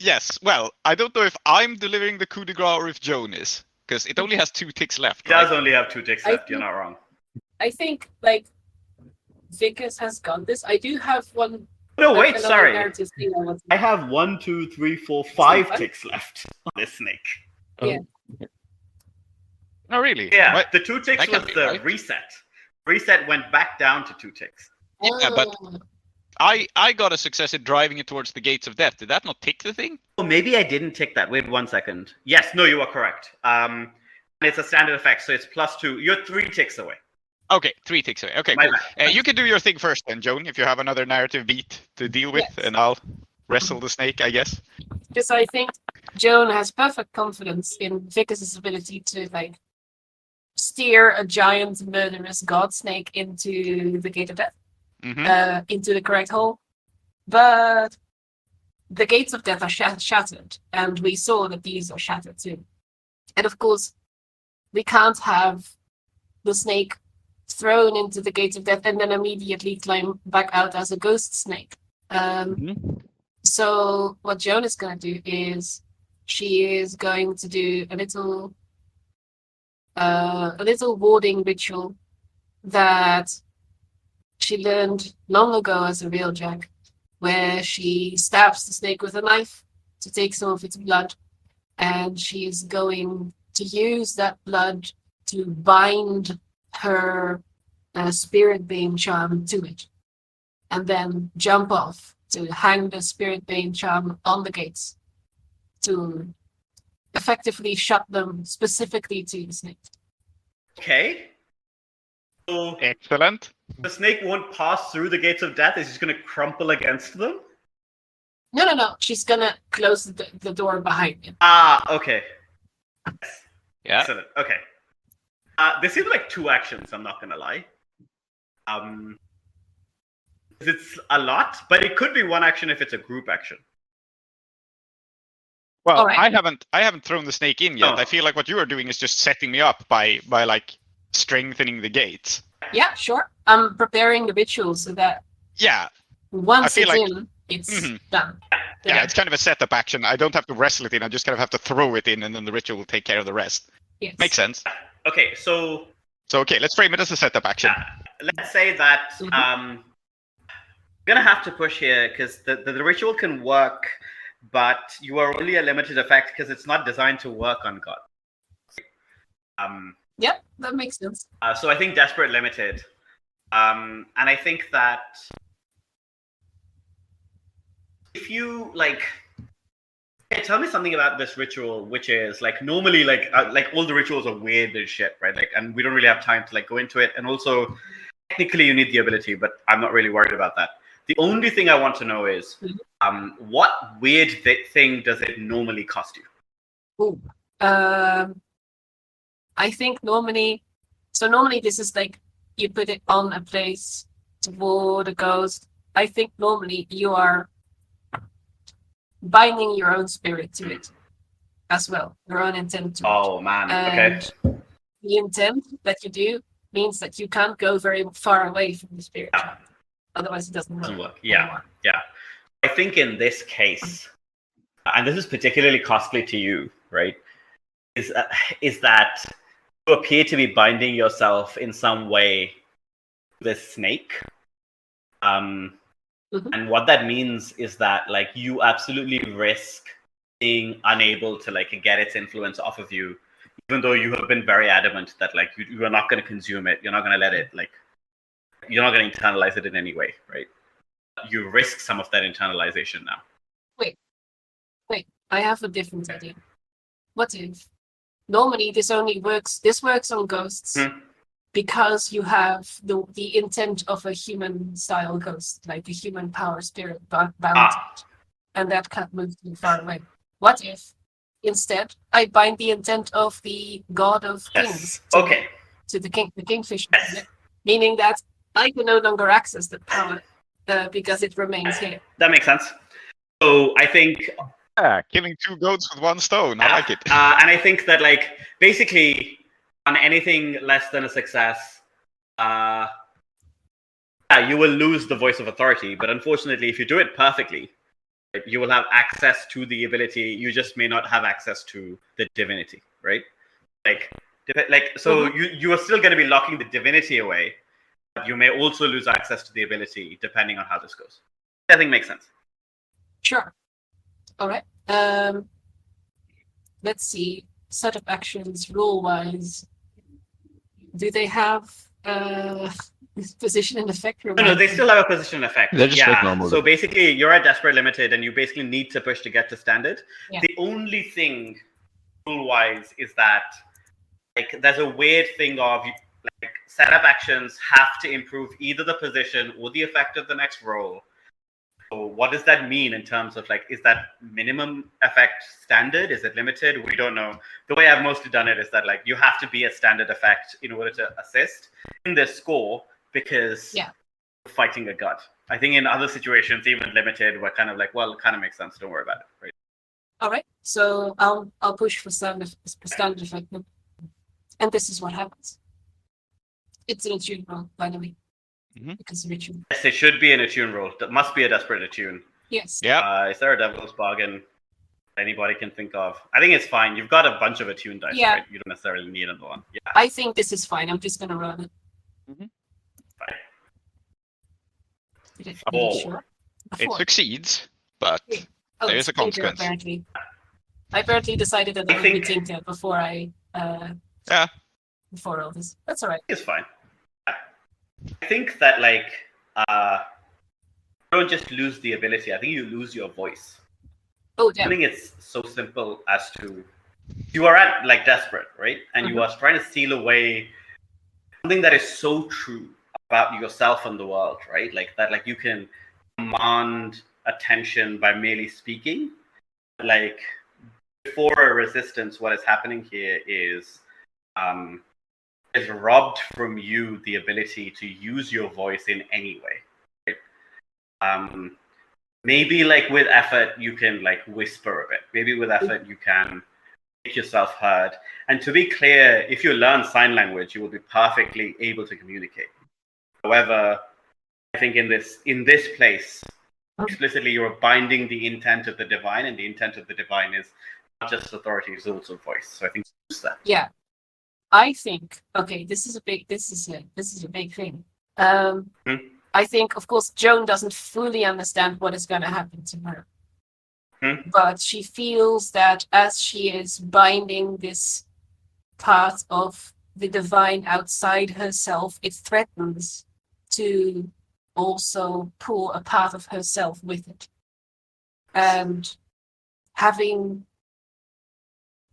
Yes. Well, I don't know if I'm delivering the coup de grace or if Joan is, because it only has 2 ticks left. He Right? does only have 2 ticks I left. You're think- not wrong. I think like Vickers has got this. I do have one. No, wait, another sorry. narrative thing I want to I have 1, 2, 3, 4, 5 Fine. ticks left on this snake. Yeah. Oh, really? Yeah, What? the 2 ticks That can't was be the right. reset. Reset went back down to 2 ticks. Yeah, but I got a success at driving it towards the gates of death. Did that not tick the thing? Oh, maybe I didn't tick that. Wait 1 second. Yes, no, you are correct. And it's a standard effect, so it's +2. You're 3 ticks away. Okay, 3 ticks away. Okay, My cool. bad. You can do your thing first then, Joan, if you have another narrative beat to deal with, Yes. and I'll wrestle the snake, I guess. Because I think Joan has perfect confidence in Vickers' ability to like steer a giant murderous god snake into the gate of death, Hmm. into the correct hole. But the gates of death are shattered, and we saw that these are shattered too. And of course, we can't have the snake thrown into the gates of death and then immediately climb back out as a ghost snake. So what Joan is going to do is she is going to do a little warding ritual that she learned long ago as a real jack, where she stabs the snake with a knife to take some of its blood, and she is going to use that blood to bind her spirit bane charm to it, and then jump off to hang the spirit bane charm on the gates to effectively shut them specifically to the snake. Okay. So Excellent. the snake won't pass through the gates of death. It's just going to crumple against them. No. She's gonna close the door behind him. Ah, okay. Yeah. Excellent. Okay. There seems like 2 actions, I'm not going to lie. It's a lot, but it could be 1 action if it's a group action. Well, All right. I haven't thrown the snake in yet. Oh. I feel like what you are doing is just setting me up by like strengthening the gates. Yeah, sure. I'm preparing the ritual so that Yeah. once feel it's like- in, it's Mhm. done. Yeah, it's kind of a setup action. I don't have to wrestle it in. I just kind of have to throw it in, and then the ritual will take care of the rest. Yes. Makes sense. Okay, so So okay, let's frame it as a setup action. let's say that Mhm. I'm gonna have to push here because the ritual can work, but you are only a limited effect because it's not designed to work on God. Yep, that makes sense. So I think desperate limited, and I think that if you like, hey, tell me something about this ritual, which is like normally like all the rituals are weird and shit, right? Like, and we don't really have time to like go into it. And also, technically, you need the ability, but I'm not really worried about that. The only thing I want to know is, what weird thing does it normally cost you? Ooh. I think normally this is like you put it on a place to ward a ghost. I think normally you are binding your own spirit to it as well, your own intent to it. Oh man, okay. And the intent that you do means that you can't go very far away from the spirit. Yeah. Otherwise, it doesn't Doesn't work. work. Yeah. anymore. Yeah. I think in this case, and this is particularly costly to you, right? Is that you appear to be binding yourself in some way to this snake. And what that means is that like you absolutely risk being unable to like get its influence off of you, even though you have been very adamant that like you are not going to consume it, you're not going to let it like, you're not going to internalize it in any way, right? You risk some of that internalization now. Wait, I have a different idea. What if normally this works on ghosts because you have the intent of a human style ghost, like a human power spirit bound to it, and that can't move too far away. What if instead I bind the intent of the god of kings to the kingfisher, meaning that I can no longer access the power because it remains here. That makes sense. So I think Yeah, killing 2 goats with 1 stone. I like it. And I think that like basically on anything less than a success, you will lose the voice of authority. But unfortunately, if you do it perfectly, You will have access to the ability. You just may not have access to the divinity, right? So you are still going to be locking the divinity away, but you may also lose access to the ability depending on how this goes. I think makes sense. Sure. All right. Let's see. Set of actions, rule-wise. Do they have position and effect? No, they still have a position effect. They're just like normal. So basically, you're at Desperate Limited, and you basically need to push to get to Standard. Yeah. The only thing, rule-wise, is that there's a weird thing of setup actions have to improve either the position or the effect of the next roll. So what does that mean in terms of is that minimum effect standard? Is it limited? We don't know. The way I've mostly done it is that you have to be a standard effect in order to assist in this score because you're fighting a god. I think in other situations, even limited, we're kind of well, it kind of makes sense. Don't worry about it, right? All right. So I'll push for standard effect, and this is what happens. It's an attune roll, by the way. Because of Attune. Yes, it should be an Attune roll. That must be a Desperate Attune. Yes. Yeah. Is there a Devil's Bargain anybody can think of? I think it's fine. You've got a bunch of Attune dice, right? You don't necessarily need another one. Yeah. I think this is fine. I'm just going to run it. Fine. Sure. It succeeds, but there is a consequence. Apparently. I apparently decided that I would be tinted before I before all this. That's all right. It's fine. I think that you don't just lose the ability. I think you lose your voice. Oh, damn. I think it's so simple as to you are at Desperate, right? And you are trying to steal away something that is so true about yourself and the world, right? That you can command attention by merely speaking. Before a resistance, what is happening here is robbed from you the ability to use your voice in any way. Right? Maybe with effort you can whisper a bit. Maybe with effort you can make yourself heard. And to be clear, if you learn sign language, you will be perfectly able to communicate. However, I think in this place, explicitly you're binding the intent of the divine, and the intent of the divine is not just authority, it's also voice. So I think it's that. Yeah. I think this is a big thing. I think, of course, Joan doesn't fully understand what is going to happen to her, but she feels that as she is binding this part of the divine outside herself, it threatens to also pull a part of herself with it. And having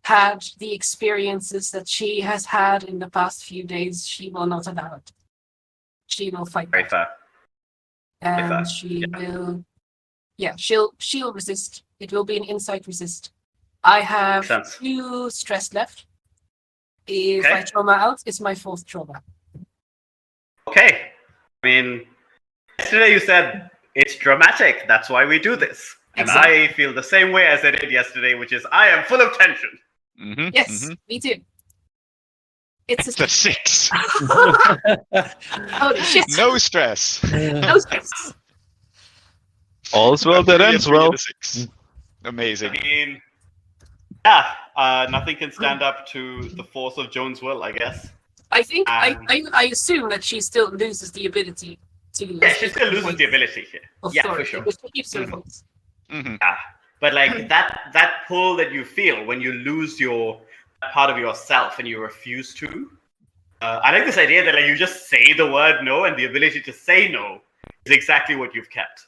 had the experiences that she has had in the past few days, she will not allow it. She will fight Very back. fair. And she will, she'll resist. It will be an insight resist. I have 2 stress left. If I trauma out, it's my 4th trauma. Okay. I mean, yesterday you said it's dramatic. That's why we do this. Exactly. And I feel the same way as I did yesterday, which is I am full of tension. Yes, me too. It's a 6. Holy shit. No stress. No stress. All's well that ends well. 6. Amazing. I mean, nothing can stand up to the force of Joan's will, I guess. I think I assume that she still loses the ability to. Yeah, she still loses the ability here. For sure. Because she keeps her voice. Yeah, but that pull that you feel when you lose your part of yourself and you refuse to. I like this idea that you just say the word no, and the ability to say no is exactly what you've kept.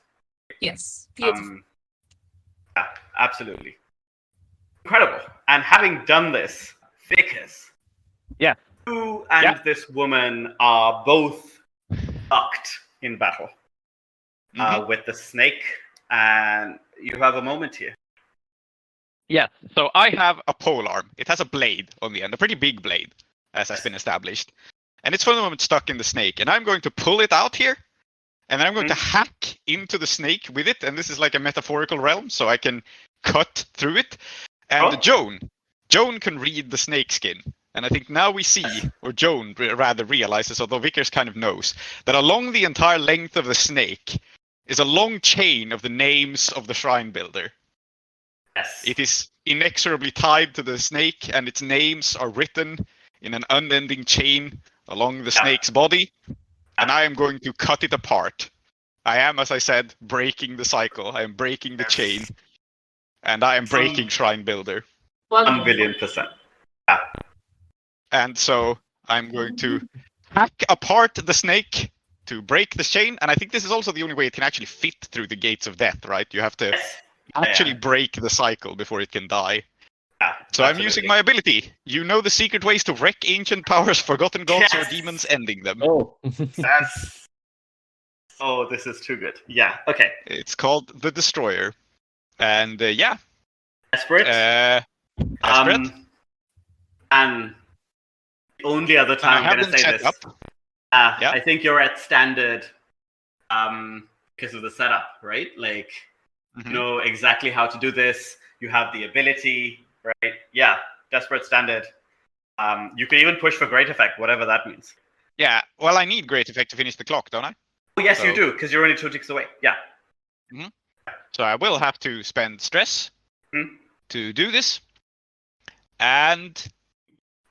Yes, beautiful. Yeah, absolutely incredible. And having done this, Vickers, you and this woman are both locked in battle with the snake, and you have a moment here. Yeah, so I have a polearm. It has a blade on the end, a pretty big blade, as has been established. And it's for the moment stuck in the snake. And I'm going to pull it out here, and then I'm going to hack into the snake with it. And this is like a metaphorical realm, so I can cut through it. And Joan can read the snake skin. And I think now we see, or Joan rather realizes, although Vickers kind of knows, that along the entire length of the snake is a long chain of the names of the shrine builder. Yes. It is inexorably tied to the snake, and its names are written in an unending chain along the snake's body. And I am going to cut it apart. I am, as I said, breaking the cycle. I am breaking the chain. And I am breaking Shrine Builder. 1 billion%. Yeah. And so I'm going to hack apart the snake to break the chain. And I think this is also the only way it can actually fit through the gates of death, right? You have to actually break the cycle before it can die. Yeah, so I'm using my ability. You know the secret ways to wreck ancient powers, forgotten gods, or demons, ending them. Oh. That's... Oh, this is too good. Yeah, okay. It's called the Destroyer. And yeah. Desperate? Desperate. And the only other time I'm going to say this. I think you're at standard because of the setup, right? Like, you know exactly how to do this. You have the ability, right? Yeah, desperate standard. You can even push for great effect, whatever that means. Yeah, well, I need great effect to finish the clock, don't I? Oh, yes, you do, because you're only 2 ticks away. Yeah. So I will have to spend stress to do this. And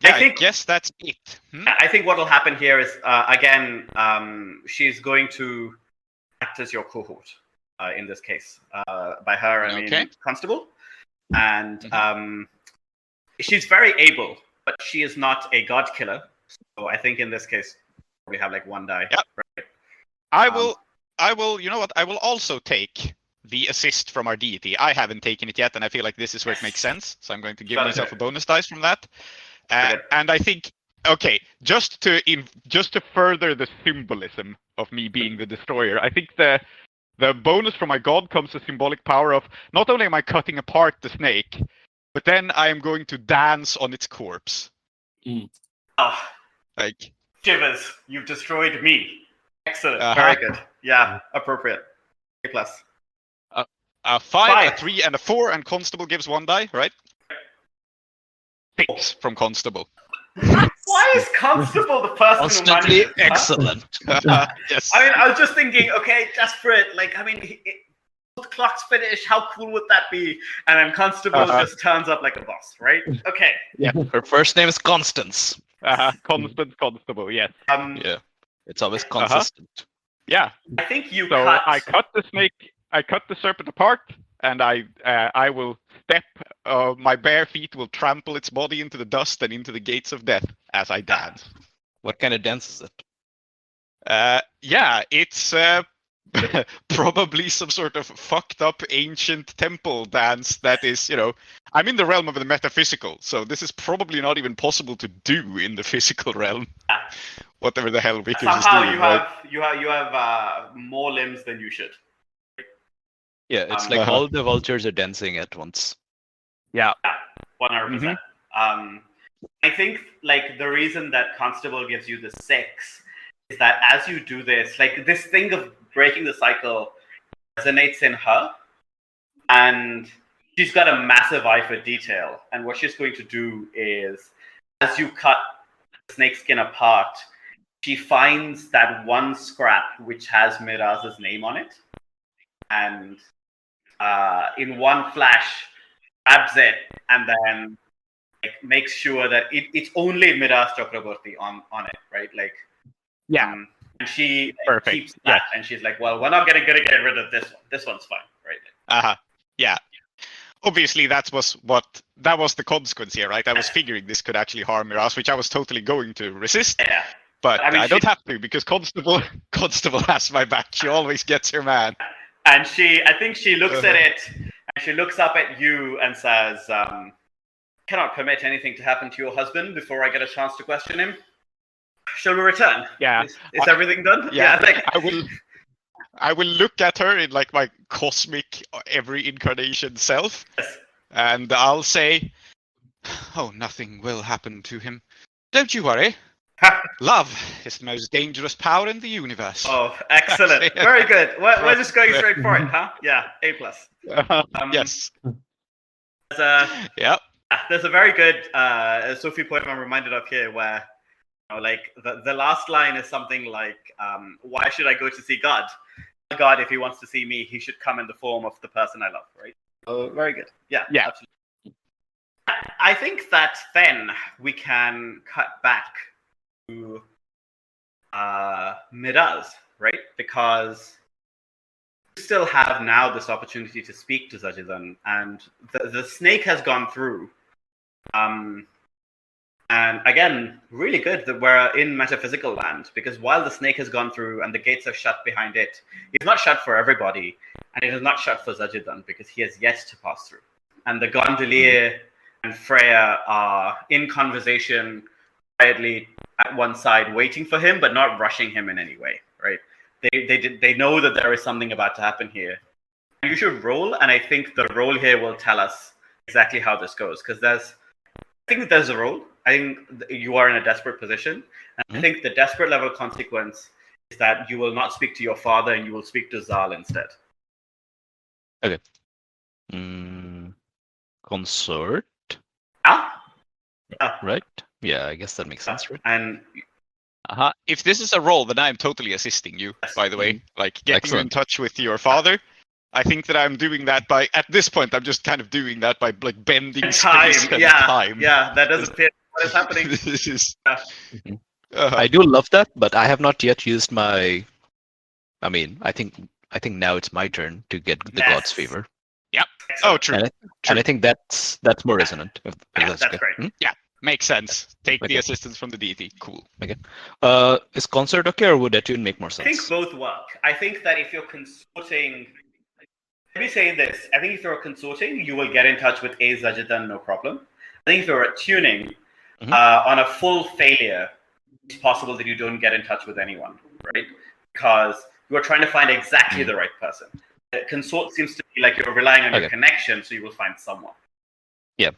yeah, I guess that's it. I think what will happen here is, again, she's going to act as your cohort in this case. By her, I mean Constable. And she's very able, but she is not a god killer. So I think in this case, we have like 1 die. Yep. Right? I will, you know what? I will also take the assist from our deity. I haven't taken it yet, and I feel like this is where it makes sense. So I'm going to give myself a bonus dice from that. And I think, okay, just to further the symbolism of me being the destroyer, I think the bonus from my god comes the symbolic power of not only am I cutting apart the snake, but then I am going to dance on its corpse. Like Shivers, you've destroyed me. Excellent. Very good. Yeah, appropriate. A+. A 5, a 3, and a 4, and Constable gives 1 die, right? 6 from Constable. Why is Constable the person Constantly who manages? excellent. Yes. I mean, I was just thinking, okay, desperate. Like, I mean, the clock's finished. How cool would that be? And then Constable just turns up like a boss, right? Okay. Yeah. Her first name is Constance. Constant Constable, yes. Yeah. It's always consistent. Yeah. I think you so cut. I cut the snake. I cut the serpent apart, and I will step. My bare feet will trample its body into the dust and into the gates of death as I dance. What kind of dance is it? Yeah, it's probably some sort of fucked up ancient temple dance that is, you know, I'm in the realm of the metaphysical, so this is probably not even possible to do in the physical realm. Whatever the hell Vickers is doing. You have more limbs than you should. Yeah, it's like all the vultures are dancing at once. Yeah. 100%. I think like the reason that Constable gives you the 6 is that as you do this, like this thing of breaking the cycle resonates in her, and she's got a massive eye for detail. And what she's going to do is, as you cut the snake skin apart, she finds that one scrap which has Miraz's name on it, and in one flash grabs it and then like makes sure that it's only Miraz Chakraborty on it, right? Like and she keeps that, and she's like, well, we're not gonna get rid of this one. This one's fine, right? Yeah. Obviously, that was the consequence here, right? I was figuring this could actually harm Miraz, which I was totally going to resist. Yeah. But I don't have to, because Constable has my back. She always gets her man. And I think she looks at it, and she looks up at you and says, cannot permit anything to happen to your husband before I get a chance to question him. Shall we return? Yeah. Is everything done? Yeah. I will look at her in like my cosmic every incarnation self, and I'll say, oh, nothing will happen to him. Don't you worry. Love is the most dangerous power in the universe. Oh, excellent. Very good. We're just going straight for it, huh? Yeah, A+. Yes. There's a very good Sufi poem I'm reminded of here where, you know, like the last line is something like, why should I go to see God? God, if he wants to see me, he should come in the form of the person I love, right? Oh, very good. Yeah, Yeah. absolutely. I think that then we can cut back to Miraz, right? Because you still have now this opportunity to speak to Zajidan, and the snake has gone through. And again, really good that we're in metaphysical land, because while the snake has gone through and the gates are shut behind it, it's not shut for everybody, and it is not shut for Zajidan, because he has yet to pass through. And the gondolier and Freya are in conversation quietly at one side, waiting for him, but not rushing him in any way, right? They know that there is something about to happen here. You should roll, and I think the roll here will tell us exactly how this goes, because I think there's a role. I think you are in a desperate position. And I think the desperate level consequence is that you will not speak to your father and you will speak to Zal instead. Okay. Consort, right? Yeah, I guess that makes sense, right? And If this is a role, then I'm totally assisting you, by the way. Like, getting you in Excellent. touch with your father. I think that I'm doing that at this point, I'm just kind of doing that by, like, bending space and time. Yeah, that doesn't fit what is happening. This is... I do love that, but I have not yet used my... I mean, I think now it's my turn to get the Yes. god's favor. Oh, true. And I think that's more resonant. If That's okay. great. Makes sense. Take the Okay. assistance from the deity. Cool. Is consort okay, or would Attune make more I think sense? both work. I think that if you're consorting, let me say this. I think if you're consorting, you will get in touch with Zajidan, no problem. I think if you're attuning, on a full failure, it's possible that you don't get in touch with anyone, right? Because you are trying to find exactly the right person. Consort seems to be like you're relying on your connection, so you will find someone. Yeah,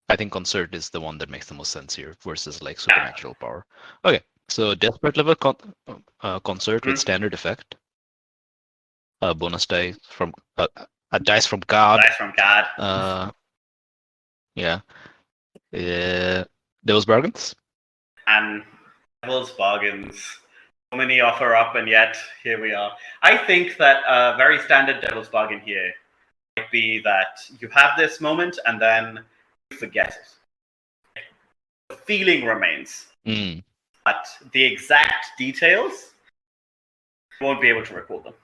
I think consort is the one that makes the most sense here versus like supernatural power. Okay, so desperate level consort with standard effect. Bonus die from a dice from God. Dice from God. Yeah. Devil's bargains. And Devil's bargains. So many offer up, and yet here we are. I think that a very standard Devil's bargain here might be that you have this moment and then you forget it. The feeling remains, but the exact details, you won't be able to recall them.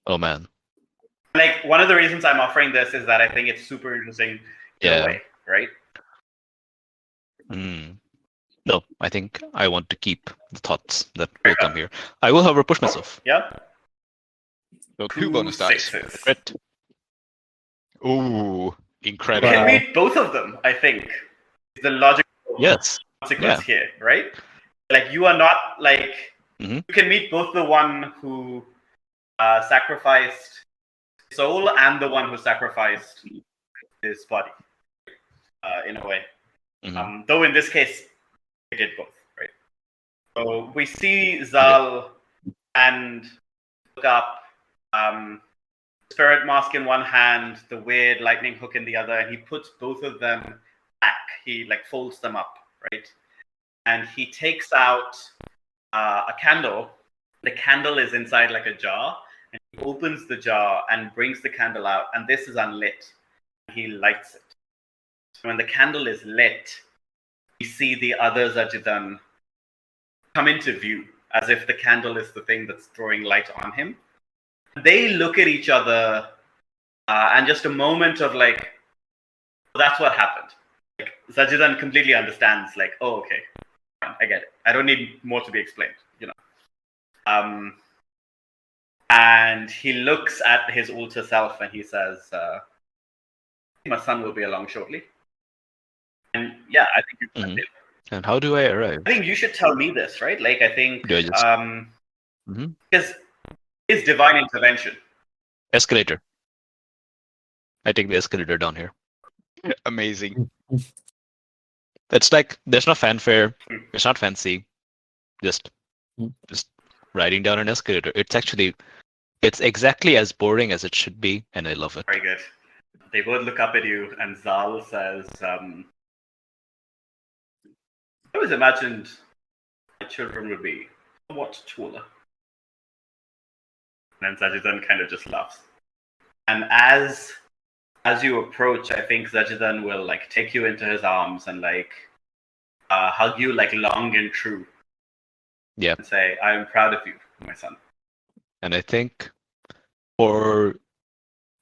Oh man. Like, one of the reasons I'm offering this is that I think it's super interesting in a way, right? No, I think I want to keep the thoughts that will come here. I will, however, push myself. Yep. So 2 bonus dice. Sixes. Crit. Ooh, You incredible. can meet both of them, I think. Is the logical consequence here, right? Like, you are not like you can meet both the one who sacrificed his soul and the one who sacrificed his body, in a way. Though in this case, they did both, right? So we see Zal and look up Spirit Mask in one hand, the weird lightning hook in the other, and he puts both of them back. He like folds them up, right? And he takes out a candle. The candle is inside like a jar, and he opens the jar and brings the candle out, and this is unlit. He lights it. When the candle is lit, we see the other Zajidan come into view, as if the candle is the thing that's throwing light on him. They look at each other, and just a moment of like, that's what happened. Like, Zajidan completely understands, like, oh, okay, I get it. I don't need more to be explained, you know. And he looks at his alter self and he says, my son will be along shortly. And yeah, I think you can. And how do I arrive? I think you should tell me this, right? Like, I think Do I just... because it's divine intervention. Escalator. I take the escalator down here. Amazing. It's like there's no fanfare. It's not fancy. Just riding down an escalator. It's exactly as boring as it should be, and I love it. Very good. They both look up at you, and Zal says, I always imagined my children would be somewhat taller. And Zajidan kind of just laughs. And as you approach, I think Zajidan will like take you into his arms and like hug you like long and true. Yeah. And say, "I am proud of you, my son." And I think for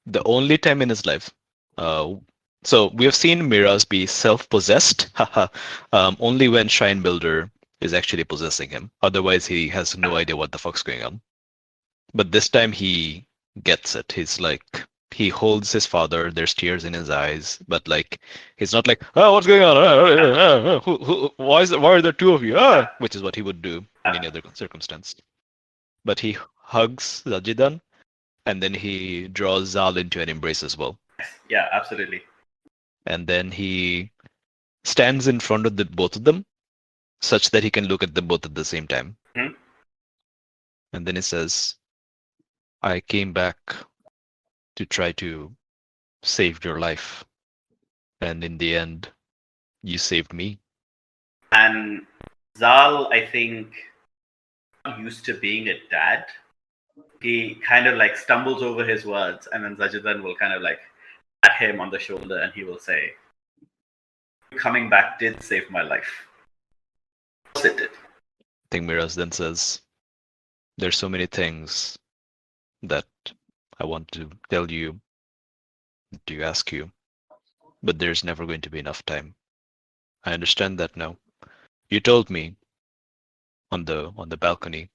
the only time in his life, so we have seen Miraz be self-possessed, only when Shrine Builder is actually possessing him. Otherwise, he has no idea what the fuck's going on. But this time he gets it. He's like, he holds his father. There's tears in his eyes, but like, he's not like, oh, what's going on? Why are there two of you? Which is what he would do in any other circumstance. But he hugs Zajidan, and then he draws Zal into an embrace as well. Yeah, absolutely. And then he stands in front of both of them, such that he can look at them both at the same time. Mm-hmm. And then he says, I came back to try to save your life. And in the end, you saved me. And Zal, I think, used to being a dad. He kind of like stumbles over his words, and then Zajidan will kind of like pat him on the shoulder and he will say, coming back did save my life. Of course it did. I think Miraz then says, there's so many things that I want to tell you, to ask you, but there's never going to be enough time. I understand that now. You told me on the balcony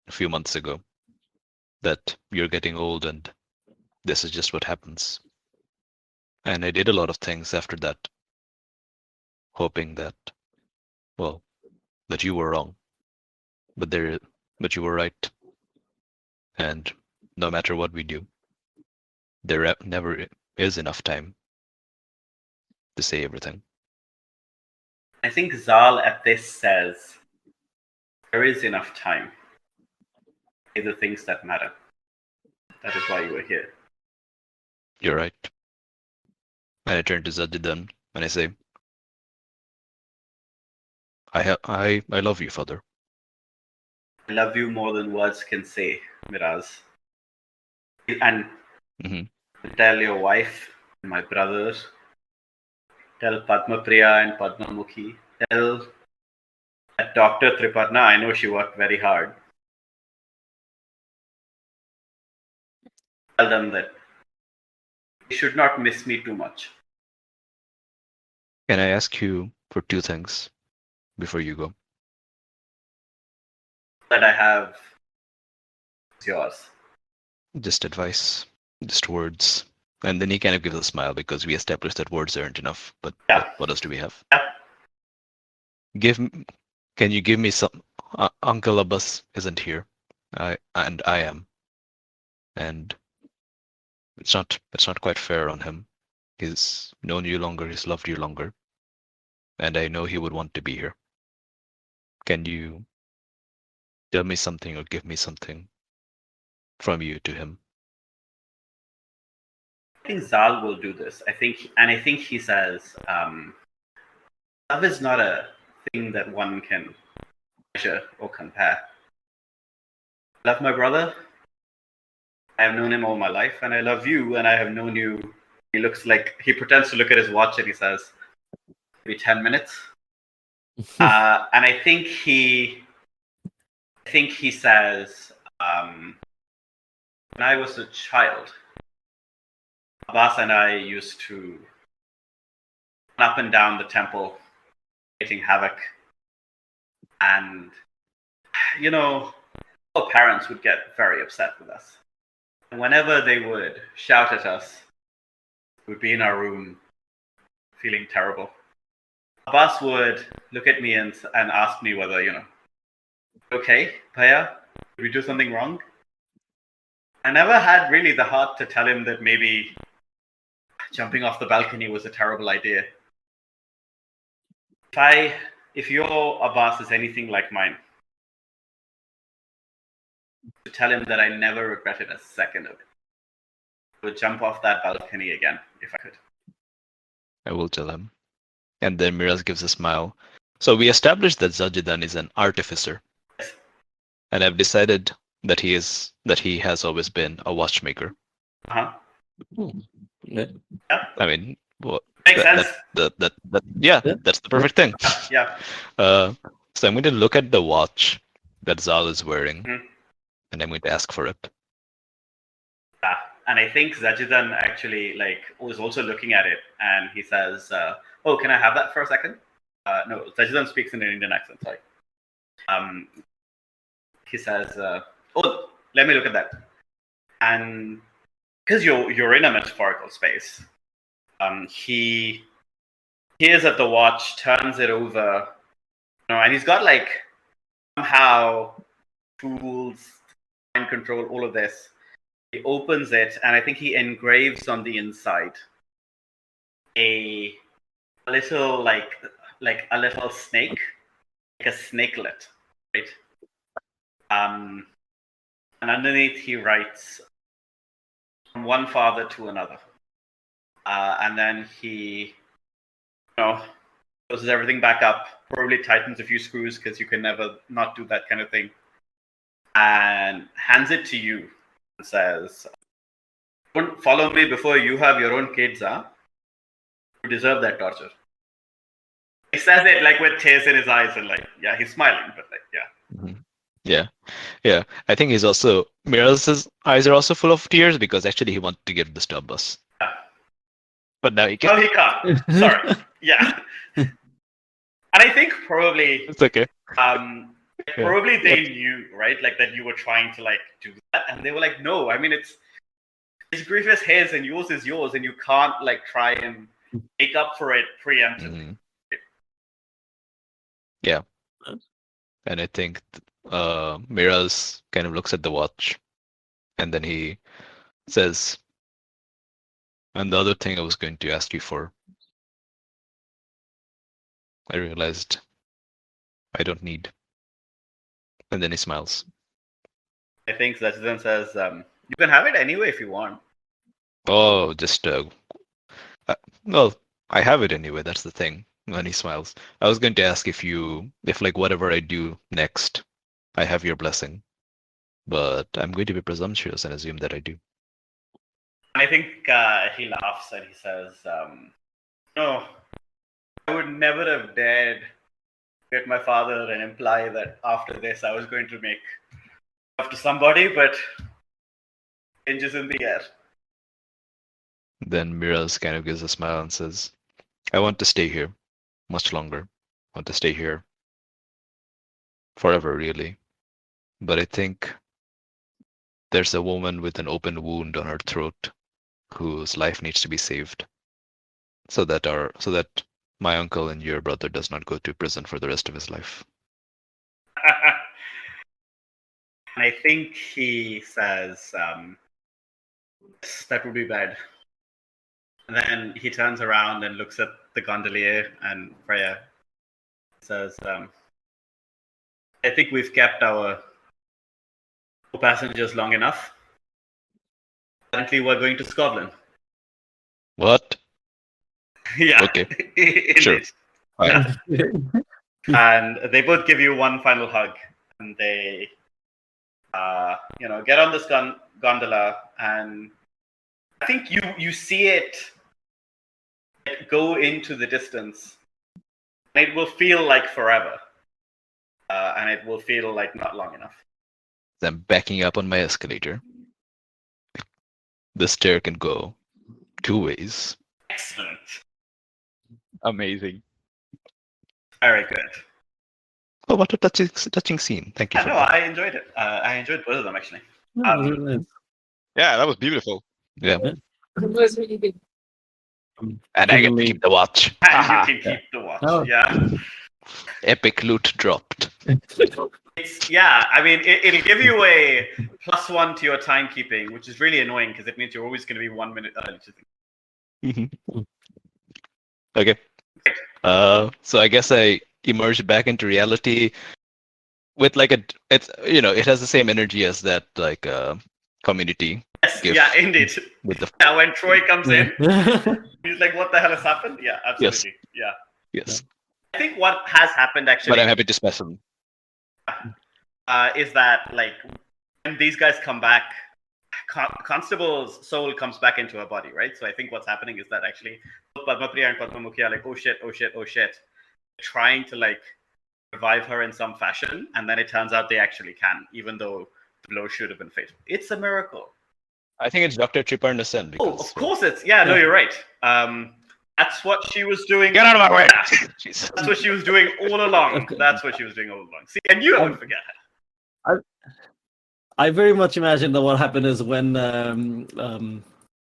a few months ago that you're getting old and this is just what happens. And I did a lot of things after that, hoping that, well, that you were wrong. But you were right. And no matter what we do, there never is enough time to say everything. I think Zal at this says, there is enough time. Say the things that matter. That is why you were here. You're right. And I turn to Zajidan and I say, I love you, father. I love you more than words can say, Miraz. And tell your wife, and my brothers, tell Padma Priya and Padma Mukhi, tell Dr. Tripadna, I know she worked very hard. Tell them that they should not miss me too much. Can I ask you for two things before you go? That I have is yours. Just advice, just words. And then he kind of gives a smile because we established that words aren't enough. But Yeah. what else do we have? Yeah. Can you give me some? Uncle Abbas isn't here, I am, and it's not quite fair on him. He's known you longer, he's loved you longer, and I know he would want to be here. Can you tell me something or give me something from you to him? I think Zal will do this. I think he says, love is not a thing that one can measure or compare. I love my brother. I have known him all my life, and I love you, and I have known you. He pretends to look at his watch and he says, maybe 10 minutes. And I think he says, when I was a child, Abbas and I used to run up and down the temple, creating havoc. And, our parents would get very upset with us. And whenever they would shout at us, we'd be in our room feeling terrible. Abbas would look at me and ask me whether, okay, Bhaiya, did we do something wrong? I never had really the heart to tell him that maybe jumping off the balcony was a terrible idea. If your Abbas is anything like mine, to tell him that I never regretted a second of it. I would jump off that balcony again if I could. I will tell him. And then Miraz gives a smile. So we established that Zajidan is an artificer. Yes. And I've decided that he has always been a watchmaker. Uh-huh. Yeah. I mean, what? Makes sense. Yeah, Yeah. that's the perfect thing. Yeah. So I'm going to look at the watch that Zal is wearing, Mhm. and I'm going to ask for it. Yeah. And I think Zajidan actually was also looking at it, and he says, "Oh, can I have that for a second?" No, Zajidan speaks in an Indian accent. Sorry. He says, "Oh, let me look at that." And because you're in a metaphorical space, he peers at the watch, turns it over, and he's got somehow tools, mind control, all of this. He opens it, and I think he engraves on the inside a little like a little snake, like a snakelet, right? And underneath he writes from one father to another, and then he, closes everything back up, probably tightens a few screws because you can never not do that kind of thing, and hands it to you and says, "Don't follow me before you have your own kids, huh? You deserve that torture." He says it with tears in his eyes and yeah, he's smiling, but yeah. Mm-hmm. Yeah. I think he's also Mira's eyes are also full of tears because actually he wanted to get this to Abbas. Yeah. But now he No, can't. he can't. Sorry. Yeah. And I think probably It's okay. probably they knew, right? That you were trying to do that, and they were like, "No, I mean it's his grief is his and yours is yours, and you can't try and make up for it preemptively." Mhm. Yeah. And I think Miraz kind of looks at the watch and then he says, "And the other thing I was going to ask you for, I realized I don't need." And then he smiles. I think Zajidan says, "You can have it anyway if you want." Oh, just well, I have it anyway. That's the thing. And he smiles. I was going to ask if whatever I do next, I have your blessing, but I'm going to be presumptuous and assume that I do. And I think he laughs and he says, "No, I would never have dared get my father and imply that after this I was going to make love to somebody, but changes in the air." Then Miraz kind of gives a smile and says, "I want to stay here much longer. I want to stay here forever, really. But I think there's a woman with an open wound on her throat whose life needs to be saved, so that my uncle and your brother does not go to prison for the rest of his life." And I think he says, "That would be bad." And then he turns around and looks at the gondolier and Freya. Says, "I think we've kept our passengers long enough. Currently, we're going to Scotland." What? Yeah. Okay. Indeed. Sure. Yeah. And they both give you one final hug, and they, get on this gondola, and I think you see it go into the distance. And it will feel like forever, and it will feel like not long enough. I'm backing up on my escalator. The stair can go 2 ways. Excellent. Amazing. Very good. Oh, what a touching scene. Thank you Yeah, for no, that. I enjoyed it. I enjoyed both of them actually. Yeah, it was really nice. Yeah, that was beautiful. Yeah. It was really good. And I get to keep the watch. And Haha. you can keep the watch. Oh. Yeah. Epic loot dropped. I mean, it'll give you a +1 to your timekeeping, which is really annoying because it means you're always going to be 1 minute early. Okay. So I guess I emerged back into reality with it has the same energy as that community Yes, GIF yeah, indeed. with the Yeah, when Troy comes in, he's like, "What the hell has happened?" Yeah, absolutely. Yeah. yes. I think what has happened actually But I'm happy to specimen. is that when these guys come back, Constable's soul comes back into her body, right? So I think what's happening is that actually both Padmapriya and Padmamukhi are like, oh shit, trying to like revive her in some fashion, and then it turns out they actually can, even though the blow should have been fatal. It's a miracle. I think it's Dr. Triparna Sen. Oh, of course it's no, you're right. That's what she was doing. Get out of my way! Jesus. That's what she was doing all along. That's what she was doing all along. See, and you won't forget her. I very much imagine that what happened is when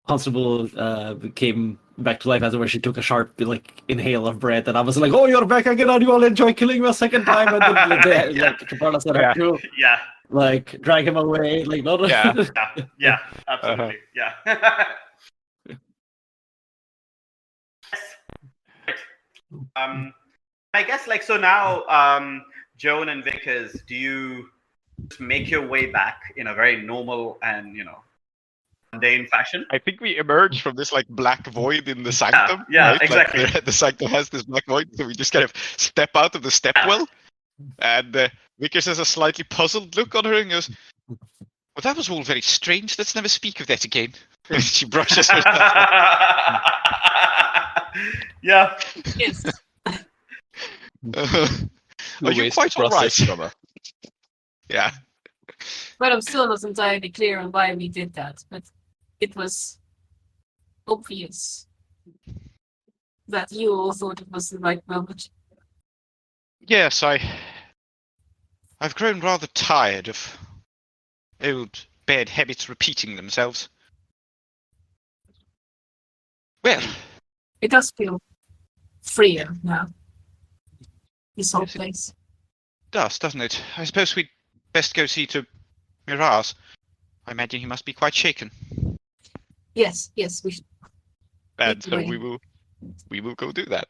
Constable came back to life, as where she took a sharp like inhale of breath, and I was like, "Oh, you're back again! And you all enjoy killing me a second time." And then like Triparna said, "I to like drag him away." Like, no, yeah, absolutely, yeah. I guess like so now, Joan and Vickers, do you just make your way back in a very normal and mundane fashion? I think we emerge from this like black void in the sanctum. Yeah, right? exactly. Like, the sanctum has this black void, so we just kind of step out of the stepwell, and Vickers has a slightly puzzled look on her and goes, "Well, that was all very strange. Let's never speak of that again." She brushes herself off. Yeah. Yes. Are you quite all right? Yeah. But I'm still not entirely clear on why we did that. But it was obvious that you all thought it was the right moment. Yes, I've grown rather tired of old bad habits repeating themselves. Well, It does feel freer now. This whole place. does, doesn't it? I suppose we'd best go see to Miraz. I imagine he must be quite shaken. Yes, we should. And so we will go do that.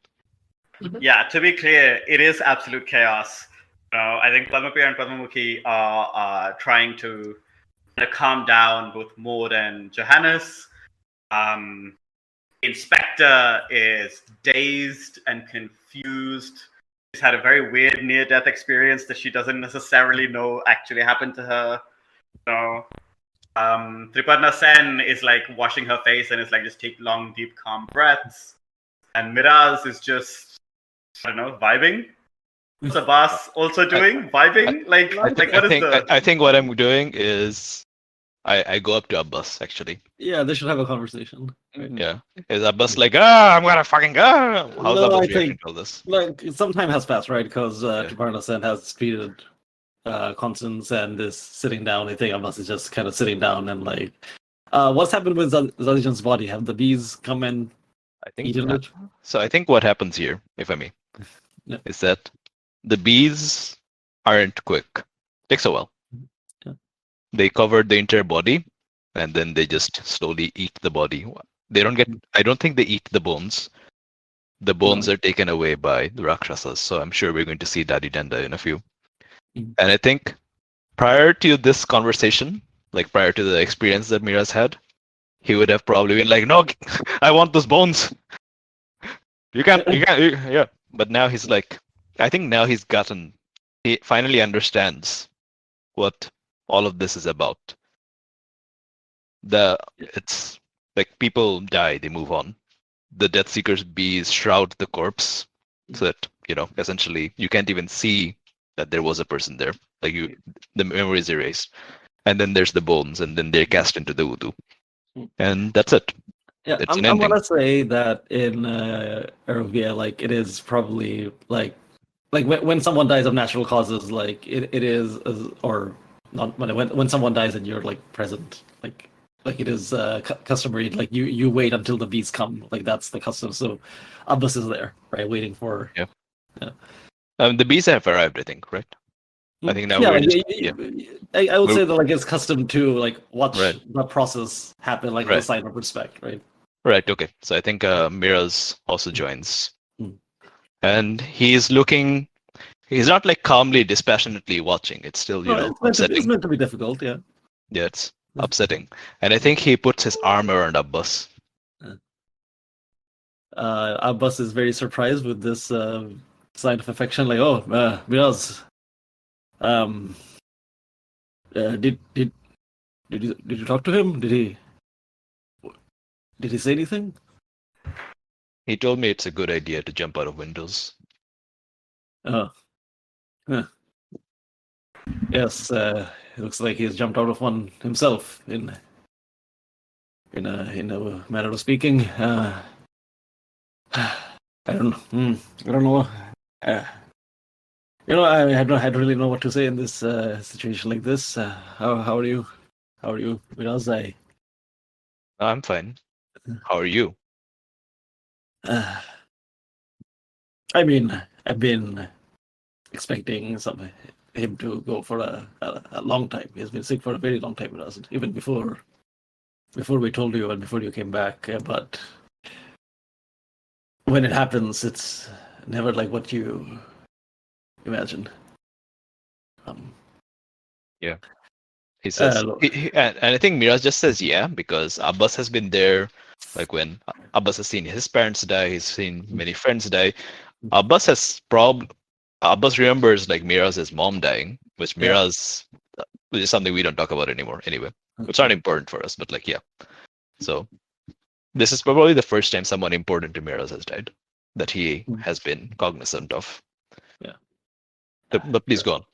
Yeah, to be clear, it is absolute chaos. I think Padmapriya and Padmamukhi are trying to calm down both Maud and Johannes. Inspector is dazed and confused. She's had a very weird near-death experience that she doesn't necessarily know actually happened to her. Triparna Sen is like washing her face and is like, just take long, deep, calm breaths. And Miraz is just, I don't know, vibing. What's Abbas also doing? Vibing? I think what I'm doing is I go up to Abbas actually. Yeah, they should have a conversation. Right? Yeah. Is Abbas like, I'm gonna fucking go? How's Abbas reacting to all this? Like, some time has passed, right? Because Triparna Sen has treated Constance and is sitting down. I think Abbas is just kind of sitting down and like, what's happened with Zalijan's body? Have the bees come and eaten it? So I think what happens here, if I may, Yeah. is that the bees aren't quick. Takes a while. Yeah. They covered the entire body, and then they just slowly eat the body. They don't get. I don't think they eat the bones. The bones are taken away by the Rakshasas. So I'm sure we're going to see Daddy Denda in a few. And I think prior to this conversation, like prior to the experience that Miraz had, he would have probably been like, "No, I want those bones. You can't. Yeah." But now he's like, I think now he finally understands what all of this is about. It's like people die, they move on. The Death Seeker's bees shroud the corpse so that, essentially you can't even see that there was a person there. Like the memory is erased. And then there's the bones, and then they're cast into the voodoo. And that's it. Yeah, I'm gonna say that in Iruvian, like it is probably like when someone dies of natural causes, like it is, or not when someone dies and you're like present, like it is customary. Like you wait until the bees come, like that's the custom. So Abbas is there, right, waiting for. Yeah. The bees have arrived, I think, right? I think now we're I would say that like it's custom to like watch the process happen, like the sign of respect, right? Right. Okay. So I think Miraz also joins, and he's looking. He's not like calmly, dispassionately watching. It's still, upsetting. It's meant to be difficult, yeah. Yeah, it's upsetting, and I think he puts his arm around Abbas. Abbas is very surprised with this sign of affection, like, Miraz, Did you talk to him? Did he say anything? He told me it's a good idea to jump out of windows. Oh. Huh. Yes, it looks like he's jumped out of one himself in a manner of speaking. I don't know. I don't know. I don't really know what to say in this situation like this. How are you? How are you, Miraz? I'm fine. How are you? I mean, I've been expecting him to go for a long time. He's been sick for a very long time, Miraz, even before we told you and before you came back. But when it happens, it's never like what you imagine. Yeah. He says, and I think Miraz just says yeah, because Abbas has been there. Like when Abbas has seen his parents die, he's seen many friends die. Abbas remembers like Miraz's mom dying, which is something we don't talk about anymore. Anyway, it's not important for us, but like yeah. So this is probably the first time someone important to Miraz has died that he has been cognizant of. Yeah. But please go on.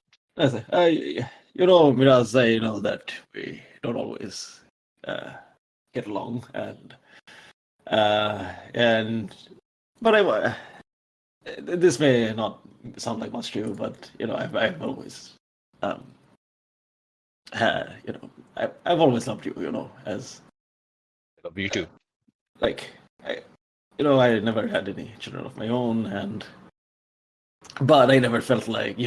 Miraz, I know that we don't always get along, but this may not sound like much to you, but I've always I've always loved you, as I love you too. Like I never had any children of my own, but I never felt like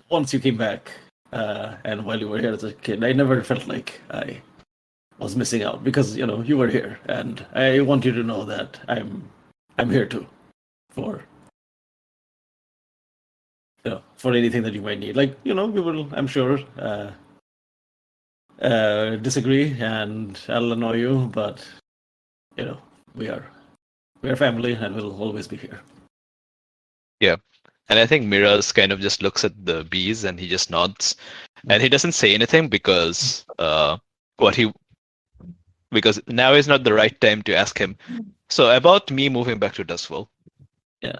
once you came back and while you were here as a kid, I never felt like I was missing out because you were here, and I want you to know that I'm here too for for anything that you might need. Like we will, I'm sure, disagree and I'll annoy you, but we are family and we'll always be here. Yeah. And I think Miraz kind of just looks at the bees and he just nods. And he doesn't say anything because because now is not the right time to ask him. So about me moving back to Dustwell. Yeah.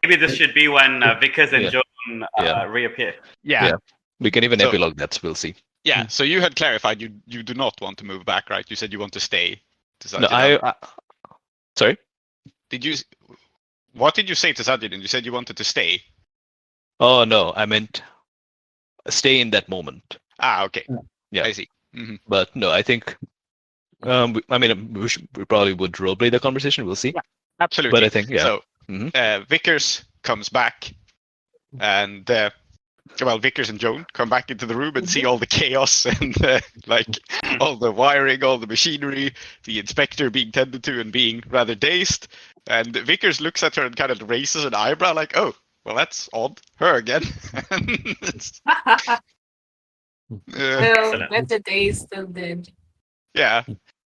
Maybe this should be when Vickers and Joan reappear. Yeah. We can even epilogue that, we'll see. Yeah, so you had clarified you do not want to move back, right? You said you want to stay. No, sorry? What did you say to Sajid? You said you wanted to stay. Oh no, I meant stay in that moment. Okay. Yeah, I see. Mm-hmm. But no, I think we probably would roleplay the conversation. We'll see. Yeah, absolutely. But I think so. Vickers comes back, and Vickers and Joan come back into the room and see all the chaos and all the wiring, all the machinery, the inspector being tended to and being rather dazed. And Vickers looks at her and kind of raises an eyebrow, like, "Oh, well, that's odd. Her again." Better dazed than dead. Yeah.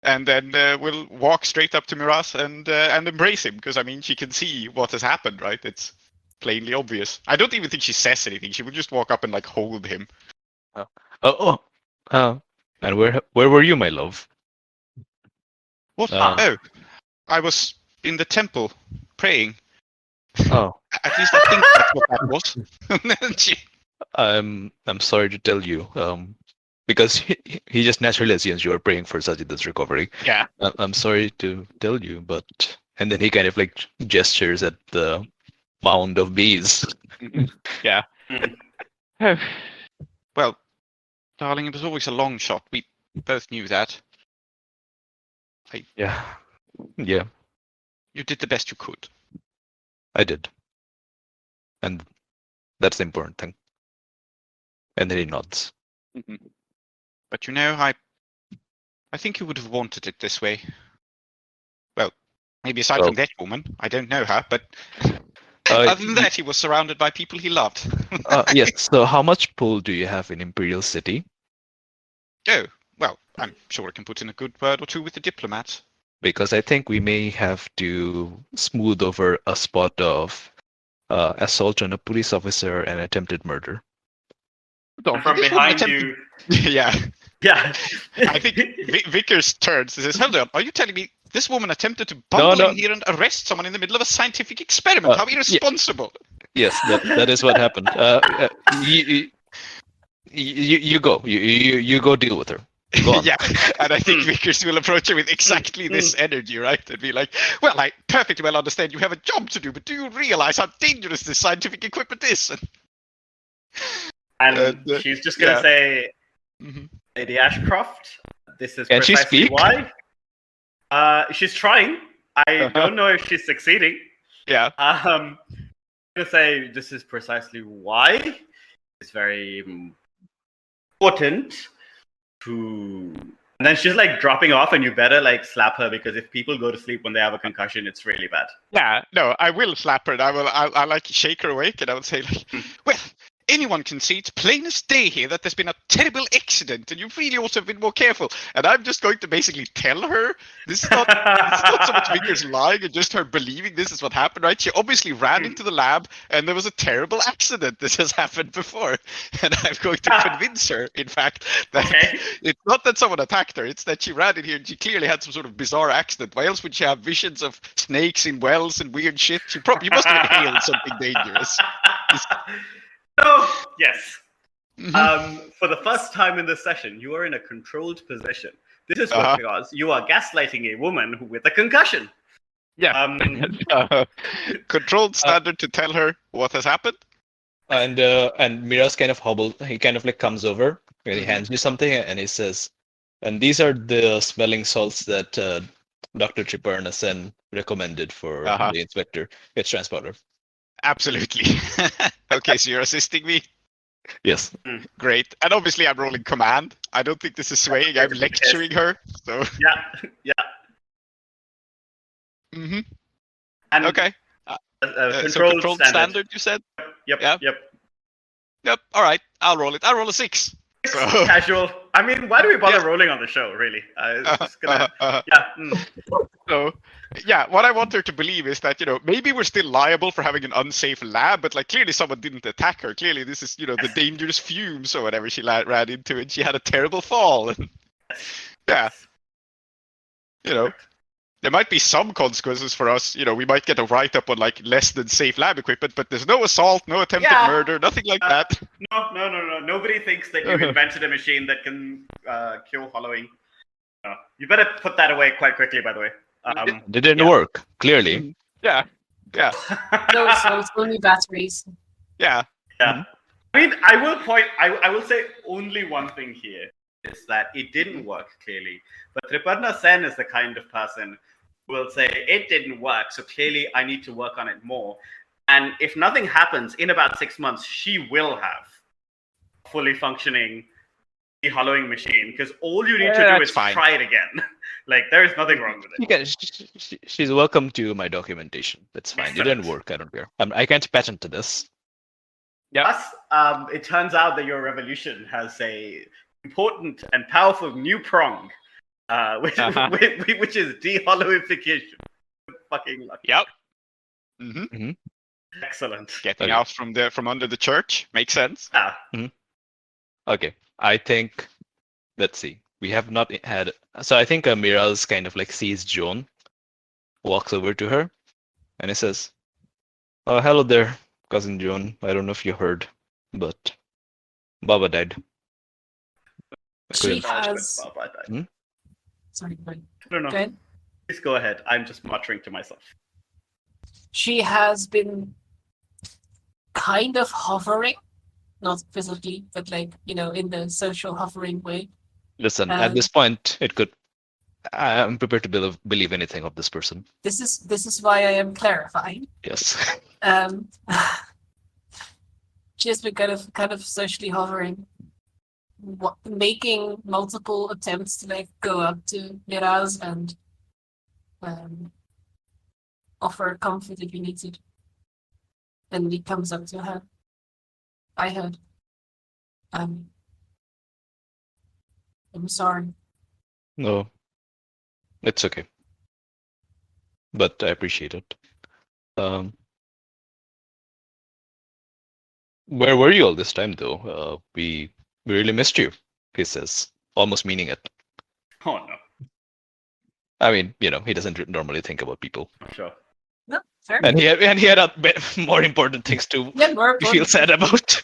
And then we'll walk straight up to Miraz and embrace him, because I mean she can see what has happened, right? It's plainly obvious. I don't even think she says anything. She would just walk up and hold him. And where were you, my love? What? I was in the temple praying. Oh. At least I think that's what that was. I'm sorry to tell you. Because he just naturally assumes you are praying for Sajid's recovery. Yeah. I'm sorry to tell you, but and then he kind of gestures at the mound of bees. Yeah. Well, darling, it was always a long shot. We both knew that. Yeah. You did the best you could. I did. And that's the important thing. And then he nods. Mm-hmm. But I think you would have wanted it this way. Well, maybe aside from that woman, I don't know her, but other than that, he was surrounded by people he loved. Yes. So, how much pull do you have in Imperial City? Oh, well, I'm sure I can put in a good word or two with the diplomats. Because I think we may have to smooth over a spot of assault on a police officer, and attempted murder. And from This woman behind attempted- you. Yeah. Yeah. I think Vickers turns and says, "Hold on, are you telling me this woman attempted to No, bundle no. in here and arrest someone in the middle of a scientific experiment? How Yeah. irresponsible!" Yes, that is what happened. You go. You go deal with her. Go on. Yeah, and I think Vickers will approach her with exactly this energy, right? And be like, "Well, I perfectly well understand you have a job to do, but do you realize how dangerous this scientific equipment is?" And she's just going to say, Mhm. Lady Ashcroft, this is Can she precisely speak? why. She's trying. I don't know if she's succeeding. Yeah. I'm going to say this is precisely why it's very important to... And then she's like dropping off, and you better like slap her, because if people go to sleep when they have a concussion, it's really bad. Yeah, no, I will slap her and I'll like shake her awake and I will say like, "Well, anyone can see it's plain as day here that there's been a terrible accident and you really ought to have been more careful." And I'm just going to basically tell her this is not, it's not so much Vickers lying and just her believing this is what happened, right? She obviously ran into the lab and there was a terrible accident. This has happened before. And I'm going to convince her, in fact, that Okay. it's not that someone attacked her, it's that she ran in here and she clearly had some sort of bizarre accident. Why else would she have visions of snakes in wells and weird shit? You must have inhaled something dangerous. So, yes. Mhm. For the first time in this session, you are in a controlled position. This is because you are gaslighting a woman with a concussion. Yeah. Controlled standard to tell her what has happened. And Mira's kind of hobbled. He kind of like comes over and he hands you something, and he says, "And these are the smelling salts that Dr. Chiparnasen recommended for the inspector. It's transporter." Absolutely. Okay, so you're assisting me. Yes. Great. And obviously I'm rolling command. I don't think this is swaying. I'm lecturing her. So Yeah. hmm And okay. So controlled standard, you said? Yep. Yeah. Yep. All right. I'll roll it. I'll roll a 6. So Casual. I mean, why do we bother rolling on the show, really? It's just gonna... So, yeah, what I want her to believe is that, maybe we're still liable for having an unsafe lab, but like clearly someone didn't attack her. Clearly this is, the dangerous fumes or whatever she ran into, and she had a terrible fall. And, yeah. There might be some consequences for us. We might get a write-up on like less than safe lab equipment, but there's no assault, no attempted murder, nothing like that. No. Nobody thinks that you invented a machine that can kill hollowing. No. You better put that away quite quickly, by the way. It didn't work, clearly. Yeah. No, so it's only batteries. Yeah. I mean, I will say only one thing here is that it didn't work, clearly. But Triparna Sen is the kind of person who will say, it didn't work, so clearly I need to work on it more. And if nothing happens, in about 6 months, she will have a fully functioning de-hollowing machine, because all you need to do is try it again. Like, there is nothing wrong with it. She's welcome to my documentation. That's fine. It didn't work. I don't care. I can't patent to this. Plus, it turns out that your revolution has a important and powerful new prong, which is de-hollowification. Fucking lucky. Yep. Mm-hmm. Excellent. Getting out from under the church makes sense. Yeah. Okay, I think. Let's see. We have not had. So I think Mira's kind of like sees Joan, walks over to her, and he says, "Oh, hello there, cousin Joan. I don't know if you heard, but Baba died." She has. Sorry, go ahead. No. Go ahead. Please go ahead. I'm just muttering to myself. She has been kind of hovering, not physically, but like, in the social hovering way. Listen, at this point, it could. I'm prepared to believe anything of this person. This is why I am clarifying. Yes. She has been kind of socially hovering, making multiple attempts to like go up to Miraz and offer comfort if you needed. And he comes up to her. I heard. I'm sorry. No, it's okay. But I appreciate it. Where were you all this time, though? We really missed you, he says, almost meaning it. Oh no. I mean, he doesn't normally think about people. Sure. No, fair. And he had a bit more important things to Yeah, more feel important. sad about.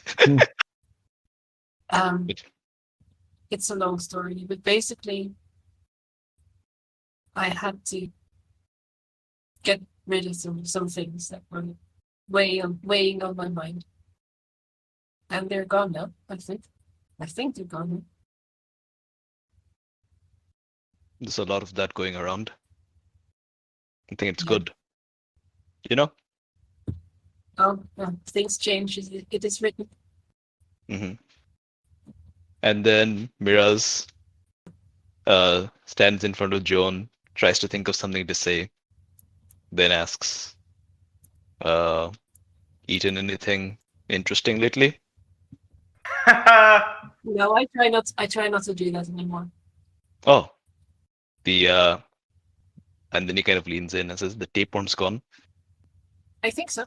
It's a long story, but basically, I had to get rid of some things that were weighing on my mind, and they're gone now. I think they're gone now. There's a lot of that going around. I think it's Yeah. good. Oh, things change. It is written. hmm And then Miraz stands in front of Joan, tries to think of something to say, then asks, eaten anything interesting lately? No, I try not to do that anymore. Oh, and then he kind of leans in and says, the tapeworm's gone. I think so.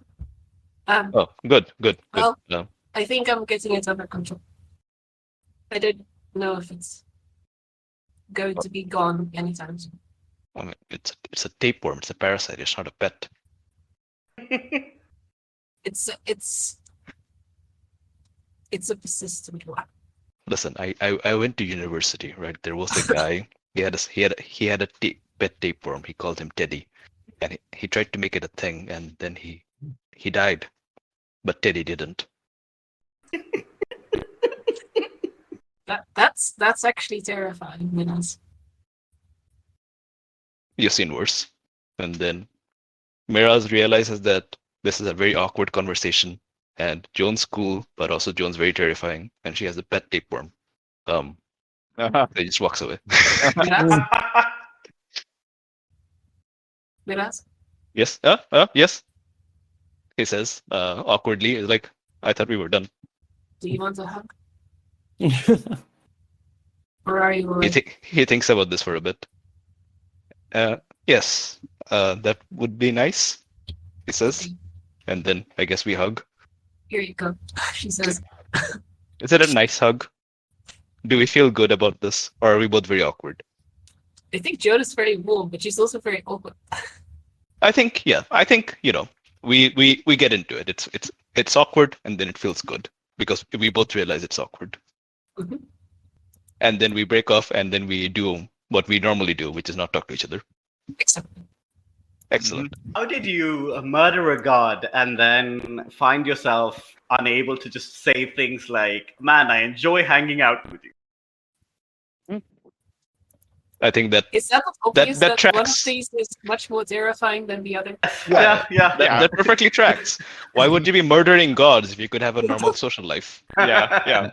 Oh, good. Well, I think I'm getting it under control. I don't know if it's going to be gone anytime soon. I mean, it's a tapeworm. It's a parasite. It's not a pet. It's a persistent one. Listen, I went to university, right? There was a guy. He had a pet tapeworm. He called him Teddy, and he tried to make it a thing, and then he died, but Teddy didn't. That's actually terrifying, Minas. You've seen worse. And then Miraz realizes that this is a very awkward conversation, and Joan's cool, but also Joan's very terrifying, and she has a pet tapeworm. He just walks away. Minas? Yes. Yes. He says awkwardly, like, I thought we were done. Do you want a hug? Or are you He thinks about this for a bit. Yes, that would be nice, he says. And then I guess we hug. Here you go, she says. Is it a nice hug? Do we feel good about this, or are we both very awkward? I think Joan is very warm, but she's also very awkward. I think we get into it. It's awkward, and then it feels good because we both realize it's awkward. Mhm. And then we break off, and then we do what we normally do, which is not talk to each other. Excellent. How did you murder a god and then find yourself unable to just say things like, man, I enjoy hanging out with you? I think that Is that not obvious that that one of tracks. these is much more terrifying than the other? Yeah. that perfectly tracks. Why would you be murdering gods if you could have a normal social life? Yeah.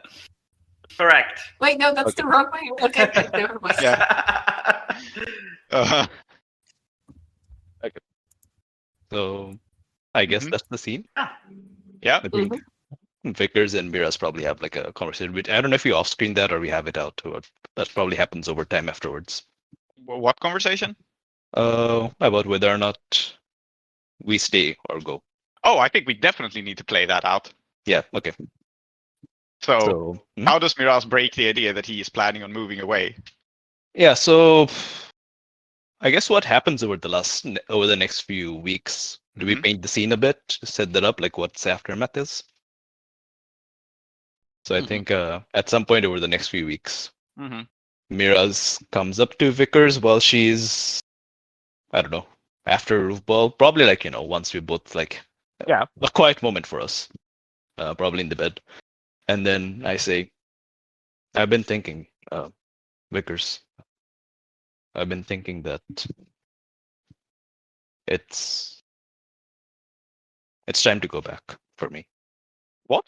Correct. Wait, no, that's Okay. the wrong way. Okay, never mind. Uh-huh. So I guess Mhm. that's the scene. Yeah. I think Vickers and Miraz probably have like a conversation. Which I don't know if we off-screen that or we have it out. Or that probably happens over time afterwards. What conversation? About whether or not we stay or go. Oh, I think we definitely need to play that out. Yeah. Okay. So how does Miraz break the idea that he is planning on moving away? Yeah. So I guess what happens over the next few weeks? Do we paint the scene a bit to set that up, like what's aftermath is? So I think at some point over the next few weeks, Miraz comes up to Vickers while she's, I don't know, after roof ball, probably like once we both like a quiet moment for us, probably in the bed, and then I say, I've been thinking, Vickers, I've been thinking that it's time to go back for me. What?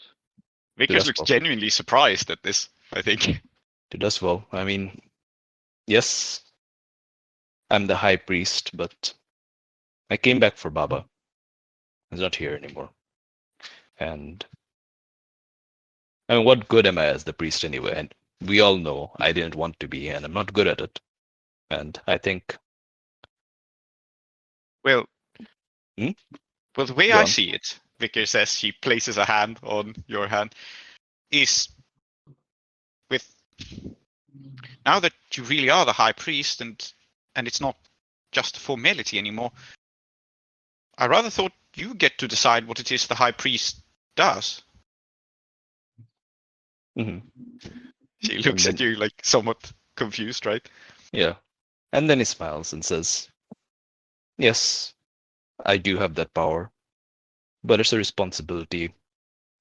Vickers Yes, looks well. genuinely surprised at this, I think. To does well. I mean, yes, I'm the high priest, but I came back for Baba. He's not here anymore. And I mean, what good am I as the priest anyway? And we all know I didn't want to be, and I'm not good at it. And I think. Well, the way Go I on. see it, Vicar says, she places a hand on your hand, is with now that you really are the high priest and it's not just a formality anymore, I rather thought you get to decide what it is the high priest does. Hmm. She looks then- at you like somewhat confused, right? Yeah. And then he smiles and says, yes, I do have that power, but it's a responsibility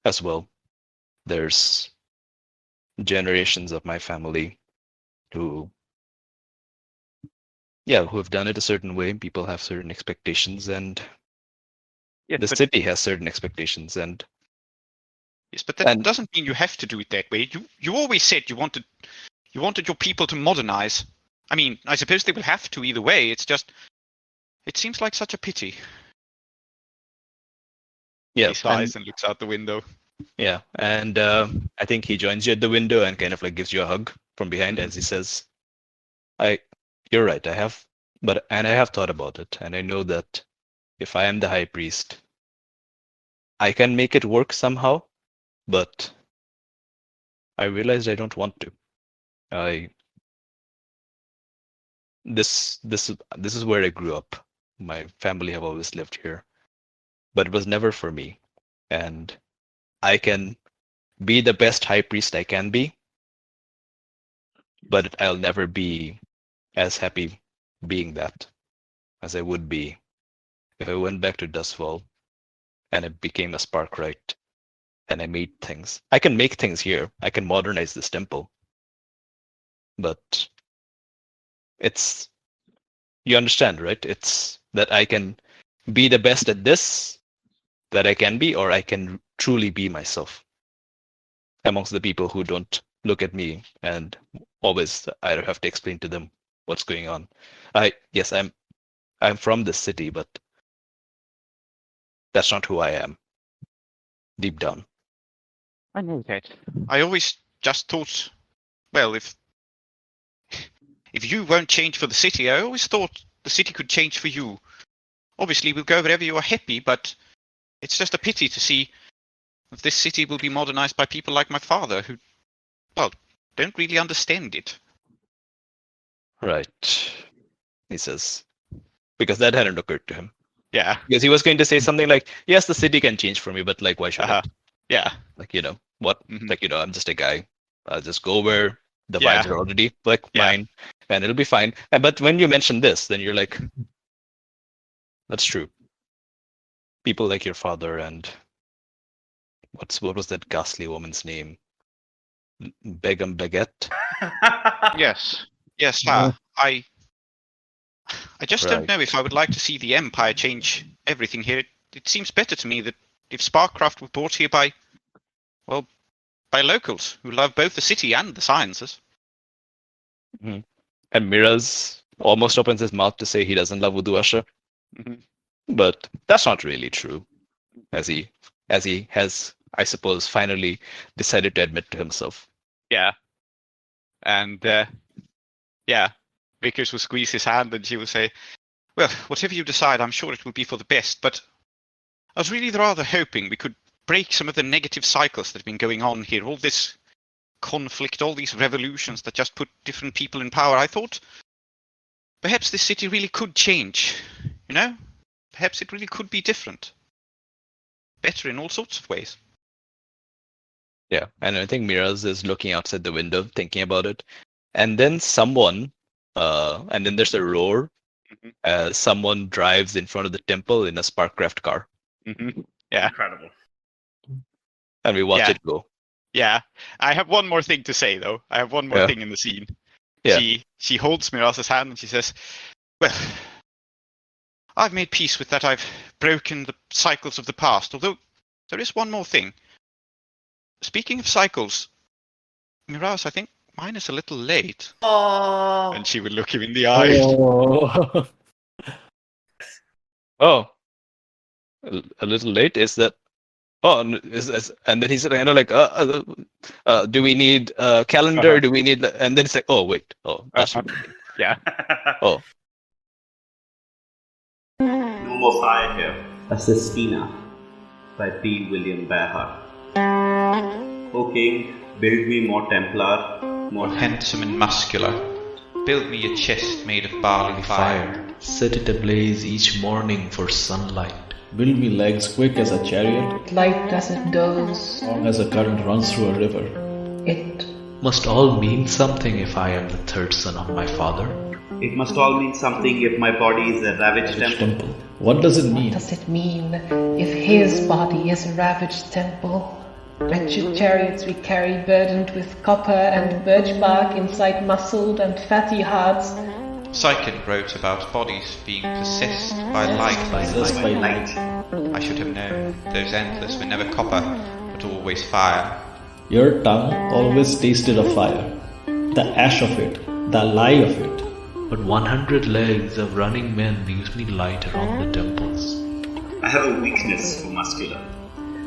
as well. There's generations of my family who have done it a certain way. People have certain expectations, and Yeah, the city has certain expectations, and yes, but that doesn't mean you have to do it that way. You always said you wanted your people to modernize. I mean, I suppose they will have to either way. It's just, it seems like such a pity. yeah, He sighs and looks out the window. yeah, and I think he joins you at the window and kind of like gives you a hug from behind as he says, you're right, I have thought about it, and I know that if I am the high priest, I can make it work somehow, but I realized I don't want to. This is where I grew up. My family have always lived here, but it was never for me. And I can be the best high priest I can be, but I'll never be as happy being that as I would be if I went back to Dustfall and I became a Sparkrite and I made things. I can make things here. I can modernize this temple. But you understand, right? It's that I can be the best at this that I can be, or I can truly be myself amongst the people who don't look at me and always I have to explain to them what's going on. Yes, I'm from this city, but that's not who I am deep down. I know that. I always just thought, well, if you won't change for the city, I always thought the city could change for you. Obviously, we'll go wherever you are happy, but it's just a pity to see that this city will be modernized by people like my father who, well, don't really understand it. Right, he says, because that hadn't occurred to him. Yeah. Because he was going to say something like, yes, the city can change for me, but like, why should it? Yeah. Like, what? Mhm. Like, I'm just a guy. I'll just go where the Yeah. vibes are already like Yeah. mine, and it'll be fine. But when you mention this, then you're like, that's true. People like your father and what was that ghastly woman's name? Begum Baguette? Yes. Yes, I just Right. don't know if I would like to see the Empire change everything here. It seems better to me that if Sparkcraft were brought here by locals who love both the city and the sciences. And Miraz almost opens his mouth to say he doesn't love Udu Asha. Mhm. But that's not really true, as he has, I suppose, finally decided to admit to himself. Yeah. And Vickers will squeeze his hand and she will say, well, whatever you decide, I'm sure it will be for the best, but I was really rather hoping we could break some of the negative cycles that have been going on here, all this conflict, all these revolutions that just put different people in power. I thought perhaps this city really could change, Perhaps it really could be different. Better in all sorts of ways. Yeah, and I think Miraz is looking outside the window, thinking about it. And then and then there's a roar Mhm. as someone drives in front of the temple in a Sparkcraft car. Mm-hmm. Yeah. Incredible. And we watch Yeah. it go. Yeah. I have one more thing to say, though. I have one more Yeah. thing in the scene. Yeah. She holds Miraz's hand and she says, well, I've made peace with that. I've broken the cycles of the past, although there is one more thing. Speaking of cycles, Miraz, I think mine is a little late. Oh. And she would look him in the eye. Oh. Oh, a little late. Is that? Oh, and then he said, do we need a calendar? Uh-huh. Do we need? And then it's like, oh wait, that's Yeah. oh. No more fire here. A Sestina. by P. William Bearhart. O King, build me more Templar, more handsome and muscular. Build me a chest made of barley fire. Set it ablaze each morning for sunlight. Build me legs quick as a chariot, light as it goes, strong as a current runs through a river. It must all mean something if I am the third son of my father. It must all mean something if my body is a ravaged temple. What does it mean? What does it mean if his body is a ravaged temple? Wretched chariots we carry burdened with copper and birch bark inside muscled and fatty hearts. Psychon wrote about bodies being possessed by light. Possessed by light. I should have known. Those antlers were never copper, but always fire. Your tongue always tasted of fire. The ash of it, the lie of it. But 100 legs of running men gives me light around the temples. I have a weakness for muscular.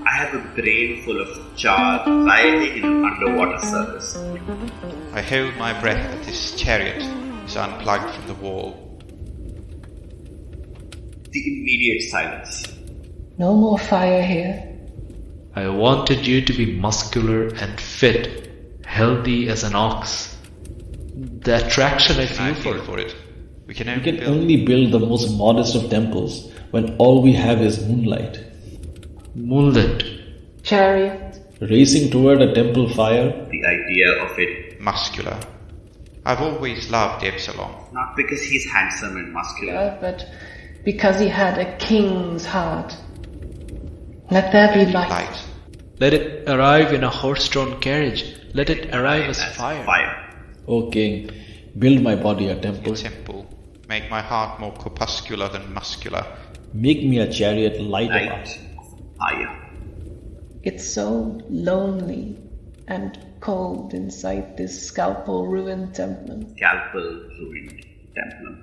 I have a brain full of char rioting in an underwater circus. I hold my breath that this chariot is unplugged from the wall. The immediate silence. No more fire here. I wanted you to be muscular and fit, healthy as an ox. The attraction I feel for it. We can only build the most modest of temples when all we have is moonlight. Moonlit. Chariot. Racing toward a temple fire. The idea of it. Muscular. I've always loved Epsilon. Not because he's handsome and muscular. But because he had a king's heart. Let there be light. Let it arrive in a horse-drawn carriage. Let it arrive as fire. O King, build my body a temple. Make my heart more corpuscular than muscular. Make me a chariot light of fire. It's so lonely and cold inside this scalpel ruined temple. Scalpel ruined temple.